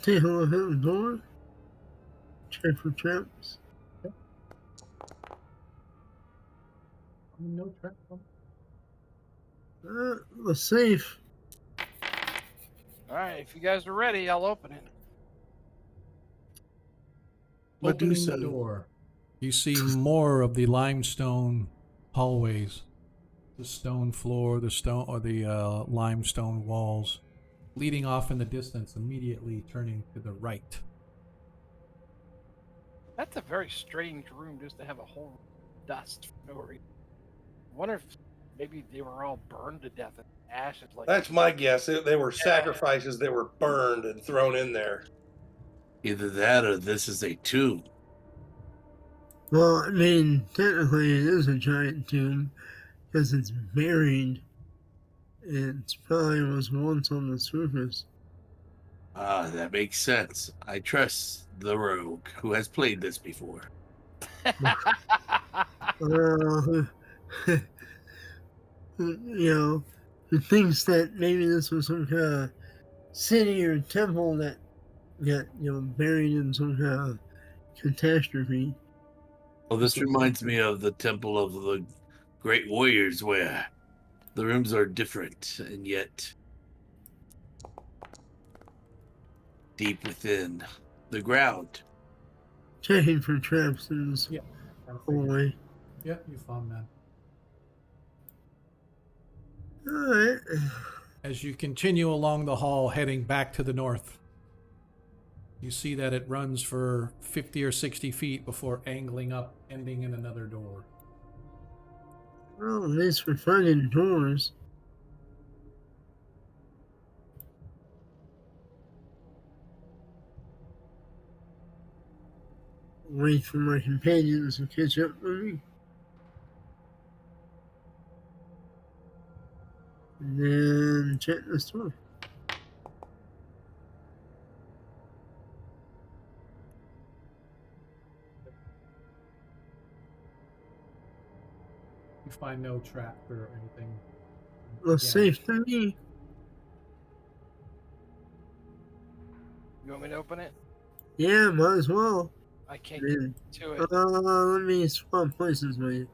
Take a look at the door. Check for traps. No trap. The safe. All right, if you guys are ready, I'll open it. Opening the Medusa. door, you see more of the limestone hallways, the stone floor, the limestone walls, leading off in the distance, immediately turning to the right. That's a very strange room just to have a whole dust for no reason. I wonder if maybe they were all burned to death in ashes. Like That's my guess. They were sacrifices that were burned and thrown in there. Either that or this is a tomb. Well, I mean, technically it is a giant tomb because it's buried. It probably was once on the surface. Ah, that makes sense. I trust the rogue who has played this before. You know, who thinks that maybe this was some kind of city or temple that got, buried in some kind of catastrophe. Well, this reminds me of the Temple of the Great Warriors, where the rooms are different and yet deep within the ground. Checking for traps in this hallway. Yeah, you found that. Alright. As you continue along the hall, heading back to the north, you see that it runs for 50 or 60 feet before angling up, ending in another door. Well, at least we're finding doors. Wait for my companions to catch up with me. And then check this door. You find no trap or anything. Looks Yeah. safe to me. You want me to open it? Yeah, might as well. I can't Then, get to it. let me swap places with you.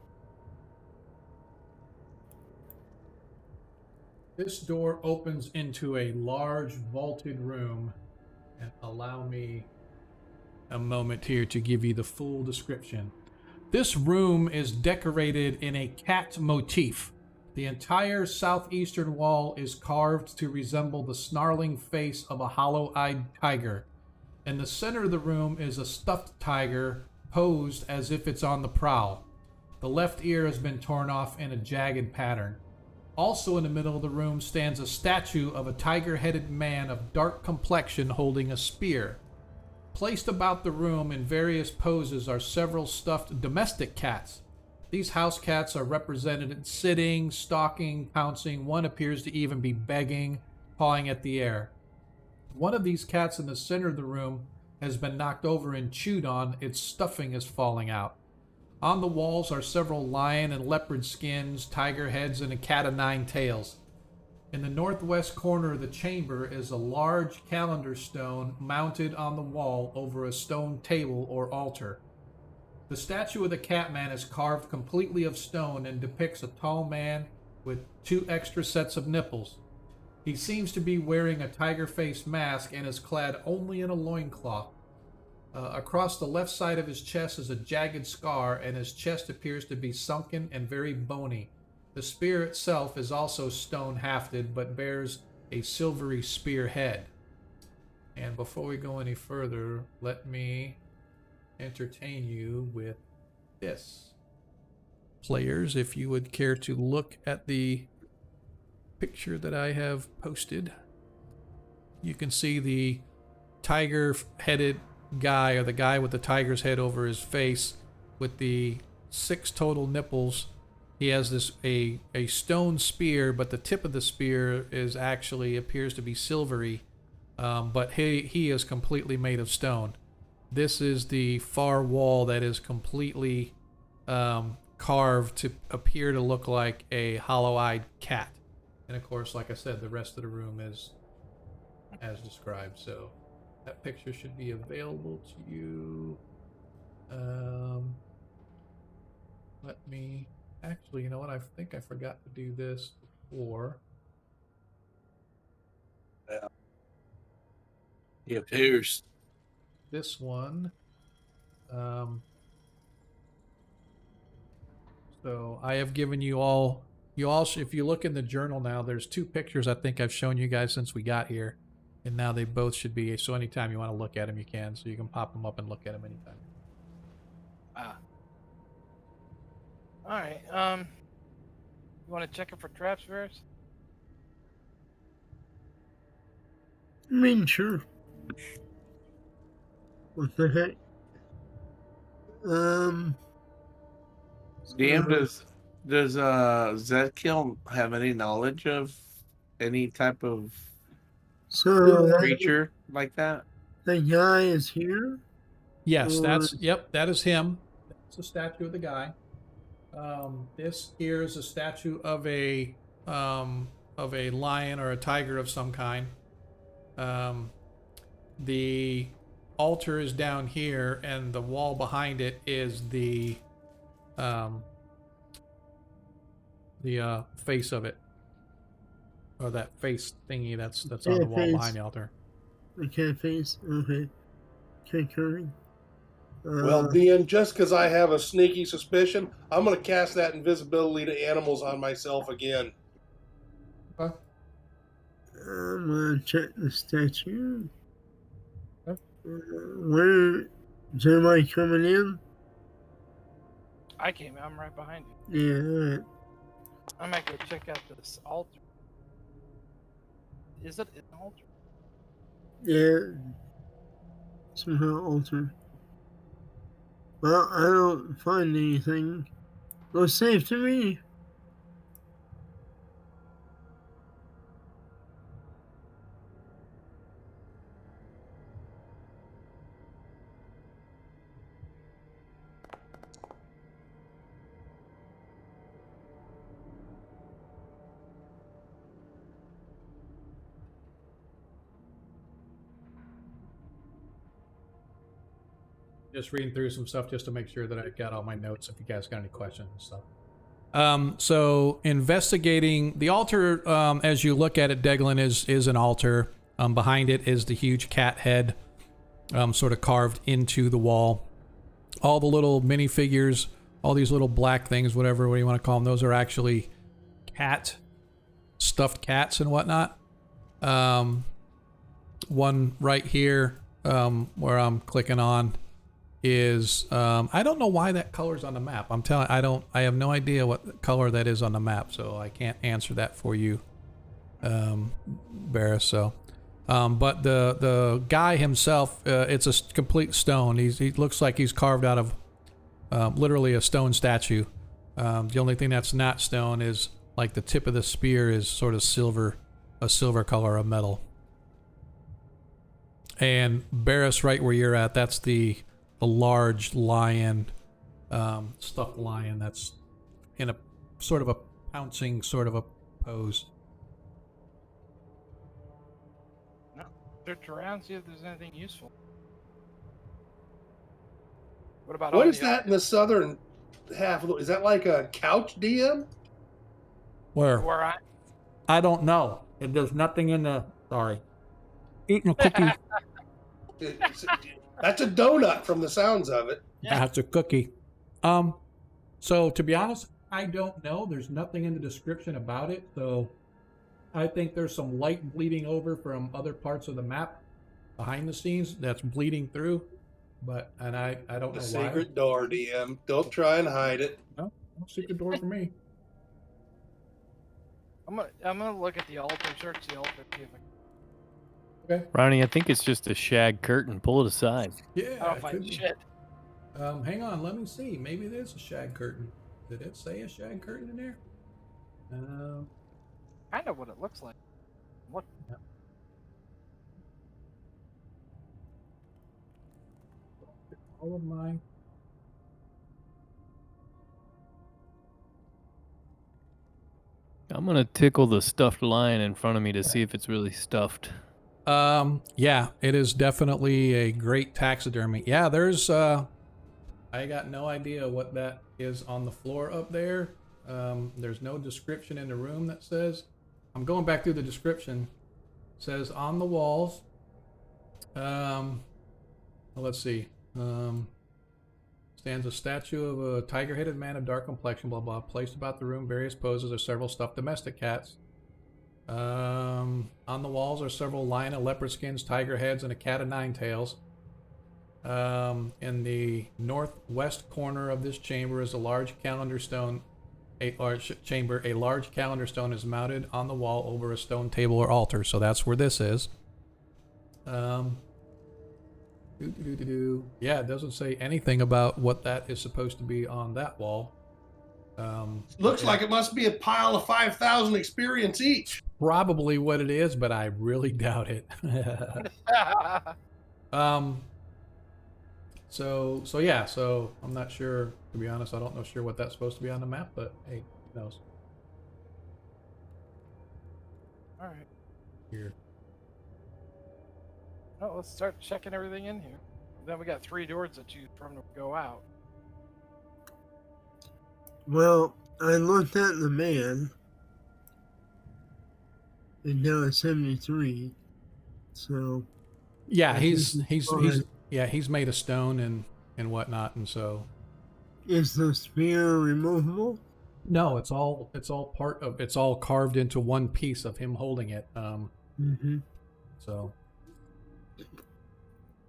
This door opens into a large vaulted room, and allow me a moment here to give you the full description. This room is decorated in a cat motif. The entire southeastern wall is carved to resemble the snarling face of a hollow-eyed tiger. In the center of the room is a stuffed tiger posed as if it's on the prowl. The left ear has been torn off in a jagged pattern. Also in the middle of the room stands a statue of a tiger-headed man of dark complexion holding a spear. Placed about the room in various poses are several stuffed domestic cats. These house cats are represented sitting, stalking, pouncing. One appears to even be begging, pawing at the air. One of these cats in the center of the room has been knocked over and chewed on. Its stuffing is falling out. On the walls are several lion and leopard skins, tiger heads, and a cat of nine tails. In the northwest corner of the chamber is a large calendar stone mounted on the wall over a stone table or altar. The statue of the Catman is carved completely of stone and depicts a tall man with 2 extra sets of nipples. He seems to be wearing a tiger face mask and is clad only in a loincloth. Across the left side of his chest is a jagged scar, and his chest appears to be sunken and very bony. The spear itself is also stone hafted, but bears a silvery spear head. And before we go any further, let me entertain you with this. Players, if you would care to look at the picture that I have posted. you can see the tiger-headed guy, or the guy with the tiger's head over his face, with the 6 total nipples. He has a stone spear, but the tip of the spear is actually appears to be silvery, but he is completely made of stone. This is the far wall that is completely carved to appear to look like a hollow-eyed cat. And of course, like I said, the rest of the room is as described. So that picture should be available to you. Let me actually, you know what? I think I forgot to do this before. He appears. This one. So I have given you all. You also, if you look in the journal now, there's 2 pictures I think I've shown you guys since we got here, and now they both should be. So anytime you want to look at them, you can. So you can pop them up and look at them anytime. All right. You want to check it for traps, Varys? I mean, sure. What the heck? DM, does Zedkill have any knowledge of any type of So creature like that? the guy is here? Yes, Or- that is him. That's a statue of the guy. This here is a statue of a lion or a tiger of some kind. The altar is down here, and the wall behind it is the face of it, or that face thingy that's on the wall face. behind the altar. The cat face? Okay. Concurring. Well, Dean, just because I have a sneaky suspicion, I'm going to cast that invisibility to animals on myself again. Okay. I'm gonna check the statue. Okay. Where is everybody coming in? I came. I'm right behind you. Yeah, alright. I might go check out this altar. Is it an altar? Yeah. Somehow altered. Well, I don't find anything. Looks safe to me. Just reading through some stuff just to make sure that I got all my notes if you guys got any questions and stuff. So investigating the altar, as you look at it, Deglin, is an altar. Behind it is the huge cat head, sort of carved into the wall. All the little minifigures, all these little black things, what do you want to call them, those are actually stuffed cats and whatnot. One right here, where I'm clicking on, is I don't know why that color's on the map. I have no idea what color that is on the map, so I can't answer that for you, Barris. So, but the guy himself, it's a complete stone. He looks like he's carved out of literally a stone statue. The only thing that's not stone is like the tip of the spear is sort of silver, a silver color of metal. And Barris, right where you're at, that's the large lion, stuffed lion that's in a sort of a pouncing sort of a pose. No. Search around, see if there's anything useful. What about What on is the that in the southern half? Is that like a couch, DM? where I don't know. There's nothing in the. Sorry. Eating a cookie. That's a donut from the sounds of it. Yeah. That's a cookie. So to be honest, I don't know. There's nothing in the description about it. So I think there's some light bleeding over from other parts of the map behind the scenes that's bleeding through. But I don't know The why. secret door, DM. Don't try and hide it. No secret door for me. I'm gonna look at the altar, search the altar, see if I Okay. Ronnie, I think it's just a shag curtain. Pull it aside. Yeah. I don't it find could be. shit. Hang on, let me see. Maybe it is a shag curtain. Did it say a shag curtain in there? Kind of what it looks like. Look. Yeah. All of my. I'm gonna tickle the stuffed lion in front of me to see if it's really stuffed. Yeah, it is definitely a great taxidermy. Yeah, there's I got no idea what that is on the floor up there. There's no description in the room that says. I'm going back through the description. It says on the walls. Let's see. Stands a statue of a tiger-headed man of dark complexion, blah blah. Placed about the room, various poses are several stuffed domestic cats. On the walls are several lion and leopard skins, tiger heads, and a cat of nine tails. In the northwest corner of this chamber is a large calendar stone. A large calendar stone is mounted on the wall over a stone table or altar. So that's where this is. Yeah, it doesn't say anything about what that is supposed to be on that wall. Looks like it must be a pile of 5,000 experience each. Probably what it is, but I really doubt it. So yeah, so I'm not sure, to be honest. I don't know sure what that's supposed to be on the map, but hey, who knows? All right. Here. Oh, let's start checking everything in here. Then we got 3 doors to choose from to go out. Well, I looked at the man, and now it's 73. So Yeah, I he's think it's fine. he's made of stone and whatnot, and so Is the spear removable? no, it's all carved into one piece of him holding it. Mm-hmm. So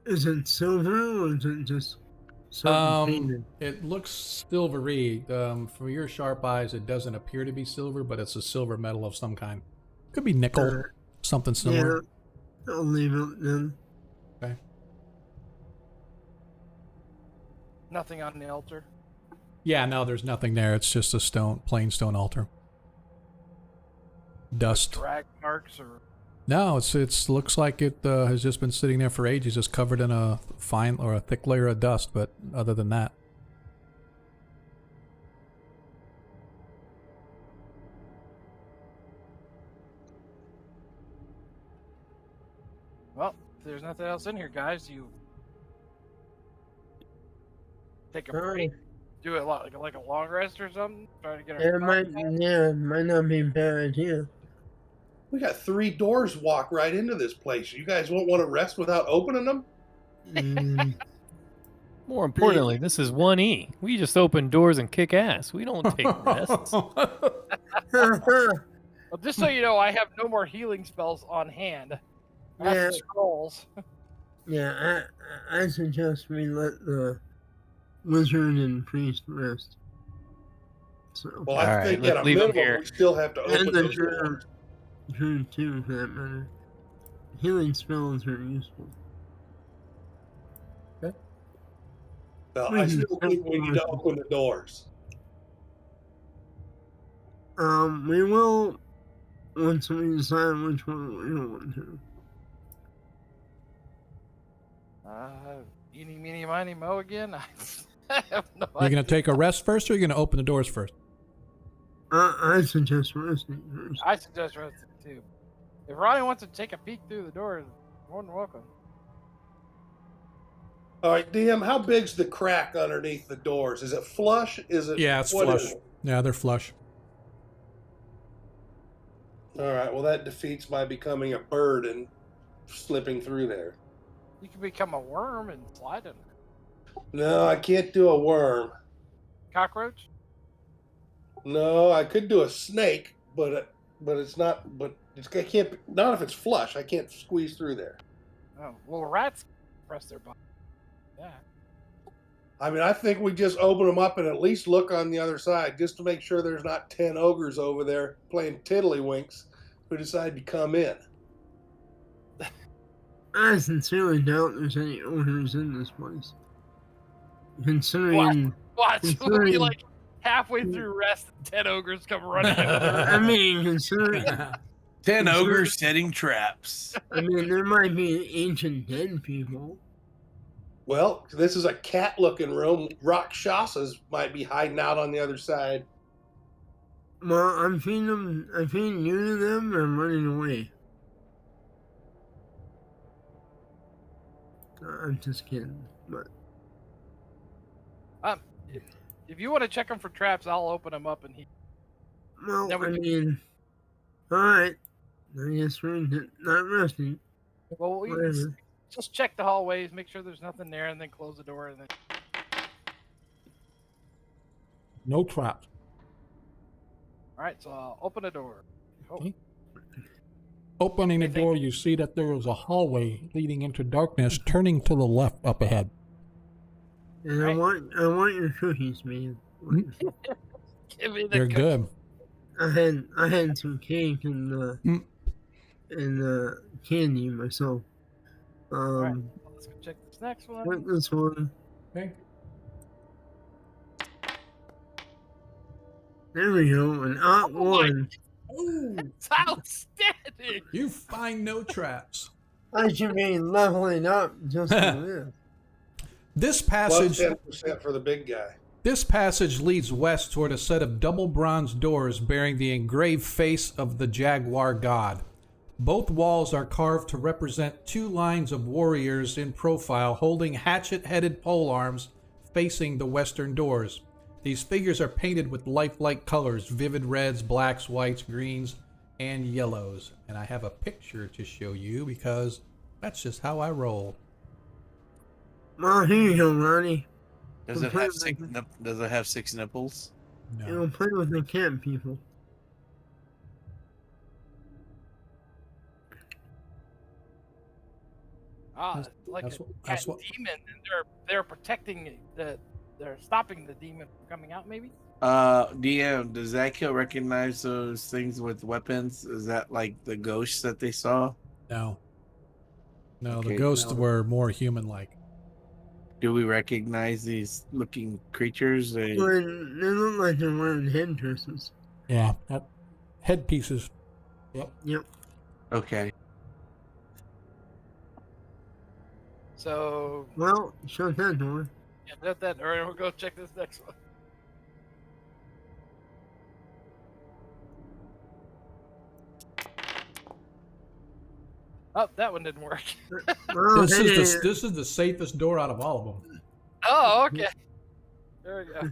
Is it silver or is it just something painted? it looks silvery. From your sharp eyes, it doesn't appear to be silver, but it's a silver metal of some kind. Could be nickel, something similar. Yeah, I'll leave it then. Okay. Nothing on the altar. Yeah, no, there's nothing there. It's just a plain stone altar. Dust. Drag marks or. No, it's looks like it has just been sitting there for ages, just covered in a fine or a thick layer of dust. But other than that, Well, if there's nothing else in here, guys, you take a Sorry. do it like a long rest or something. Try to get It our might not be a bad idea. We got 3 doors walk right into this place. You guys won't want to rest without opening them? Mm, More importantly, this is 1E. We just open doors and kick ass. We don't take rests. Well, just so you know, I have no more healing spells on hand. I have Yeah. some scrolls. yeah, I suggest we let the wizard and priest rest. So, Well, All I right, think let's at a leave 'em minimum, here. we still have to open and the those doors. druid too, for that matter. Healing spells are useful. No, I still think we need to open the doors. We will once we decide which one we want to. Eeny, meeny, miny, mo again. I have no you're idea. gonna take a rest first, or you're gonna open the doors first? I suggest resting first. I suggest resting too. If Ronnie wants to take a peek through the door, more than welcome. All right, DM, how big's the crack underneath the doors? Is it flush? Is it? Yeah, it's what flush. is it? Yeah, they're flush. All right, well, that defeats my becoming a bird and slipping through there. You can become a worm and slide in there. No, I can't do a worm. Cockroach? No, I could do a snake, but it's not. But I can't. Not if it's flush. I can't squeeze through there. Oh, well, rats press their body. Yeah. I mean, I think we just open them up and at least look on the other side, just to make sure there's not 10 ogres over there playing tiddlywinks who decide to come in. I sincerely doubt there's any owners in this place. Considering, Watch, we'll be considering, like halfway through rest, and 10 ogres come running into the room. I mean, considering, 10 ogres setting traps. I mean, there might be ancient dead people. Well, this is a cat-looking room. Rakshasas might be hiding out on the other side. Well, I'm feeding you to them, or I'm running away. I'm just kidding, but If you want to check them for traps, I'll open them up and well, Then we I can- mean, all right. I guess we're not resting. well, we Whatever. just check the hallways, make sure there's nothing there, and then close the door. And then No traps. all right, so I'll open the door. Oh, Okay. Opening the Anything- door, you see that there is a hallway leading into darkness, turning to the left up ahead. And Right. I want your cookies, man. give me the They're cookie. good. I had some cake and Mm. candy myself. right. Let's go check this next one. Like this one. Okay. There we go. An odd Oh my- one. It's outstanding. You find no traps. I should be leveling up just for this. This Plus passage 10% for the big guy. This passage leads west toward a set of double bronze doors bearing the engraved face of the jaguar god. Both walls are carved to represent two lines of warriors in profile holding hatchet-headed polearms facing the western doors. These figures are painted with lifelike colors, vivid reds, blacks, whites, greens, and yellows. And I have a picture to show you because that's just how I roll. Well, here you go, Ronnie. Does it have six nipples? No. You'll play with the cat people. Ah, like that's a what- cat that's what- demon, and they're protecting they're stopping the demon from coming out. Maybe. DM, does Zakio recognize those things with weapons? Is that like the ghosts that they saw? No. No, the Okay, ghosts no. were more human-like. Do we recognize these looking creatures? They look like they're wearing headdresses. Yeah. Headpieces. Yep. Okay. So Well, shut that door. yeah, that's that. All right, we'll go check this next one. Oh, that one didn't work. Well, This hey, is the safest door out of all of them. Oh, okay. There we go.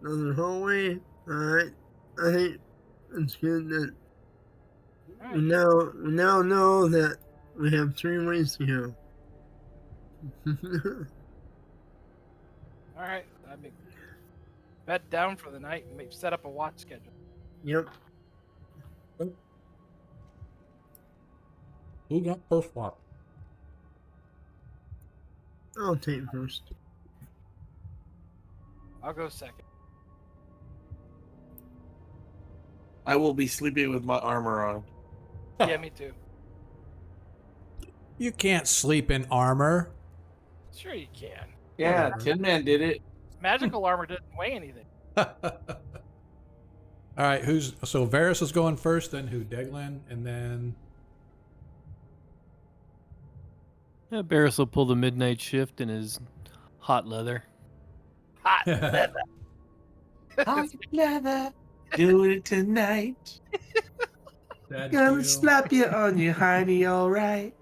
another hallway. Alright. I think it's good that All we right. now know that we have 3 ways to go. All right. I mean, bed down for the night and maybe set up a watch schedule. Yep. Who got first watch? I'll take first. I'll go second. I will be sleeping with my armor on. Yeah, me too. You can't sleep in armor. Sure you can. Yeah, Tin Man did it. Magical armor doesn't weigh anything. All right, so Varys is going first, then who? Deglin, and then Yeah, Barris will pull the midnight shift in his hot leather. Hot. Hot leather, do it tonight. Gonna slap you on your hiney, all right.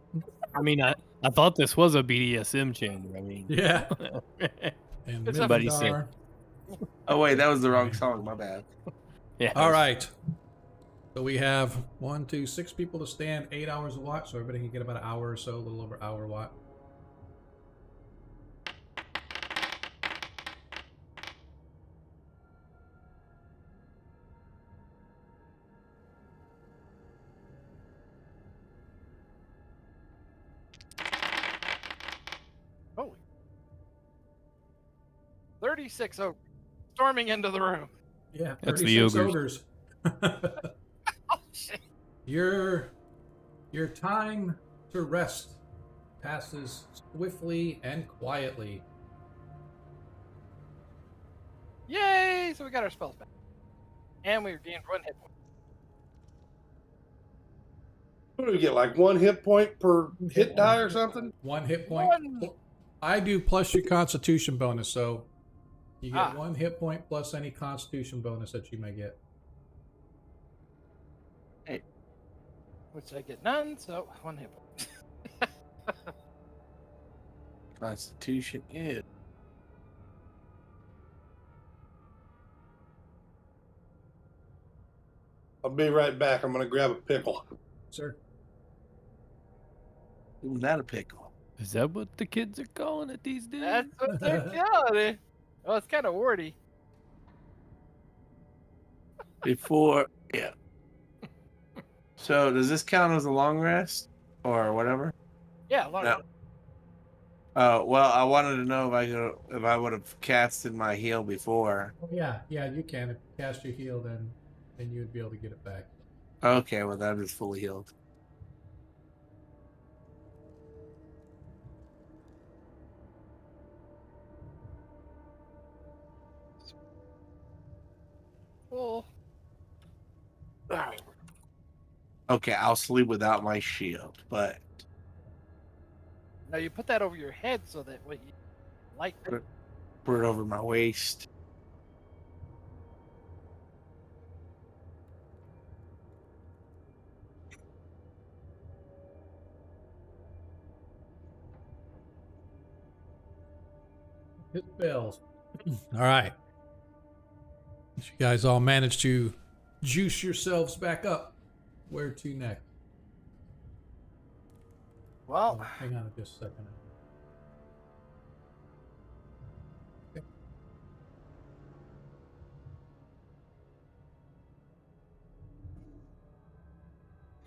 I mean, I thought this was a BDSM chamber. I mean, Yeah. And It's Everybody Mithadar. Oh wait, that was the wrong song. My bad. yeah. All right. So we have 6 people to stand, 8 hours of watch, so everybody can get about an hour or so, a little over hour watch. Holy. 36 ogres storming into the room. Yeah, That's the 36 ogres. Oh, shit. You're Your time to rest passes swiftly and quietly. Yay! So we got our spells back. And we gained 1 hit point. What do we get? Like 1 hit point per hit die or something? 1 hit point. One. I do plus your constitution bonus, so you get Ah. 1 hit point plus any constitution bonus that you may get. Which I get none, so 1 hit point. Constitution is. I'll be right back. I'm going to grab a pickle. Sir. Isn't that a pickle? Is that what the kids are calling it these days? That's what they're calling it. Oh, it's kind of wordy. Before, yeah. So does this count as a long rest or whatever? Yeah, long No. Oh well, I wanted to know if I would have casted my heal before. Yeah, you can. If you cast your heal, then you would be able to get it back. Okay, well that is fully healed. Full. All right. Okay, I'll sleep without my shield, but Now you put that over your head so that what you like. put it over my waist. Hit bells. All right. You guys all managed to juice yourselves back up. Where to next? Well, Hang on just a second.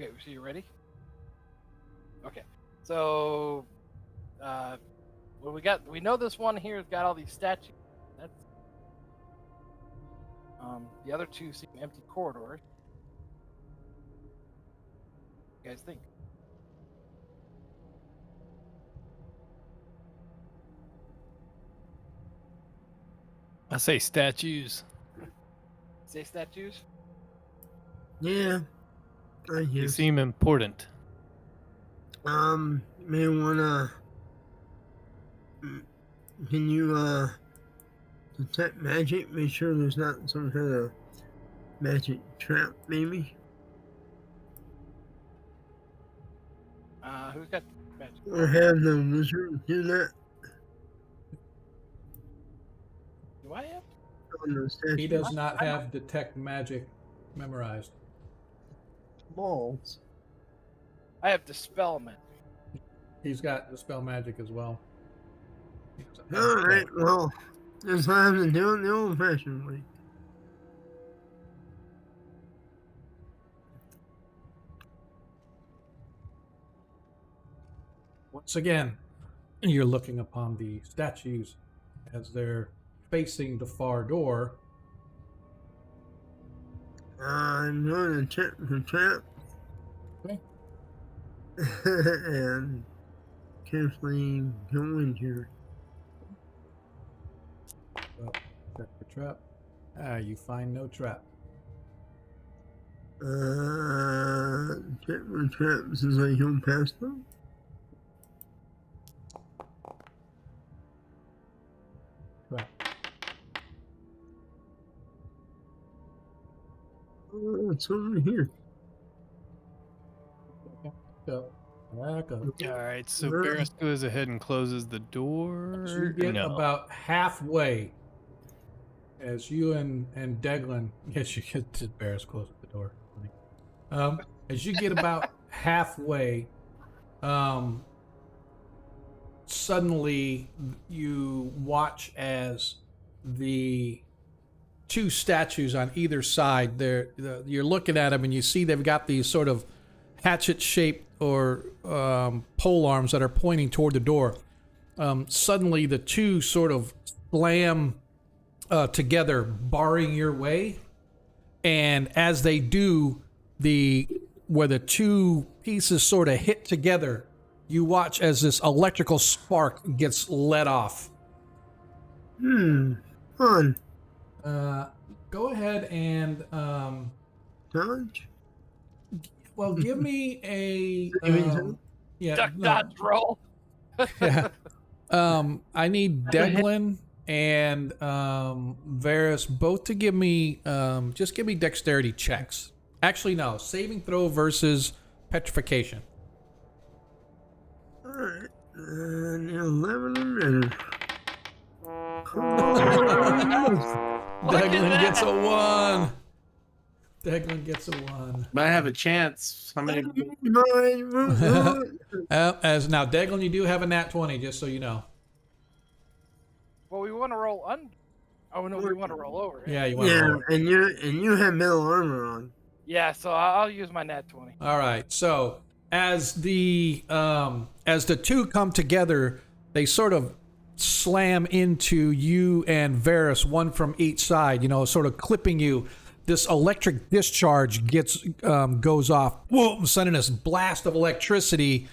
okay, so you ready? Okay, so well, we know this one here has got all these statues. That's the other two seem empty corridors. What do you guys think? I say statues. Say statues? Yeah. I They guess. seem important. May wanna. Can you detect magic? Make sure there's not some kind of magic trap, maybe. Who's got magic? Or have the wizard do that Do I have? on the statue. He does not have detect magic memorized. balls. I have dispel magic. He's got dispel magic as well. He doesn't have All right. detect. Well, just have to do it the old-fashioned way. Once again, you're looking upon the statues as they're facing the far door. I'm going to check the trap. Okay. And carefully go into Check for trap. You find no trap. check the traps as I go past them. Trap. It's over here. Go. Back up. All right, so Barris goes ahead and closes the door. You get No. about halfway as you and Deglin, yes, you get to Barris closing the door. As you get about halfway, suddenly you watch as the two statues on either side, you're looking at them and you see they've got these sort of hatchet-shaped or pole arms that are pointing toward the door. Suddenly the two sort of slam together, barring your way. And as they do, the where the two pieces sort of hit together, you watch as this electrical spark gets let off. Fun. Go ahead and Dodge? well, give me a Duck dodge roll. yeah. I need Declan and Varus both to give me just give me dexterity checks. Actually, no, saving throw versus petrification. Alright. 11 a minute. Declan gets a 1. Declan gets a 1. Might have a chance. How many? As now, Declan, you do have a nat 20, just so you know. Well, we want to roll under. Oh no, we want to roll over. Yeah, you want to Yeah, roll. and you have metal armor on. Yeah, so I'll use my nat 20. All right. So as the two come together, they sort of slam into you and Varus, one from each side. You know, sort of clipping you. This electric discharge goes off, whoa, sending this blast of electricity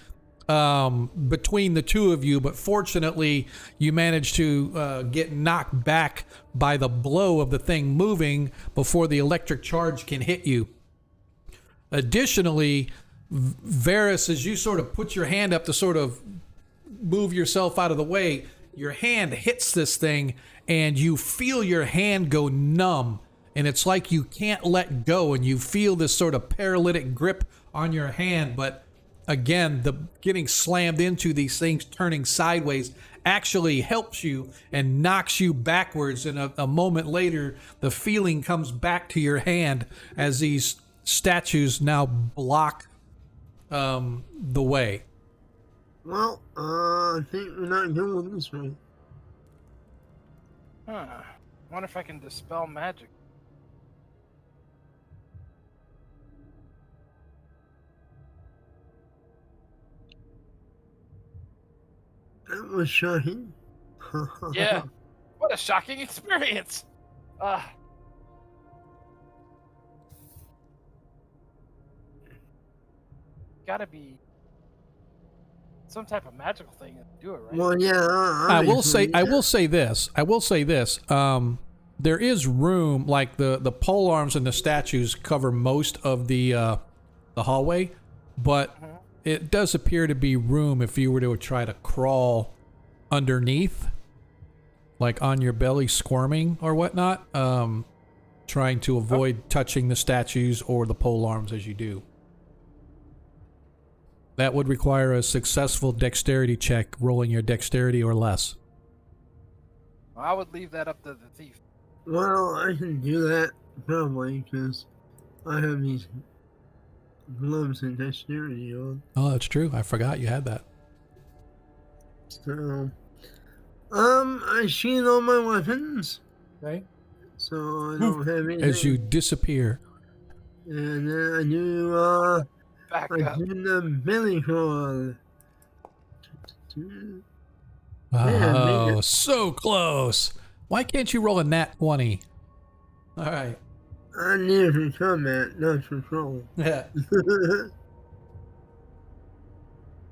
between the two of you. But fortunately, you manage to get knocked back by the blow of the thing moving before the electric charge can hit you. Additionally, Varus, as you sort of put your hand up to sort of move yourself out of the way, your hand hits this thing and you feel your hand go numb. And it's like you can't let go, and you feel this sort of paralytic grip on your hand. But again, the getting slammed into these things turning sideways actually helps you and knocks you backwards. And a moment later, the feeling comes back to your hand as these statues now block the way. Well, I think we're not going this way. Huh. Wonder if I can dispel magic. That was shocking. Yeah. What a shocking experience. Gotta be some type of magical thing to do it, right? Well, yeah. I will say this. There is room, like the pole arms and the statues cover most of the hallway, but it does appear to be room if you were to try to crawl underneath, like on your belly, squirming or whatnot, trying to avoid touching the statues or the pole arms as you do. That would require a successful dexterity check, rolling your dexterity or less. I would leave that up to the thief. Well, I can do that probably because I have these gloves and dexterity on. Oh, that's true. I forgot you had that. So, I shield all my weapons, Okay. so I don't have anything. As you disappear. And then I do, Back I up. do the belly crawl. Oh, so close. Why can't you roll a nat 20? All right. I'm near for combat, not for troll. Yeah.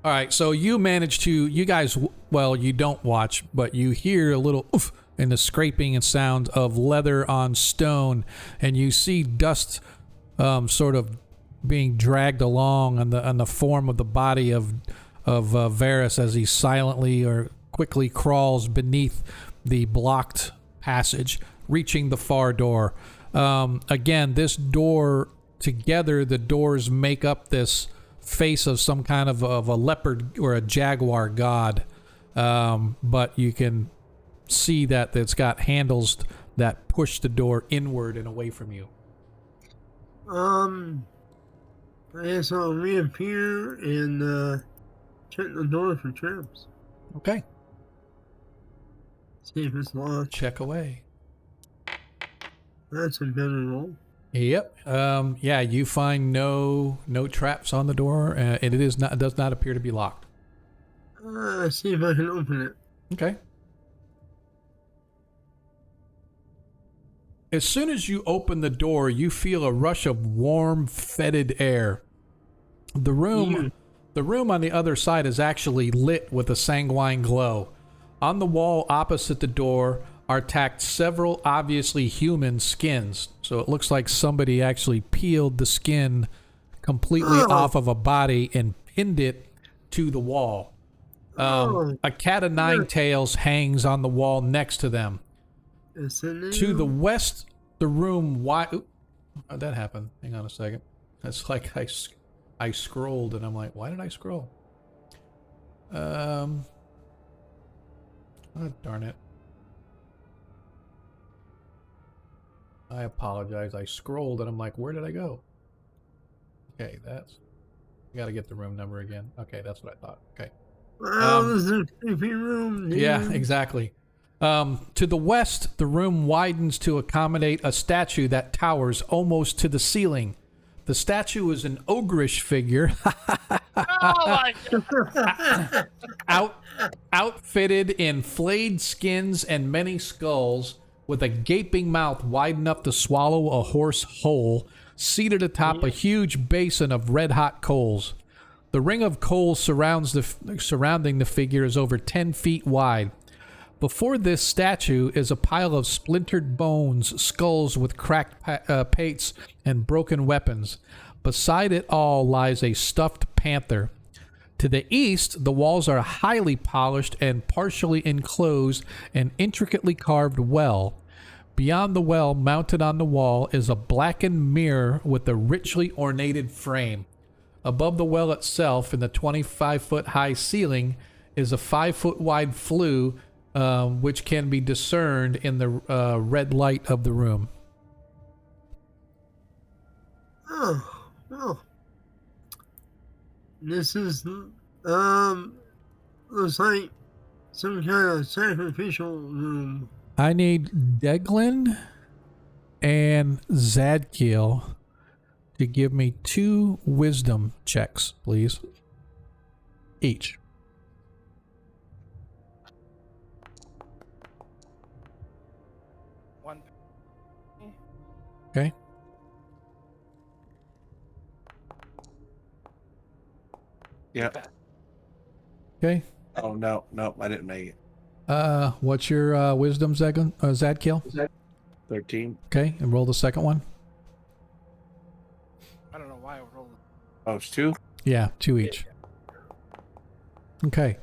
All right, so you manage to, you guys, well, you don't watch, but you hear a little oof in the scraping and sound of leather on stone, and you see dust sort of being dragged along on the form of the body of Varus as he silently or quickly crawls beneath the blocked passage, reaching the far door. Again, this door, together, the doors make up this face of some kind of a leopard or a jaguar god. But you can see that it's got handles that push the door inward and away from you. I guess I'll reappear and check the door for traps. Okay. See if it's locked. Check away. That's a better roll. Yep. Yeah, you find no traps on the door, and it does not appear to be locked. See if I can open it. Okay. As soon as you open the door, you feel a rush of warm, fetid air The room on the other side is actually lit with a sanguine glow. On the wall opposite the door are tacked several obviously human skins. So it looks like somebody actually peeled the skin completely off of a body and pinned it to the wall. A cat of nine tails hangs on the wall next to them. To the west, the room wide. How'd that happen? Hang on a second. That's like I scrolled and I'm like, why did I scroll? Oh, darn it. I apologize. I scrolled and I'm like, where did I go? Okay, that's. I gotta get the room number again. Okay, that's what I thought. Okay. This is a creepy room, dude. Yeah, exactly. To the west, the room widens to accommodate a statue that towers almost to the ceiling. The statue is an ogreish figure. Oh my God. Outfitted in flayed skins and many skulls, with a gaping mouth wide enough to swallow a horse whole, seated atop a huge basin of red-hot coals. The ring of coals surrounding the figure is over 10 feet wide. Before this statue is a pile of splintered bones, skulls with cracked pates, and broken weapons. Beside it all lies a stuffed panther. To the east, the walls are highly polished and partially enclosed an intricately carved well. Beyond the well, mounted on the wall, is a blackened mirror with a richly ornated frame. Above the well itself, in the 25-foot high ceiling, is a 5-foot wide flue, which can be discerned in the red light of the room. Oh. This is, looks like some kind of sacrificial room. I need Deglin and Zadkiel to give me 2 wisdom checks, please. Each. One. Okay. Yep. Okay. Oh, no, I didn't make it. What's your wisdom, Zadkiel? 13. Okay, and roll the second one. I don't know why I rolled. Oh, it's 2? Yeah, 2 each. Okay.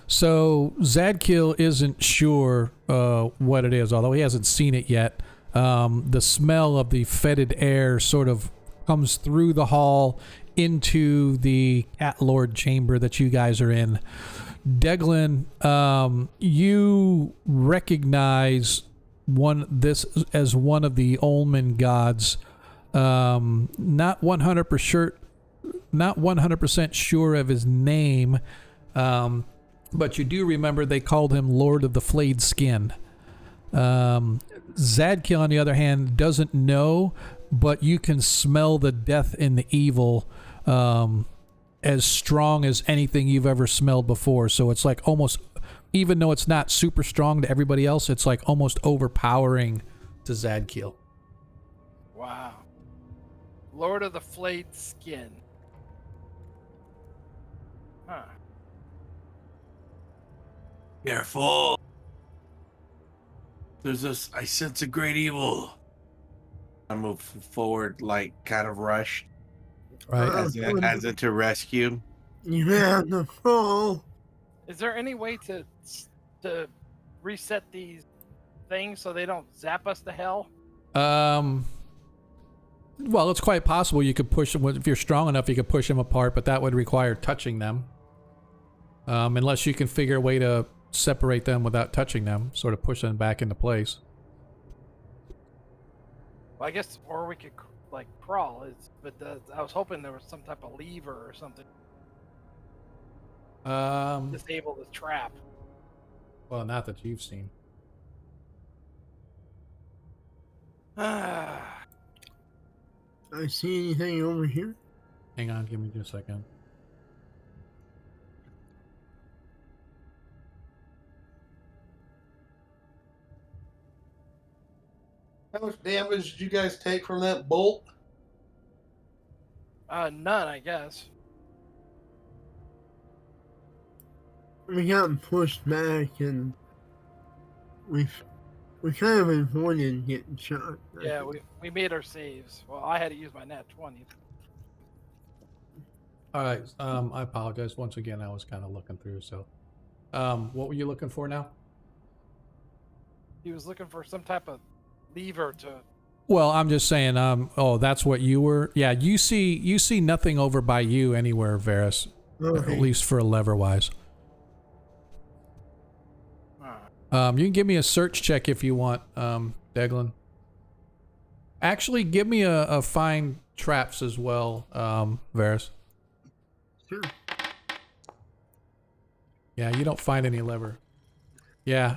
So Zadkiel isn't sure what it is, although he hasn't seen it yet. The smell of the fetid air sort of comes through the hall into the Cat Lord chamber that you guys are in. Deglin, you recognize this as one of the Olman gods. Not 100% sure of his name, but you do remember they called him Lord of the Flayed Skin. Zadkiel, on the other hand, doesn't know, but you can smell the death and the evil as strong as anything you've ever smelled before. So it's like almost, even though it's not super strong to everybody else, it's like almost overpowering to Zadkiel. Wow. Lord of the Flayed Skin. Huh. Careful. There's this. I sense a great evil. I move forward, like kind of rushed, Right. as it to rescue. You have to fall. Is there any way to reset these things so they don't zap us to hell? Well, it's quite possible you could push them. If you're strong enough, you could push them apart, but that would require touching them. Unless you can figure a way to separate them without touching them, sort of push them back into place. Well, I guess, or we could like crawl. I was hoping there was some type of lever or something. Disable the trap. Well, not that you've seen. I see anything over here? Hang on, give me just a second. How much damage did you guys take from that bolt? None, I guess. we got pushed back and we kind of avoided getting shot. Yeah, we made our saves. Well, I had to use my nat 20. All right. I apologize once again. I was kind of looking through. So, what were you looking for now? He was looking for some type of lever to. Well, I'm just saying. Oh, that's what you were. Yeah, you see nothing over by you anywhere, Varus. Okay. At least for a lever wise. You can give me a search check if you want, Deglin. Actually, give me a find traps as well, Varus. Sure. Yeah, you don't find any lever. Yeah,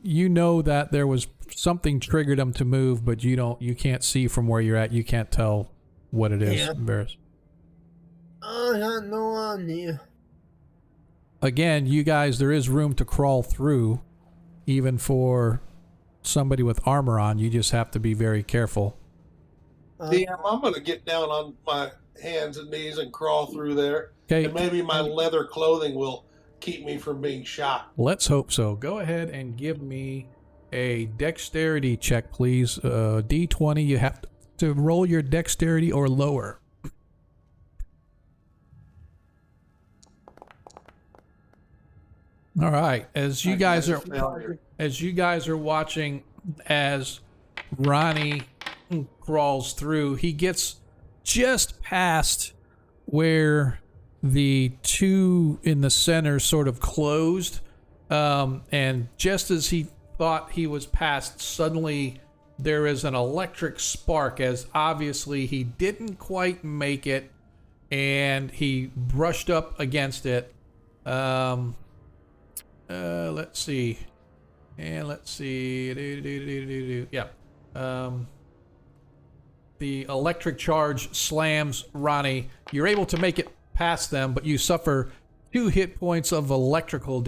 you know that there was something triggered them to move, but you can't see from where you're at. You can't tell what it is, Yeah. Varus. I got no idea. Again, you guys, there is room to crawl through, even for somebody with armor on. You just have to be very careful. DM, I'm going to get down on my hands and knees and crawl through there. Okay, And maybe my leather clothing will keep me from being shot. let's hope so. Go ahead and give me a dexterity check, please. D20, you have to roll your dexterity or lower. All right, as you guys are watching as Ronnie crawls through, he gets just past where the two in the center sort of closed, and just as he thought he was past, suddenly there is an electric spark, as obviously he didn't quite make it and he brushed up against it. Let's see. And let's see. Yeah. The electric charge slams Ronnie. You're able to make it past them, but you suffer 2 hit points of electrical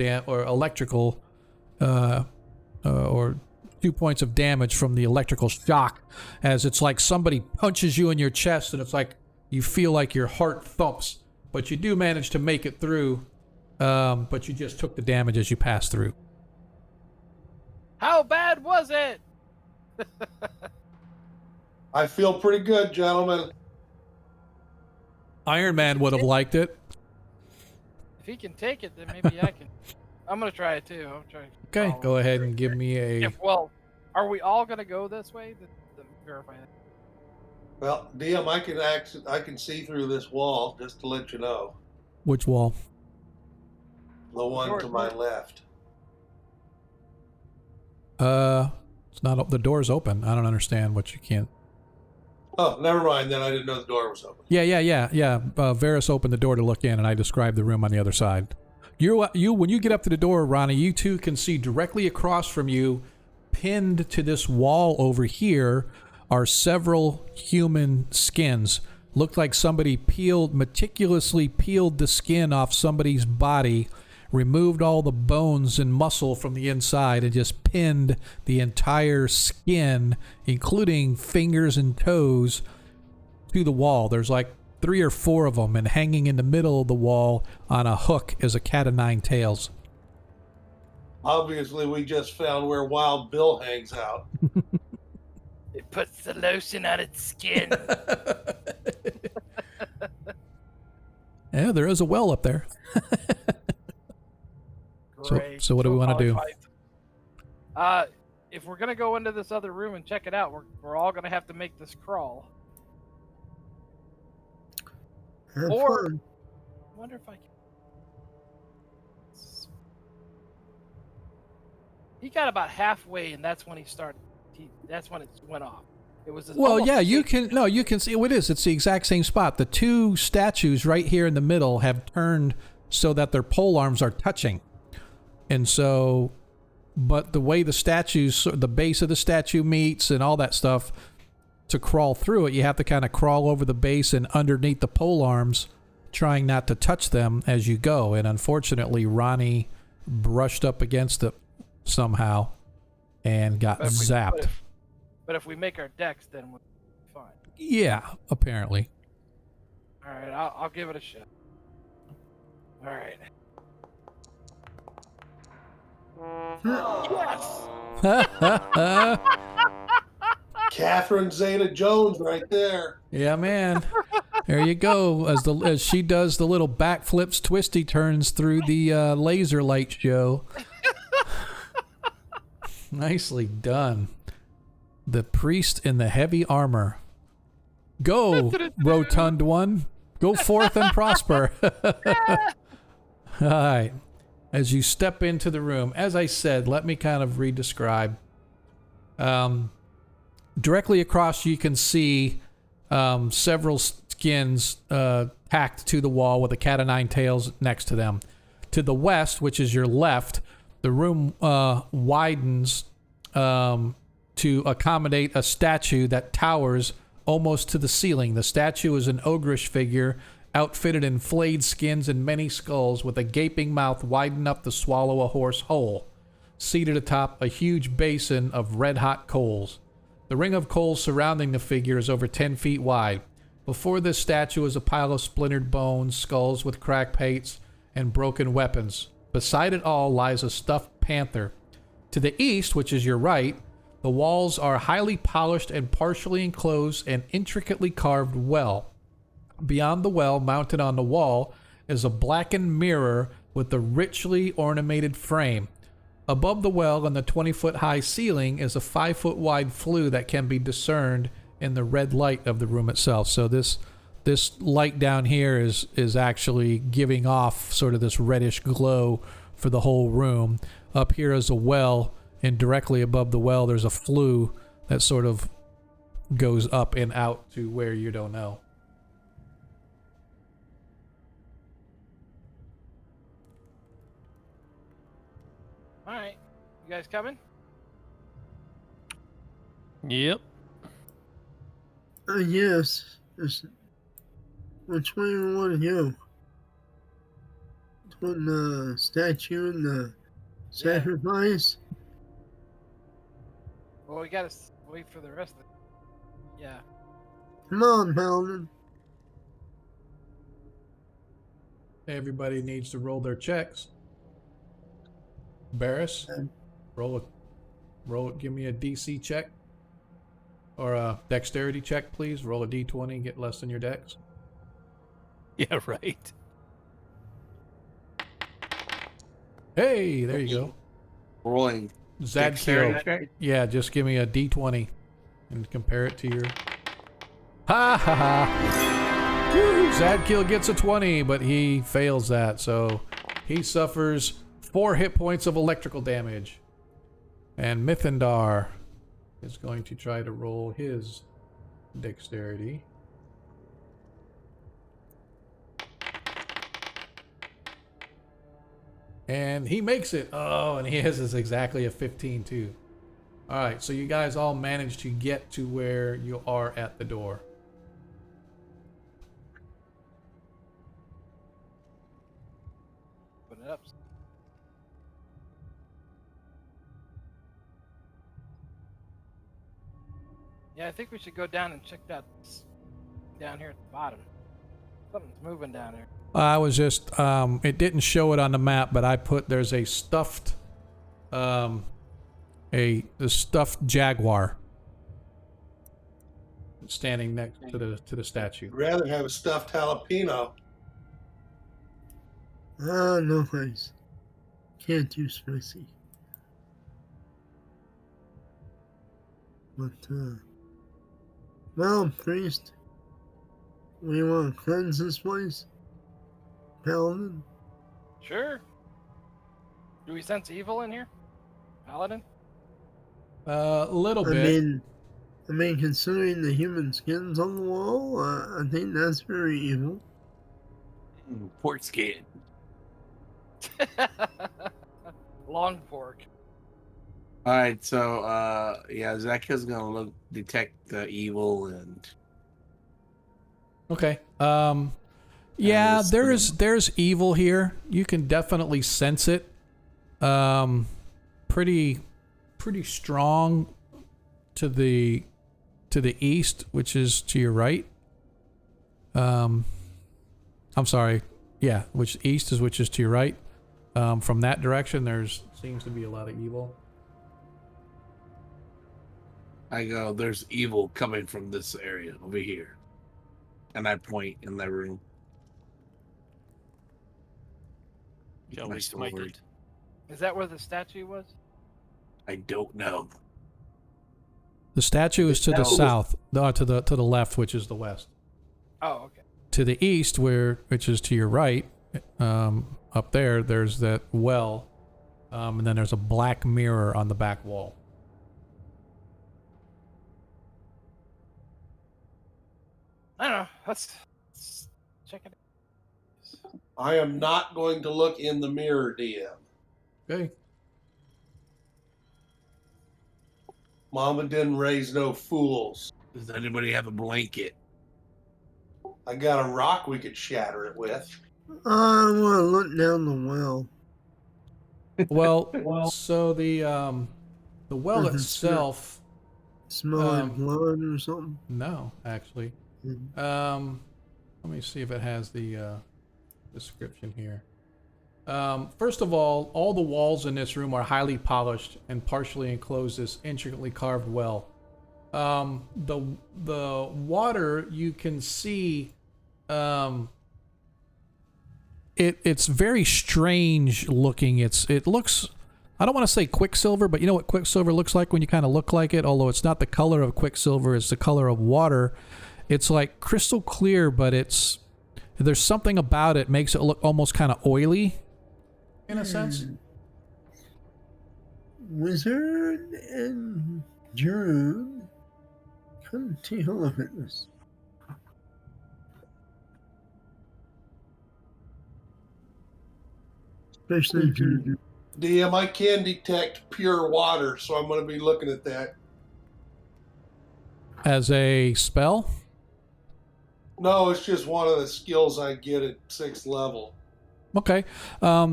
or 2 points of damage from the electrical shock, as it's like somebody punches you in your chest, and it's like you feel like your heart thumps. But you do manage to make it through. But you just took the damage as you passed through. How bad was it? I feel pretty good, gentlemen. Iron Man would have liked it. If he can take it, then maybe I can. I'm gonna try it too. I'm trying. Okay, go ahead and give me a... Well, are we all gonna go this way? To verify that. Well, DM, I can see through this wall, just to let you know. Which wall? The one to my left. It's not... The door's open. I don't understand what you can't... Oh, never mind. Then I didn't know the door was open. Yeah. Varus opened the door to look in, and I described the room on the other side. When you get up to the door, Ronnie, you two can see directly across from you, pinned to this wall over here, are several human skins. Looked like somebody meticulously peeled the skin off somebody's body, removed all the bones and muscle from the inside, and just pinned the entire skin, including fingers and toes, to the wall. There's like 3 or 4 of them, and hanging in the middle of the wall on a hook is a cat of 9 tails. Obviously, we just found where Wild Bill hangs out. It puts the lotion on its skin. Yeah, there is a well up there. Great. So what do we want to do? If we're gonna go into this other room and check it out, we're all gonna have to make this crawl. Have Or- fun. I wonder if I can. He got about halfway, and that's when he started. That's when it went off. It was. Well, almost yeah, you safe. can. No, you can see what it is. It's the exact same spot. The 2 statues right here in the middle have turned so that their pole arms are touching, and so, but the way the statues, the base of the statue meets, and all that stuff, to crawl through it, you have to kind of crawl over the base and underneath the pole arms, trying not to touch them as you go. And unfortunately, Ronnie brushed up against it somehow and got zapped. But if we make our decks, then we'll be fine. Yeah, apparently. All right, I'll give it a shot. All right. Yes. Catherine Zeta-Jones right there. Yeah, man. There you go. As she does the little backflips, twisty turns through the laser light show. Nicely done. The priest in the heavy armor. Go, rotund one. Go forth and prosper. All right. As you step into the room, as I said, let me kind of re-describe. Directly across, you can see several skins tacked to the wall with a cat o' nine tails next to them. To the west, which is your left, the room widens to accommodate a statue that towers almost to the ceiling. The statue is an ogreish figure outfitted in flayed skins and many skulls with a gaping mouth wide enough to swallow a horse whole. Seated atop a huge basin of red-hot coals. The ring of coals surrounding the figure is over 10 feet wide. Before this statue is a pile of splintered bones, skulls with cracked pates, and broken weapons. Beside it all lies a stuffed panther. To the east, which is your right, the walls are highly polished and partially enclosed and intricately carved well. Beyond the well, mounted on the wall, is a blackened mirror with a richly ornamented frame. Above the well on the 20-foot-high ceiling is a 5-foot-wide flue that can be discerned in the red light of the room itself. So this light down here is actually giving off sort of this reddish glow for the whole room. Up here is a well, and directly above the well there's a flue that sort of goes up and out to where you don't know. All right, you guys coming? Yep. Yes. Which way do we want to go? Between the statue and the sacrifice? Well, we gotta wait for the rest of it. Yeah. Come on, Paladin. Everybody needs to roll their checks. Barris, give me a DC check. Or a dexterity check, please. Roll a d20, get less than your dex. Yeah, right. Hey, there you go. Rolling. Zadkiel. Dexterity. Yeah, just give me a d20 and compare it to your... Ha ha ha. Woo, Zadkiel gets a 20, but he fails that, so he suffers 4 hit points of electrical damage. And Mythendar is going to try to roll his dexterity. And he makes it. Oh, and his is exactly a 15 too. All right, so you guys all managed to get to where you are at the door. Open it up. Yeah, I think we should go down and check that down here at the bottom. Something's moving down there. I was just, it didn't show it on the map, but I put, there's a stuffed, a stuffed jaguar standing next to the statue. I'd rather have a stuffed jalapeno. Ah, no thanks. Can't do spicy. But, well, priest, we want to cleanse this place? Paladin? Sure. Do we sense evil in here, Paladin? A little bit. I mean, considering the human skins on the wall, I think that's very evil. Pork skin. Long pork. All right, so yeah, Zacchaeus gonna detect the evil and. Okay. Yeah, there's evil here. You can definitely sense it. Pretty strong to the east, which is to your right. I'm sorry. Yeah, which is to your right. From that direction, there's seems to be a lot of evil. I go, there's evil coming from this area over here. And I point in that room. Shall My we smite sword. it? Is that where the statue was? I don't know. The statue is to the south, to the left, which is the west. Oh, okay. To the east, which is to your right, up there, there's that well, and then there's a black mirror on the back wall. I don't know. Let's check it out. I am not going to look in the mirror, DM. Okay. Mama didn't raise no fools. Does anybody have a blanket? I got a rock we could shatter it with. I want to look down the well. Well, so the well Mhm. itself, Smell like blood or something. no, actually. Mhm. Let me see if it has the description here. First of all the walls in this room are highly polished and partially enclose this intricately carved well. The water, you can see, it's very strange looking. It looks, I don't want to say Quicksilver, but you know what Quicksilver looks like when you kind of look like it. Although it's not the color of Quicksilver, it's the color of water. It's like crystal clear, but there's something about it makes it look almost kind of oily, in a sense. Wizard and Druid, come take a look at this. Especially Druid. DM, I can detect pure water, so I'm going to be looking at that. As a spell. No, it's just one of the skills I get at 6th level. Okay.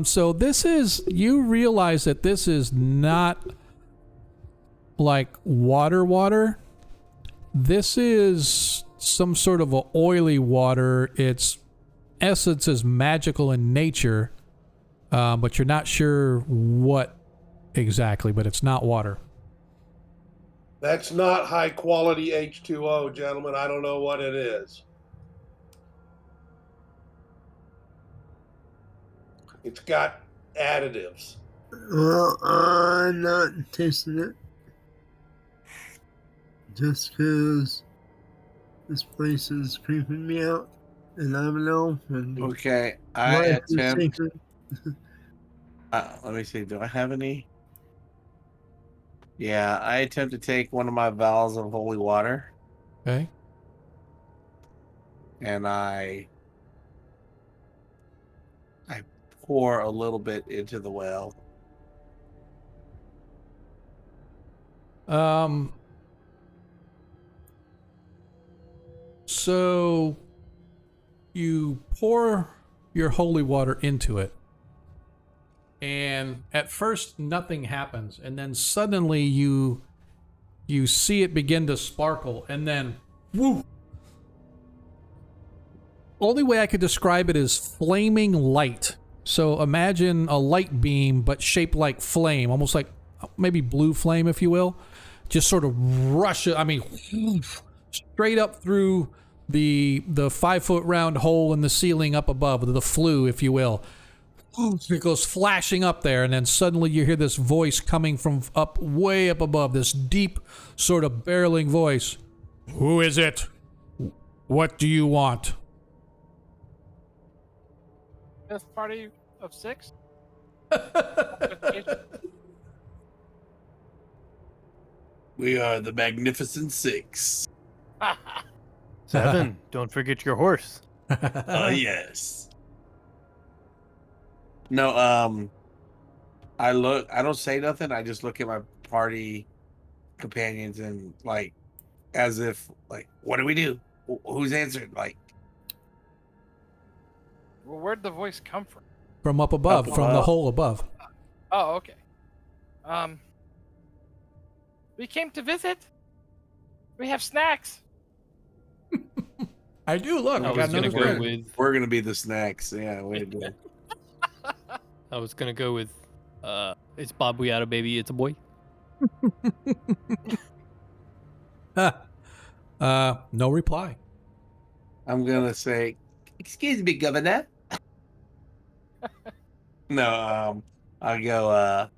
So you realize that this is not like water. This is some sort of a oily water. Its essence is magical in nature, but you're not sure what exactly, but it's not water. That's not high quality H2O, gentlemen. I don't know what it is. It's got additives. Well, I'm not tasting it. Just because this place is creeping me out, and I'm an elf, and Okay, I life is attempt. sacred. Let me see. Do I have any? Yeah, I attempt to take one of my vials of holy water, Okay. and I pour a little bit into the well. So you pour your holy water into it, and at first nothing happens, and then suddenly you see it begin to sparkle, and then woo. Only way I could describe it is flaming light. So imagine a light beam, but shaped like flame, almost like maybe blue flame, if you will. Just sort of rush it. I mean, straight up through the 5-foot round hole in the ceiling up above, the flue, if you will. It goes flashing up there, and then suddenly you hear this voice coming from way up above, this deep sort of barreling voice. Who is it? What do you want? Fifth party of 6? We are the Magnificent Six. 7. Don't forget your horse. Yes. No, I don't say nothing. I just look at my party companions and like, as if like, what do we do? Who's answering? Like, Well, where'd the voice come from? From up above, Up from the above. hole above. Oh, okay. We came to visit. We have snacks. I do, look. I I was got gonna another go drink. with we're gonna be the snacks. Yeah, way to do it. I was gonna go with, it's Bob We Had a Baby, It's a Boy. No reply. I'm gonna say, "Excuse me, Governor." No, I go.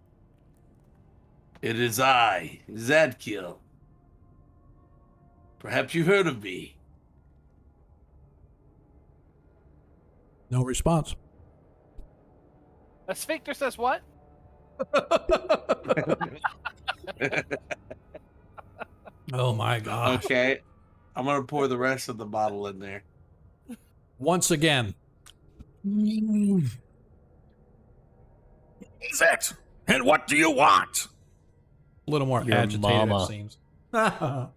It is I, Zadkiel. Perhaps you heard of me. No response. A sphincter says what? Oh my gosh. Okay, I'm gonna pour the rest of the bottle in there. Once again. Is it? And what do you want? A little more Your agitated, mama. it seems. Nothing.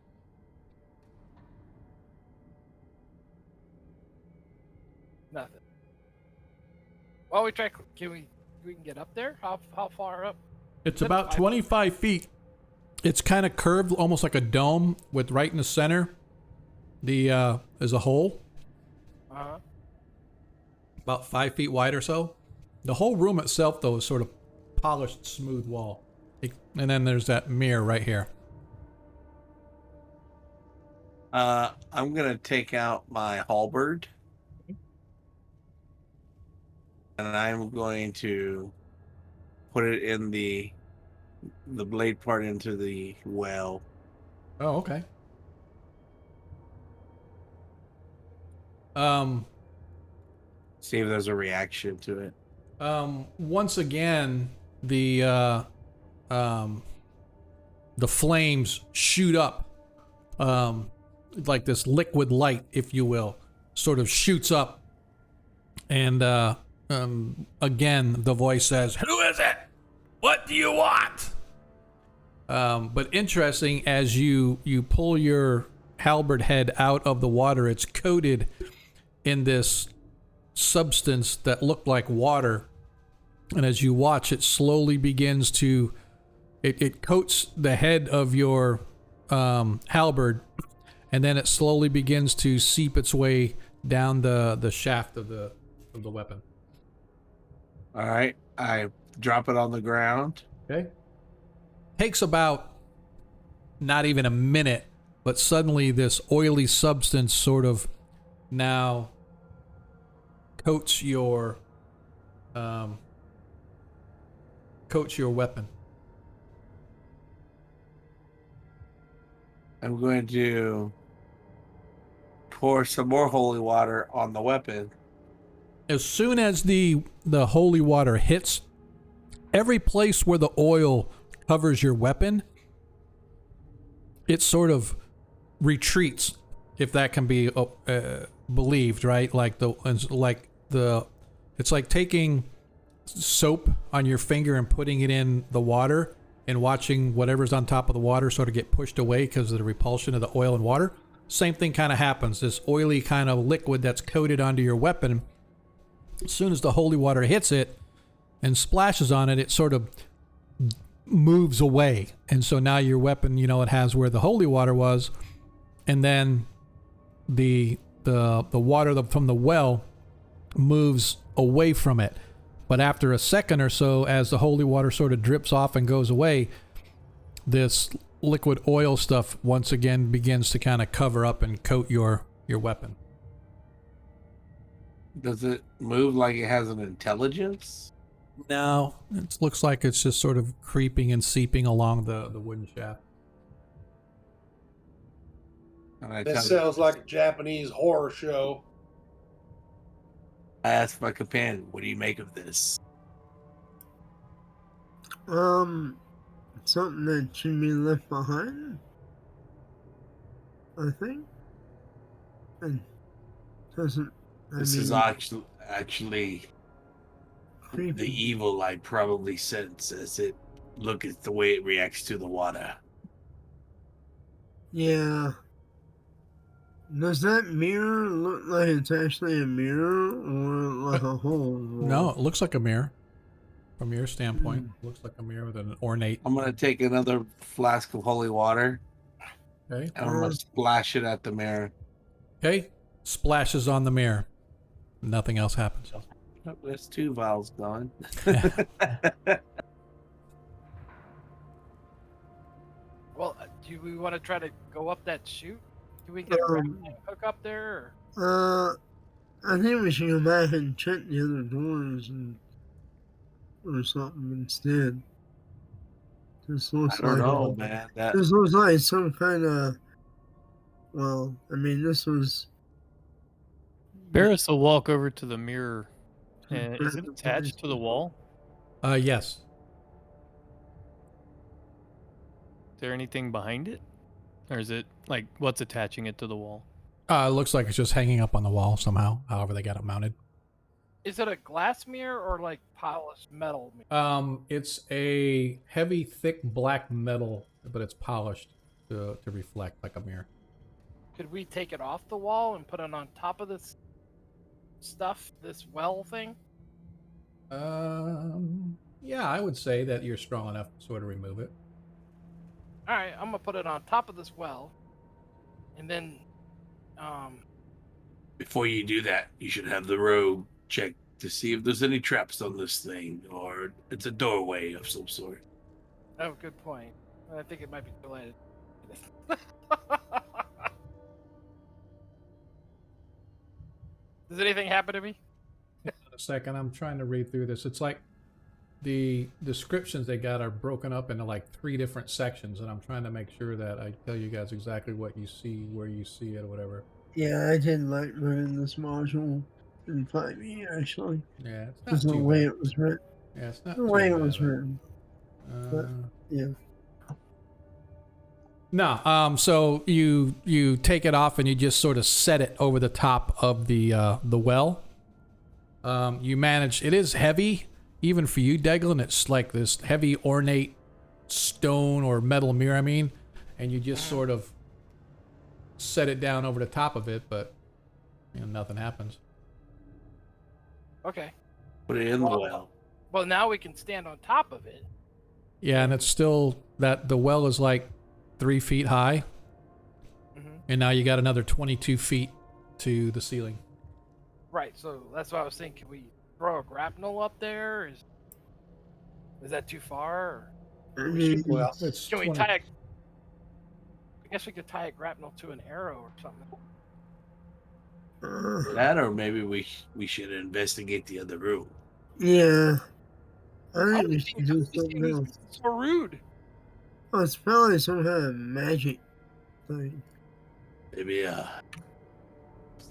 Well, we try. Can we get up there? How far up? It's about 25 feet. It's kind of curved, almost like a dome, with right in the center. The is a hole, Uh-huh. about 5 feet wide or so. The whole room itself, though, is sort of polished, smooth wall. And then there's that mirror right here. I'm gonna take out my halberd, and I'm going to put it in the blade part into the well. Oh, okay. See if there's a reaction to it. Once again, the flames shoot up, like this liquid light, if you will, sort of shoots up, and again the voice says, "Who is it? What do you want?" But interesting, as you pull your halberd head out of the water, it's coated in this substance that looked like water, and as you watch, it slowly begins to it coats the head of your halberd, and then it slowly begins to seep its way down the shaft of the weapon. All right, I drop it on the ground. Okay. Takes about not even a minute, but suddenly this oily substance sort of now coats your weapon. I'm going to pour some more holy water on the weapon. As soon as the holy water hits, every place where the oil covers your weapon, it sort of retreats, if that can be believed, right? It's like taking soap on your finger and putting it in the water and watching whatever's on top of the water sort of get pushed away because of the repulsion of the oil and water. Same thing kind of happens. This oily kind of liquid that's coated onto your weapon, as soon as the holy water hits it and splashes on it, it sort of moves away. And so now your weapon, it has where the holy water was, and then the water from the well moves away from it. But after a second or so, as the holy water sort of drips off and goes away, this liquid oil stuff once again begins to kind of cover up and coat your weapon. Does it move like it has an intelligence? No, it looks like it's just sort of creeping and seeping along the wooden shaft. And I That sounds like a Japanese horror show. I asked my companion, "What do you make of this?" Something that should be left behind, I think. And doesn't. This is actually creepy. the evil I probably sense as it look at the way it reacts to the water. Yeah. Does that mirror look like it's actually a mirror or like a hole? No, it looks like a mirror. From your standpoint, it looks like a mirror with an ornate. I'm gonna take another flask of holy water Okay. and I'm gonna splash it at the mirror. Okay. Splashes on the mirror. Nothing else happens. Oh, there's 2 vials gone. Well, do we want to try to go up that chute? Do we get a grappling hook up there? I think we should go back and check the other doors or something instead. This looks I don't like know, man. this looks like some kind of. Well, I mean, this was. Barris will walk over to the mirror. Is it attached to the wall? Yes. Is there anything behind it? Or is it like what's attaching it to the wall? It looks like it's just hanging up on the wall somehow. However they got it mounted. Is it a glass mirror or like polished metal mirror? It's a heavy, thick black metal, but it's polished to reflect like a mirror. Could we take it off the wall and put it on top of this stuff, this well thing? Yeah, I would say that you're strong enough to sort of remove it. All right, I'm gonna put it on top of this well, and then, Before you do that, you should have the rogue check to see if there's any traps on this thing, or it's a doorway of some sort. oh, good point. I think it might be delayed. Does anything happen to me? A second, I'm trying to read through this. It's like the descriptions they got are broken up into like 3 different sections, and I'm trying to make sure that I tell you guys exactly what you see, where you see it, or whatever. Yeah, I didn't like running this module in 5e actually. Yeah, it's not Just the too way bad. it was written. Yeah, it's not The too way it bad. was written. Yeah. No, so you take it off and you just sort of set it over the top of the well. You manage. It is heavy, even for you, Deglin. It's like this heavy, ornate stone or metal mirror. I mean, and you just sort of set it down over the top of it, but nothing happens. Okay. Put it in the well. Well, now we can stand on top of it. Yeah, and it's still that the well is like 3 feet high, and now you got another 22 feet to the ceiling. Right. So that's what I was thinking. Can we throw a grapnel up there? Is that too far? Or Well, It's can we 20 tie a? I guess we could tie a grapnel to an arrow or something. That, or maybe we should investigate the other room. Yeah. I How think we did should you- do how did something you- else. it's so rude. Oh, it's probably some kind of magic thing. Maybe there's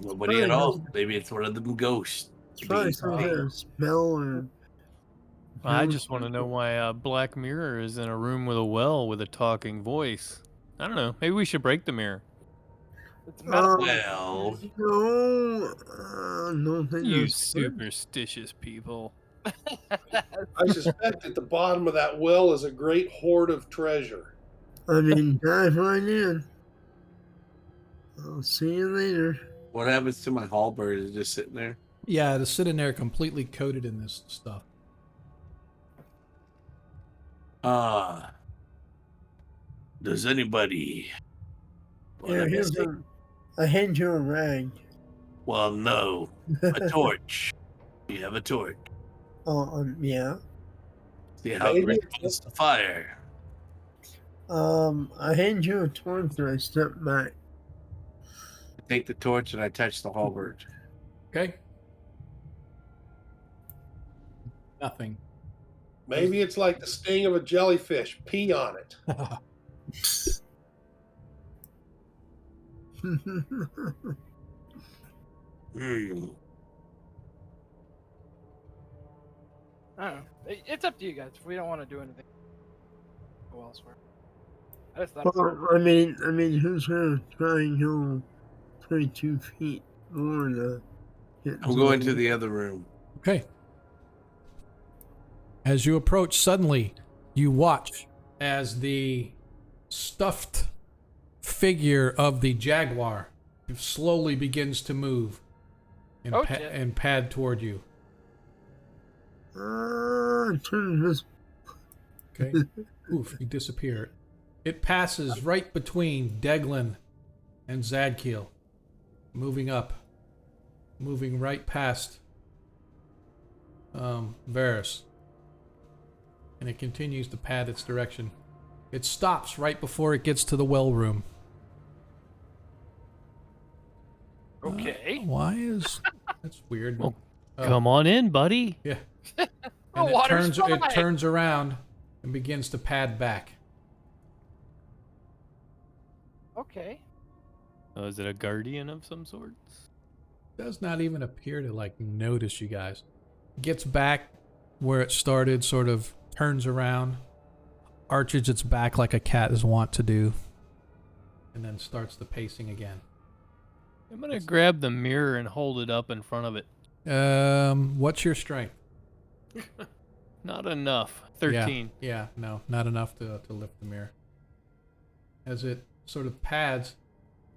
nobody at all. Maybe it's one of them ghosts. It's probably some kind of smell or. I just want to know why a black mirror is in a room with a well with a talking voice. I don't know. Maybe we should break the mirror. It's metal. Well, No, no think You that's good. superstitious people. I suspect at the bottom of that well is a great hoard of treasure. I mean, dive right in. I'll see you later. what happens to my halberd? Is it just sitting there? Yeah, to sit in there completely coated in this stuff. Does anybody? Here, here's I hand you a rag. Well, no. A torch. You have a torch. Oh, yeah. See how it Maybe responds to fire. I hand you a torch and I step back. I take the torch and I touch the halberd. Okay. Nothing. Maybe it's like the sting of a jellyfish. Pee on it. Hmm. I don't know. It's up to you guys. If we don't want to do anything, go elsewhere. I just thought. Well, I mean, who's gonna try and go 22 feet more to get I'm going to the other room. Okay. As you approach, suddenly you watch as the stuffed figure of the jaguar slowly begins to move and, Oh, shit. and pad toward you. Turn this. Okay. Oof, you disappear. It passes right between Deglin and Zadkiel, moving up, moving right past Varus. And it continues to pad its direction. It stops right before it gets to the well room. Okay. Why is... That's weird. Well, Oh, Come on in, buddy. yeah. The And water's it fine. turns around and begins to pad back. Okay. Oh, is it a guardian of some sorts? Does not even appear to like notice you guys. Gets back where it started, sort of turns around, arches its back like a cat is wont to do, and then starts the pacing again. I'm gonna grab the mirror and hold it up in front of it. What's your strength? Not enough. 13. Yeah, no, not enough to lift the mirror. As it sort of pads,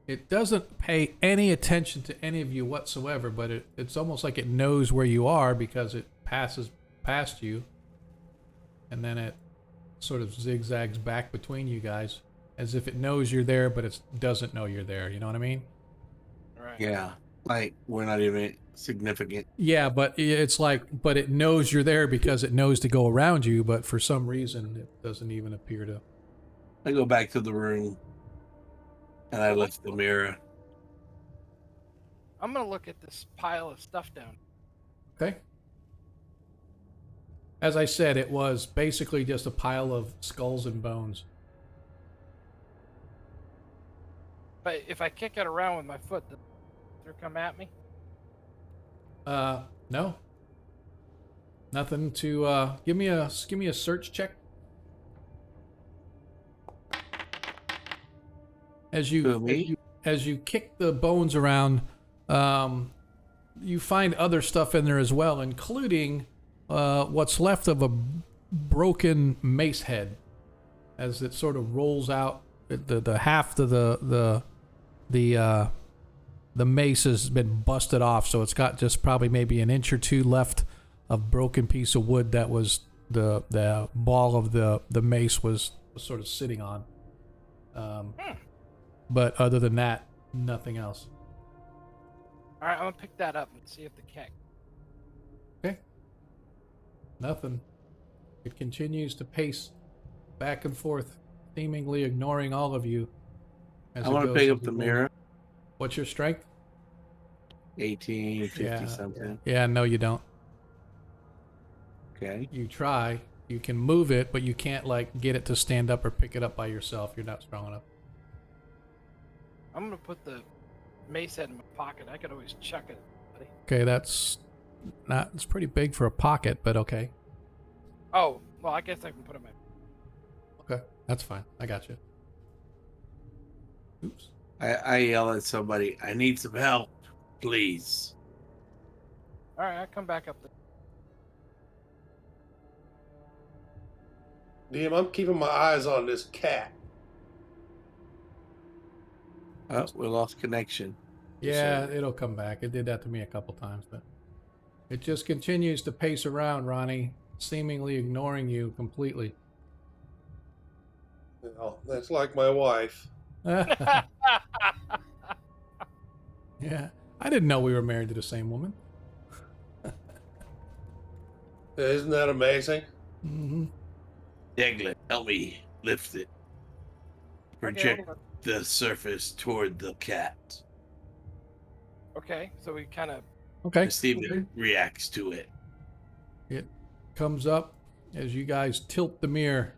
it doesn't pay any attention to any of you whatsoever, but it's almost like it knows where you are because it passes past you, and then it sort of zigzags back between you guys as if it knows you're there, but it doesn't know you're there. You know what I mean? Right. Yeah, like we're not even significant. Yeah, but it's like, but it knows you're there because it knows to go around you, but for some reason it doesn't even appear to. I go back to the room and I lift the mirror. I'm gonna look at this pile of stuff down. Okay. As I said, it was basically just a pile of skulls and bones. But if I kick it around with my foot, does it come at me? No. Nothing to give me a search check. As you kick the bones around, you find other stuff in there as well, including what's left of a broken mace head. As it sort of rolls out, the half of the mace has been busted off, so it's got just probably maybe an inch or two left of broken piece of wood that was the ball of the mace was sort of sitting on. But other than that, nothing else. All right, I'm gonna pick that up and see if the cat. Okay. Nothing. It continues to pace back and forth, seemingly ignoring all of you. I want to pick up the mirror. What's your strength? 18, 50 something. Yeah, no, you don't. Okay. You try. You can move it, but you can't like get it to stand up or pick it up by yourself. You're not strong enough. I'm gonna put the mace head in my pocket. I could always chuck it, buddy. Okay, that's not. It's pretty big for a pocket, but okay. Oh, well, I guess I can put it in my. Okay, that's fine. I got you. Oops. I yell at somebody, I need some help, please. All right, I come back up there. Damn, I'm keeping my eyes on this cat. Oh, we lost connection. Yeah, it'll come back. It did that to me a couple times, but it just continues to pace around, Ronnie, seemingly ignoring you completely. Well, that's like my wife. Yeah, I didn't know we were married to the same woman. Isn't that amazing? Mm-hmm. Deglet, help me lift it. Project the surface toward the cat. Okay, so we kind of. Okay. To see if it reacts to it. It comes up as you guys tilt the mirror,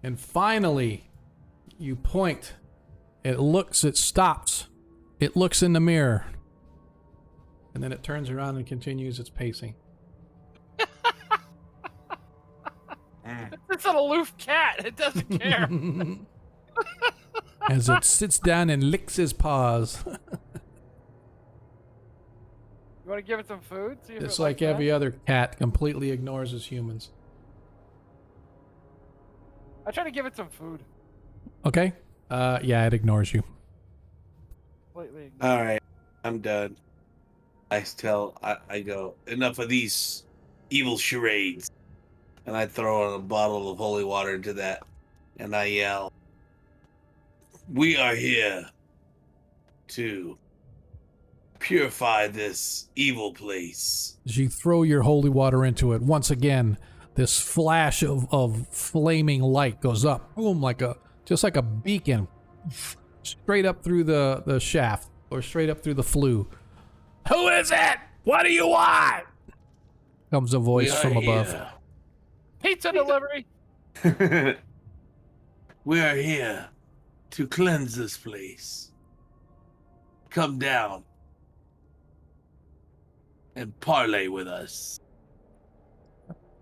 and finally, you point. It looks. It stops. It looks in the mirror, and then it turns around and continues its pacing. It's an aloof cat. It doesn't care. As it sits down and licks his paws. You want to give it some food? See if It's it like likes that? every other cat, completely ignores us humans. I try to give it some food. Okay. Yeah, it ignores you. Completely. All right, I'm done. I go, enough of these evil charades. And I throw a bottle of holy water into that. And I yell, we are here to purify this evil place. As you throw your holy water into it, once again, this flash of flaming light goes up, boom, just like a beacon, straight up through the shaft, or straight up through the flue. Who is it? What do you want? Comes a voice from above. Pizza delivery. We are here to cleanse this place. Come down and parlay with us.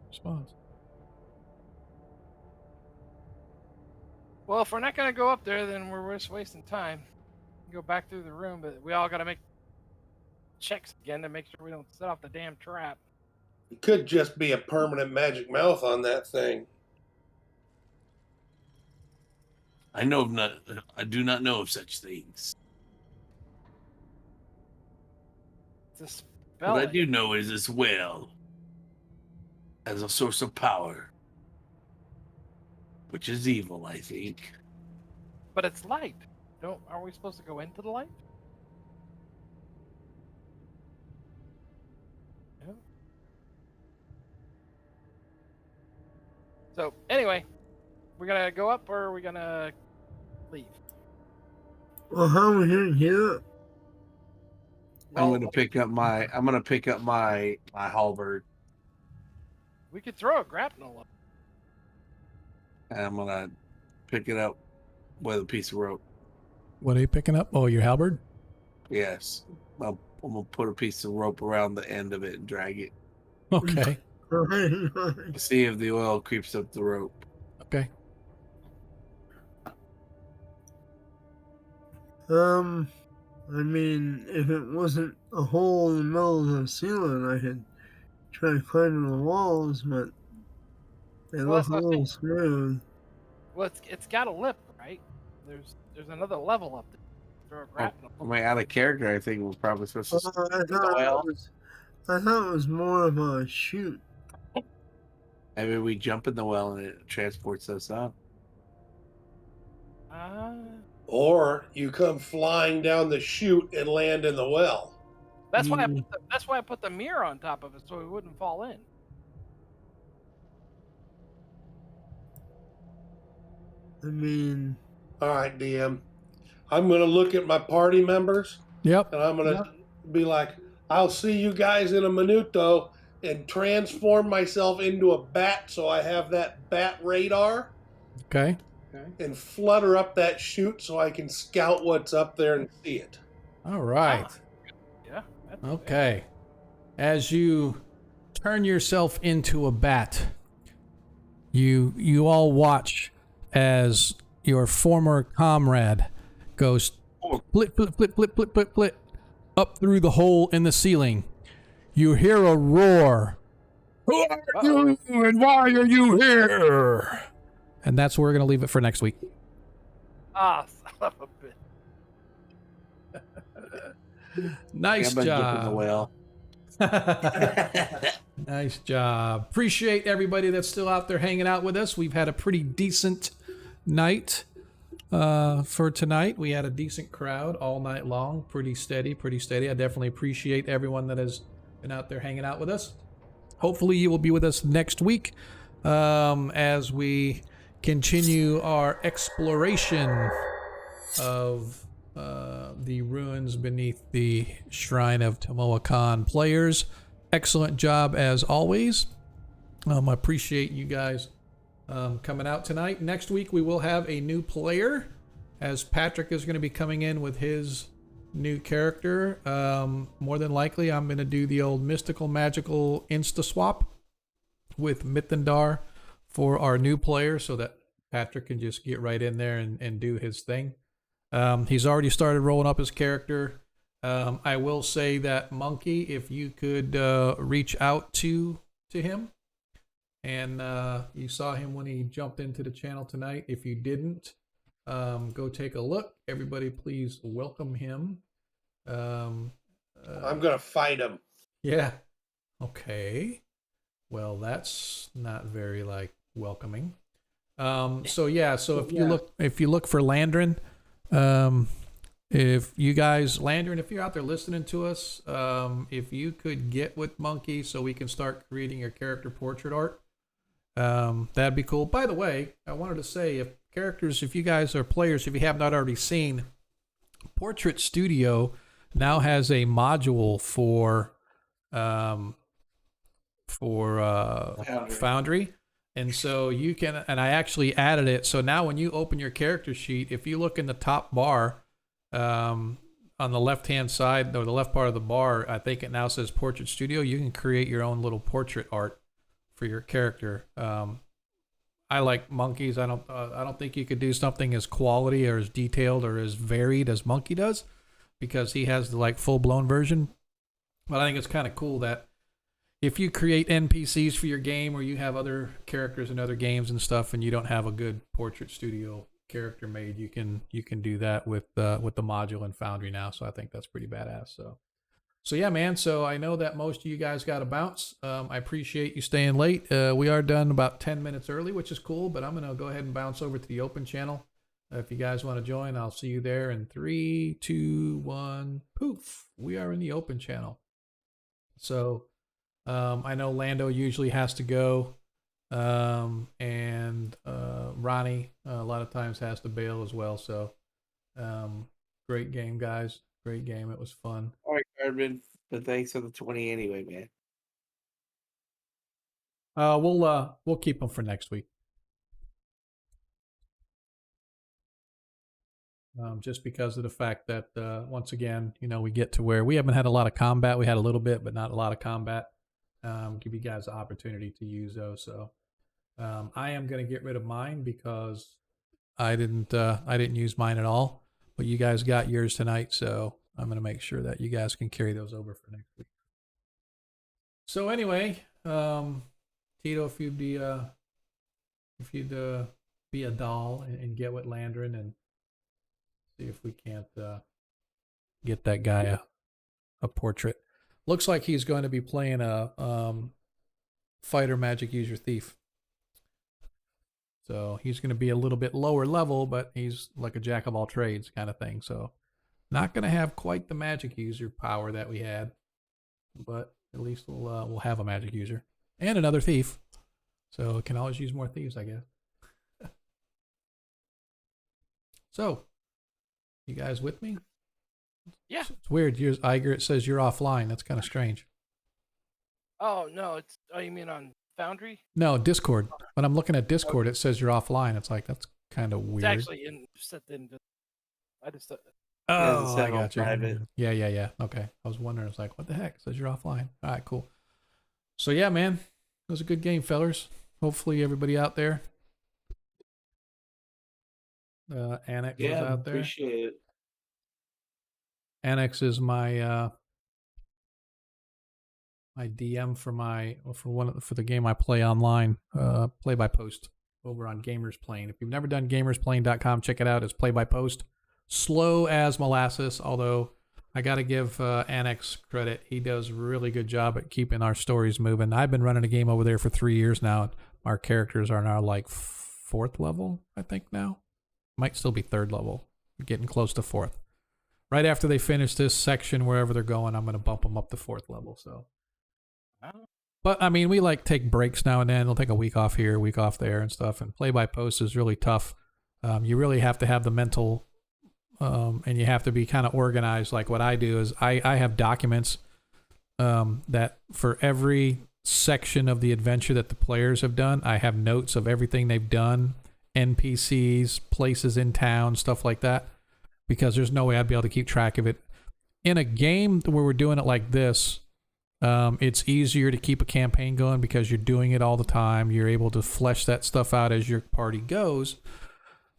Response. Well, if we're not going to go up there, then we're just wasting time. Go back through the room, but we all got to make checks again to make sure we don't set off the damn trap. It could just be a permanent magic mouth on that thing. I do not know of such things. It's a spell. What I do know is this well as a source of power, which is evil, I think. But it's light. Are we supposed to go into the light? Yeah. So anyway, we're gonna go up or are we gonna leave? Well, how are we here to get up? I'm gonna pick up my halberd. We could throw a grapnel up. And I'm gonna pick it up with a piece of rope. What are you picking up? Oh, your halberd? Yes. I'm gonna put a piece of rope around the end of it and drag it. Okay. See if the oil creeps up the rope. Okay. I mean, if it wasn't a hole in the middle of the ceiling, I could try to climb the walls, but they look a little smooth. Well, it's got a lip, right? There's another level up there. Throw a grapnel. I mean, out of character, I think we're probably supposed to. I thought it was more of a chute. Maybe we jump in the well and it transports us up. Or you come flying down the chute and land in the well. That's why I put the mirror on top of it so we wouldn't fall in. I mean, all right, DM. I'm going to look at my party members. Yep. And I'm going to be like, I'll see you guys in a minuto, and transform myself into a bat so I have that bat radar. Okay. And flutter up that chute so I can scout what's up there and see it. All right. Yeah. Okay. As you turn yourself into a bat, you all watch as your former comrade goes flit, flit, flit, flit, flit, flit, flit, up through the hole in the ceiling. You hear a roar. Who are you and why are you here? And that's where we're going to leave it for next week. Son of a bitch. Nice job. In the well. Nice job. Appreciate everybody that's still out there hanging out with us. We've had a pretty decent night for tonight. We had a decent crowd all night long. Pretty steady. I definitely appreciate everyone that has been out there hanging out with us. Hopefully you will be with us next week as we continue our exploration of the ruins beneath the Shrine of Tomoa-Kan. Players, excellent job as always. I appreciate you guys coming out tonight. Next week we will have a new player, as Patrick is going to be coming in with his new character. More than likely I'm going to do the old mystical magical insta swap with Mithindar for our new player so that Patrick can just get right in there and do his thing. He's already started rolling up his character. I will say that Monkey, if you could reach out to him, and you saw him when he jumped into the channel tonight. If you didn't, go take a look. Everybody please welcome him. I'm going to fight him. Yeah. Okay. Well, that's not very welcoming. So if you look for Landrin, if you guys, Landon, if you're out there listening to us, if you could get with Monkey so we can start creating your character portrait art, that'd be cool. By the way, I wanted to say, if you guys are players, if you have not already seen, Portrait Studio now has a module for Foundry. And so you can, and I actually added it. So now when you open your character sheet, if you look in the top bar, on the left-hand side, or the left part of the bar, I think it now says Portrait Studio. You can create your own little portrait art for your character. I like Monkey's. I don't think you could do something as quality or as detailed or as varied as Monkey does, because he has the like full-blown version. But I think it's kind of cool that if you create NPCs for your game, or you have other characters in other games and stuff, and you don't have a good Portrait Studio character made, you can do that with the module in Foundry now. So I think that's pretty badass. So yeah, man. So I know that most of you guys got to bounce. I appreciate you staying late. We are done about 10 minutes early, which is cool. But I'm gonna go ahead and bounce over to the open channel. If you guys want to join, I'll see you there in 3, 2, 1. Poof! We are in the open channel. So I know Lando usually has to go. And Ronnie a lot of times has to bail as well. So great game, guys. Great game. It was fun. All right, Carbon. But thanks for the 20 anyway, man. We'll keep them for next week. Just because of the fact that once again, we get to where we haven't had a lot of combat. We had a little bit, but not a lot of combat. Give you guys the opportunity to use those. So I am going to get rid of mine because I didn't use mine at all. But you guys got yours tonight, so I'm going to make sure that you guys can carry those over for next week. So anyway, Tito, if you'd be a doll and get with Landrin and see if we can't get that guy a portrait. Looks like he's going to be playing a fighter magic user thief. So he's going to be a little bit lower level, but he's like a jack of all trades kind of thing. So not going to have quite the magic user power that we had, but at least we'll have a magic user and another thief. So can always use more thieves, I guess. So, you guys with me? Yeah. It's weird. Iger, it says you're offline. That's kind of strange. Oh no, you mean on Foundry? No, Discord. When I'm looking at Discord, it says you're offline. It's like, that's kind of weird. It's actually set in. I just. Oh, I got you. Yeah. Okay. I was wondering. It's like, what the heck? It says you're offline. All right, cool. So yeah, man, it was a good game, fellers. Hopefully everybody out there. Annex was out there. Appreciate it. Annex is my my DM for the game I play online, play by post over on Gamers Plane. If you've never done gamersplane.com, check it out. It's play by post. Slow as molasses, although I got to give Annex credit. He does a really good job at keeping our stories moving. I've been running a game over there for 3 years now. Our characters are now like 4th level, I think now. Might still be 3rd level. Getting close to 4th. Right after they finish this section, wherever they're going, I'm going to bump them up to 4th level. So, but I mean, we like take breaks now and then. We'll take a week off here, a week off there, and stuff. And play by post is really tough. You really have to have the mental, and you have to be kind of organized. Like what I do is I have documents that for every section of the adventure that the players have done, I have notes of everything they've done, NPCs, places in town, stuff like that. Because there's no way I'd be able to keep track of it. In a game where we're doing it like this, it's easier to keep a campaign going because you're doing it all the time. You're able to flesh that stuff out as your party goes.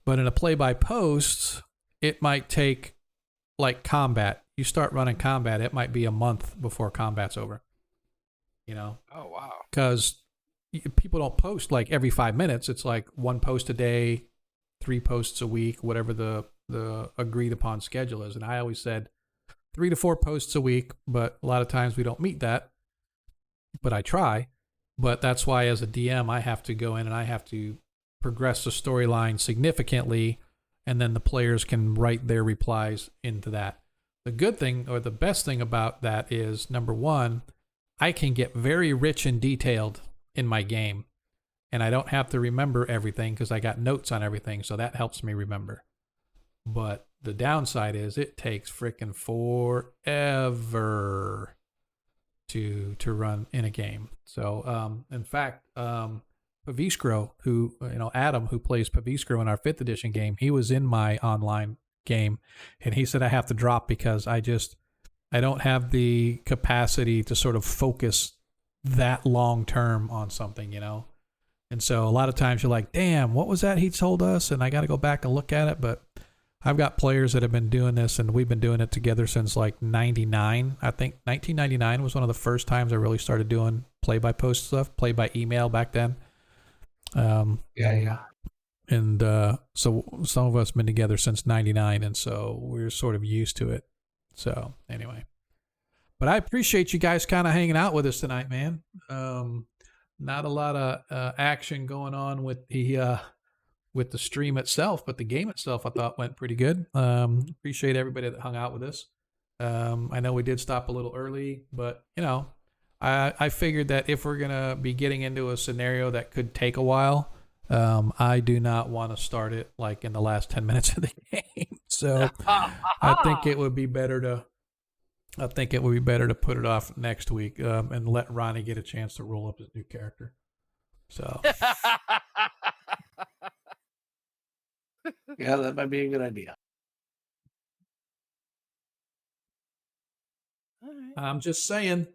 But in a play-by-post, it might take, like combat. You start running combat, it might be a month before combat's over. Oh, wow. Because people don't post like every 5 minutes. It's like 1 post a day, 3 posts a week, whatever the agreed upon schedule is. And I always said 3 to 4 posts a week, but a lot of times we don't meet that, but I try. But that's why as a DM, I have to go in and I have to progress the storyline significantly and then the players can write their replies into that. The good thing, or the best thing about that is, number one, I can get very rich and detailed in my game, and I don't have to remember everything because I got notes on everything, so that helps me remember. But the downside is it takes freaking forever to run in a game. So, in fact, Paviskro, who, Adam, who plays Paviskro in our 5th edition game, he was in my online game, and he said I have to drop because I don't have the capacity to sort of focus that long term on something, And so a lot of times you're like, damn, what was that he told us? And I got to go back and look at it. But I've got players that have been doing this, and we've been doing it together since like 99. I think 1999 was one of the first times I really started doing play-by-post stuff, play-by-email back then. Yeah. And so some of us have been together since 99, and so we're sort of used to it. So anyway, but I appreciate you guys kind of hanging out with us tonight, man. Not a lot of action going on with the stream itself, but the game itself I thought went pretty good. Appreciate everybody that hung out with us. I know we did stop a little early, but I figured that if we're gonna be getting into a scenario that could take a while, I do not want to start it like in the last 10 minutes of the game. So I think it would be better to put it off next week and let Ronnie get a chance to roll up his new character. So Yeah, that might be a good idea. All right. I'm just saying.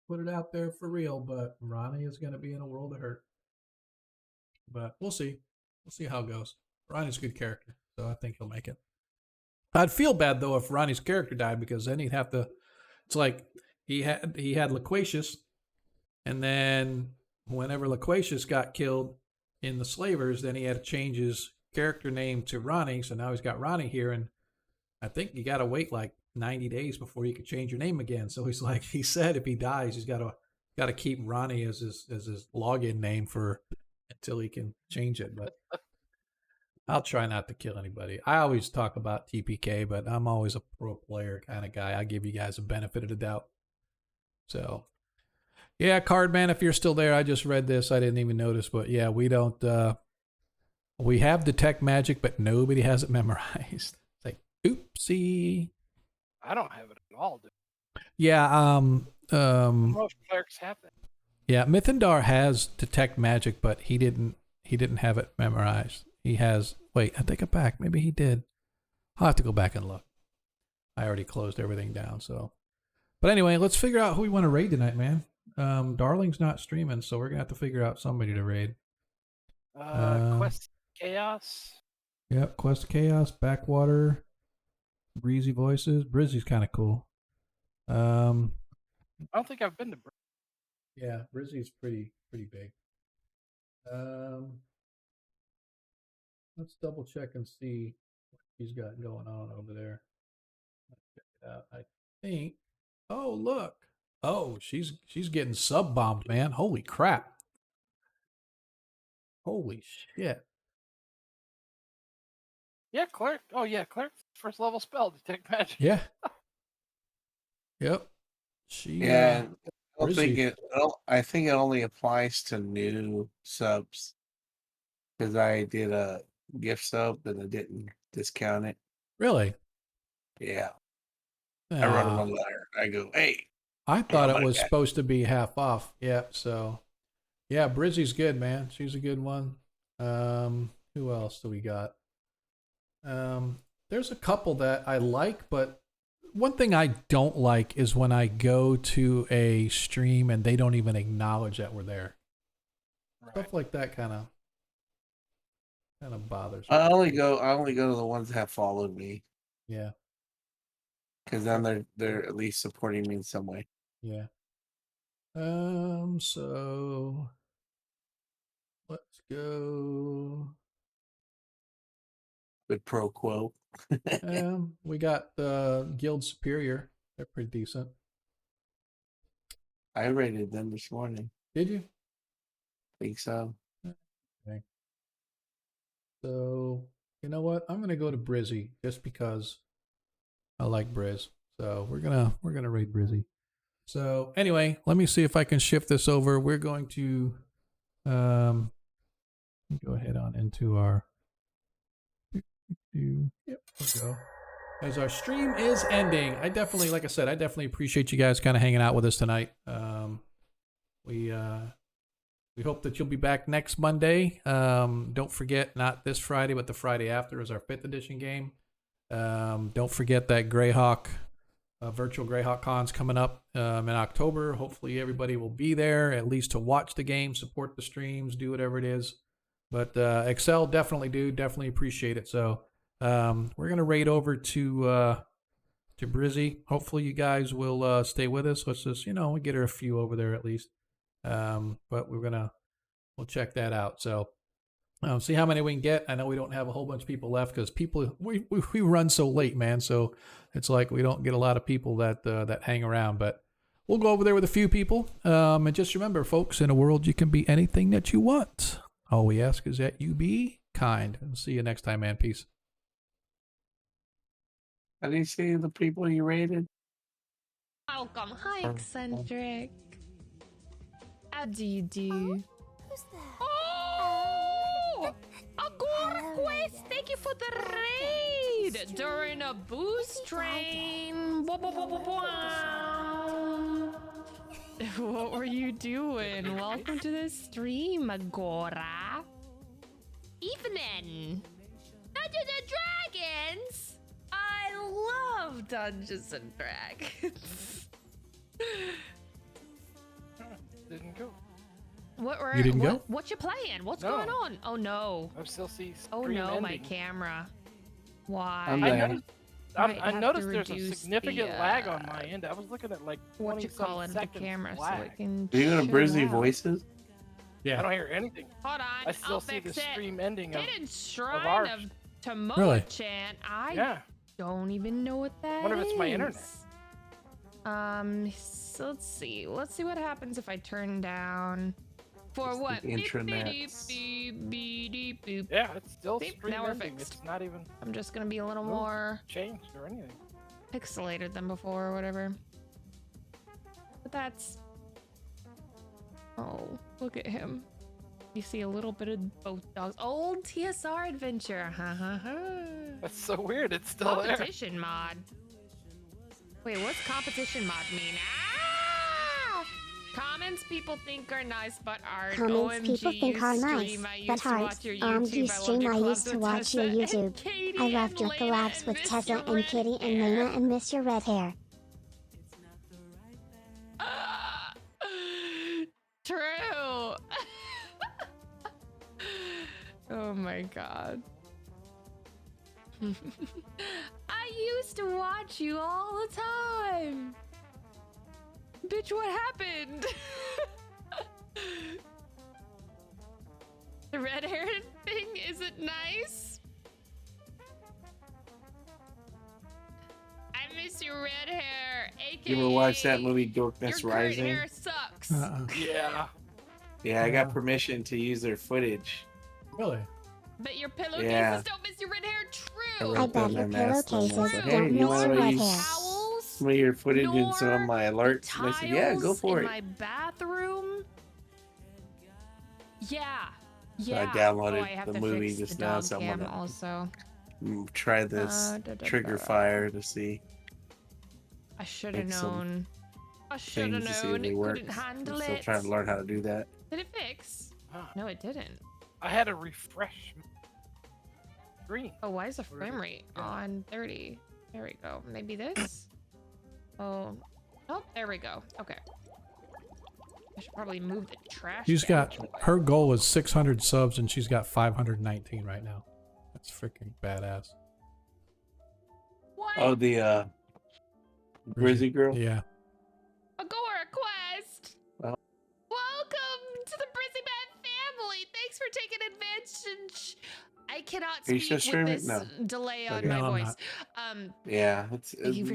Put it out there for real, but Ronnie is going to be in a world of hurt. But we'll see. We'll see how it goes. Ronnie's a good character, so I think he'll make it. I'd feel bad though if Ronnie's character died, because then he'd have to. It's like he had Loquacious, and then whenever Loquacious got killed in the Slavers, then he had to change his character name to Ronnie. So now he's got Ronnie here, and I think you got to wait like 90 days before you can change your name again. So he said if he dies, he's got to keep Ronnie as his login name until he can change it. But I'll try not to kill anybody. I always talk about TPK, but I'm always a pro player kind of guy. I give you guys a benefit of the doubt. So yeah, Cardman, if you're still there, I just read this. I didn't even notice, but yeah, we don't. We have detect magic, but nobody has it memorized. It's like, oopsie. I don't have it at all, dude. Yeah. Most clerics have that. Yeah, Mythendar has detect magic, but he didn't have it memorized. He has. Wait, I take it back. Maybe he did. I'll have to go back and look. I already closed everything down. So, but anyway, let's figure out who we want to raid tonight, man. Darling's not streaming, so we're gonna have to figure out somebody to raid. Quest Chaos. Yep, Quest Chaos, Backwater, Breezy Voices. Brizzy's kind of cool. I don't think I've been to. Yeah, Brizzy's pretty big. Let's double check and see what he's got going on over there. Let's check it out. I think. Oh, look. Oh, she's getting sub bombed, man. Holy crap. Holy shit. Yeah, cleric. Oh yeah, cleric. First level spell, detect magic. Yeah. Yep. She. Yeah, Brizzy. I think it only applies to new subs, because I did a gift sub and I didn't discount it. Really? Yeah. I wrote him a letter. I go, hey. I thought it was supposed to be half off. Yeah, so yeah, Brizzy's good, man. She's a good one. Who else do we got? There's a couple that I like, but one thing I don't like is when I go to a stream and they don't even acknowledge that we're there. Right. Stuff like that kind of bothers me. I only go to the ones that have followed me. Yeah. Because then they're at least supporting me in some way. Yeah. So let's go. With pro quo. We got Guild Superior. They're pretty decent. I rated them this morning. Did you? Think so. Okay. So you know what? I'm gonna go to Brizzy just because I like Briz. So we're gonna raid Brizzy. So anyway, let me see if I can shift this over. We're going to go ahead on into our yep, there we go. As our stream is ending, I definitely, like I said, I definitely appreciate you guys kind of hanging out with us tonight. We hope that you'll be back next Monday. Don't forget, not this Friday, but the Friday after is our 5th edition game. Don't forget that Greyhawk, virtual Greyhawk Con's coming up in October. Hopefully everybody will be there, at least to watch the game, support the streams, do whatever it is. But Excel, definitely appreciate it. So we're gonna raid over to Brizzy. Hopefully you guys will stay with us. Let's just get her a few over there at least. But we'll check that out. So see how many we can get. I know we don't have a whole bunch of people left because we run so late, man. So it's like we don't get a lot of people that hang around. But we'll go over there with a few people. And just remember, folks, in a world you can be anything that you want. All we ask is that you be kind. And see you next time, man. Peace. How do you see the people you rated? Welcome. Hi, Eccentric. How do you do? Who's there? Oh! Agora Quest! Thank you for the raid! During a boost train! What were you doing? Welcome to the stream, Agora. Evening! Dungeons and Dragons! I love Dungeons and Dragons. Didn't go. You didn't go? What you playing? What's No. going on? Oh no. I'm still seeing. Oh no, my camera. Why? I'm I there. noticed. Might I have noticed to there's a reduce significant the, lag on my end. I was looking at like what 20 you call it, the seconds camera, so lag. it can. Are you gonna chill Brizzy out. voices? I Yeah. don't hear anything. Hold on. I still I'll see the fix it. stream ending of. Hidden Shrine ours. of Tomoa Really? Chan. I Yeah. don't even know what that Wonder if it's my internet. is. So let's see. Let's see what happens if I turn down. For Just what? the intranets. Beep, beep, beep, beep. Yeah, it's still See, stream now we're ending. fixed. It's not even I'm just gonna be a little Oh. more changed or anything. pixelated than before or whatever. But that's... Oh, look at him. You see a little bit of both dogs. Old TSR adventure. Ha ha ha. That's so weird. It's still there. Competition mod. Wait, what's competition mod mean? Ah! Comments people think are nice but aren't. Comments OMG, people think you are nice, stream. I used but to aren't. watch your You YouTube. stream, I used to watch your And YouTube. Katie I and loved your Lena collabs and with miss Tesla your and red Kitty and hair. Lena and miss your red hair. Ah, true. Oh my god. I used to watch you all the time. Bitch, what happened? The red hair thing isn't nice. I miss your red hair, aka You ever watch that movie your Darkness current Rising? hair sucks. Yeah. Yeah, I Yeah. got permission to use their footage. Really? But your pillowcases Yeah. don't miss your red hair. I True. I wrote bet that your in my mask and I was pillowcases like, True. hey, don't you miss want your to red use hair. Towels. some of your footage in some of Nor my alerts? And I said, yeah, go tiles for in it. my bathroom. Yeah. So I Yeah. downloaded oh, I have the to movie fix just the now, dog so I'm cam gonna also. try this trigger fire to see. I should have make some known. I should have things to see if known. they It work. couldn't handle I'm still it. trying to learn how to do that. Did it fix? No, it didn't. I had to refresh screen. Oh, why is the frame rate on 30? There we go. Maybe this? Oh. Oh, there we go. Okay. I should probably move the trash. She's can. got, her goal is 600 subs and she's got 519 right now. That's freaking badass. What? Oh, the Brizzy girl? Yeah. Agora Quest! Well- Welcome to the Brizzy Man family! Thanks for taking advantage. I cannot Are you speak still with streaming? this No. delay on Okay. my No, I'm voice. not. Um, Yeah, Thank you for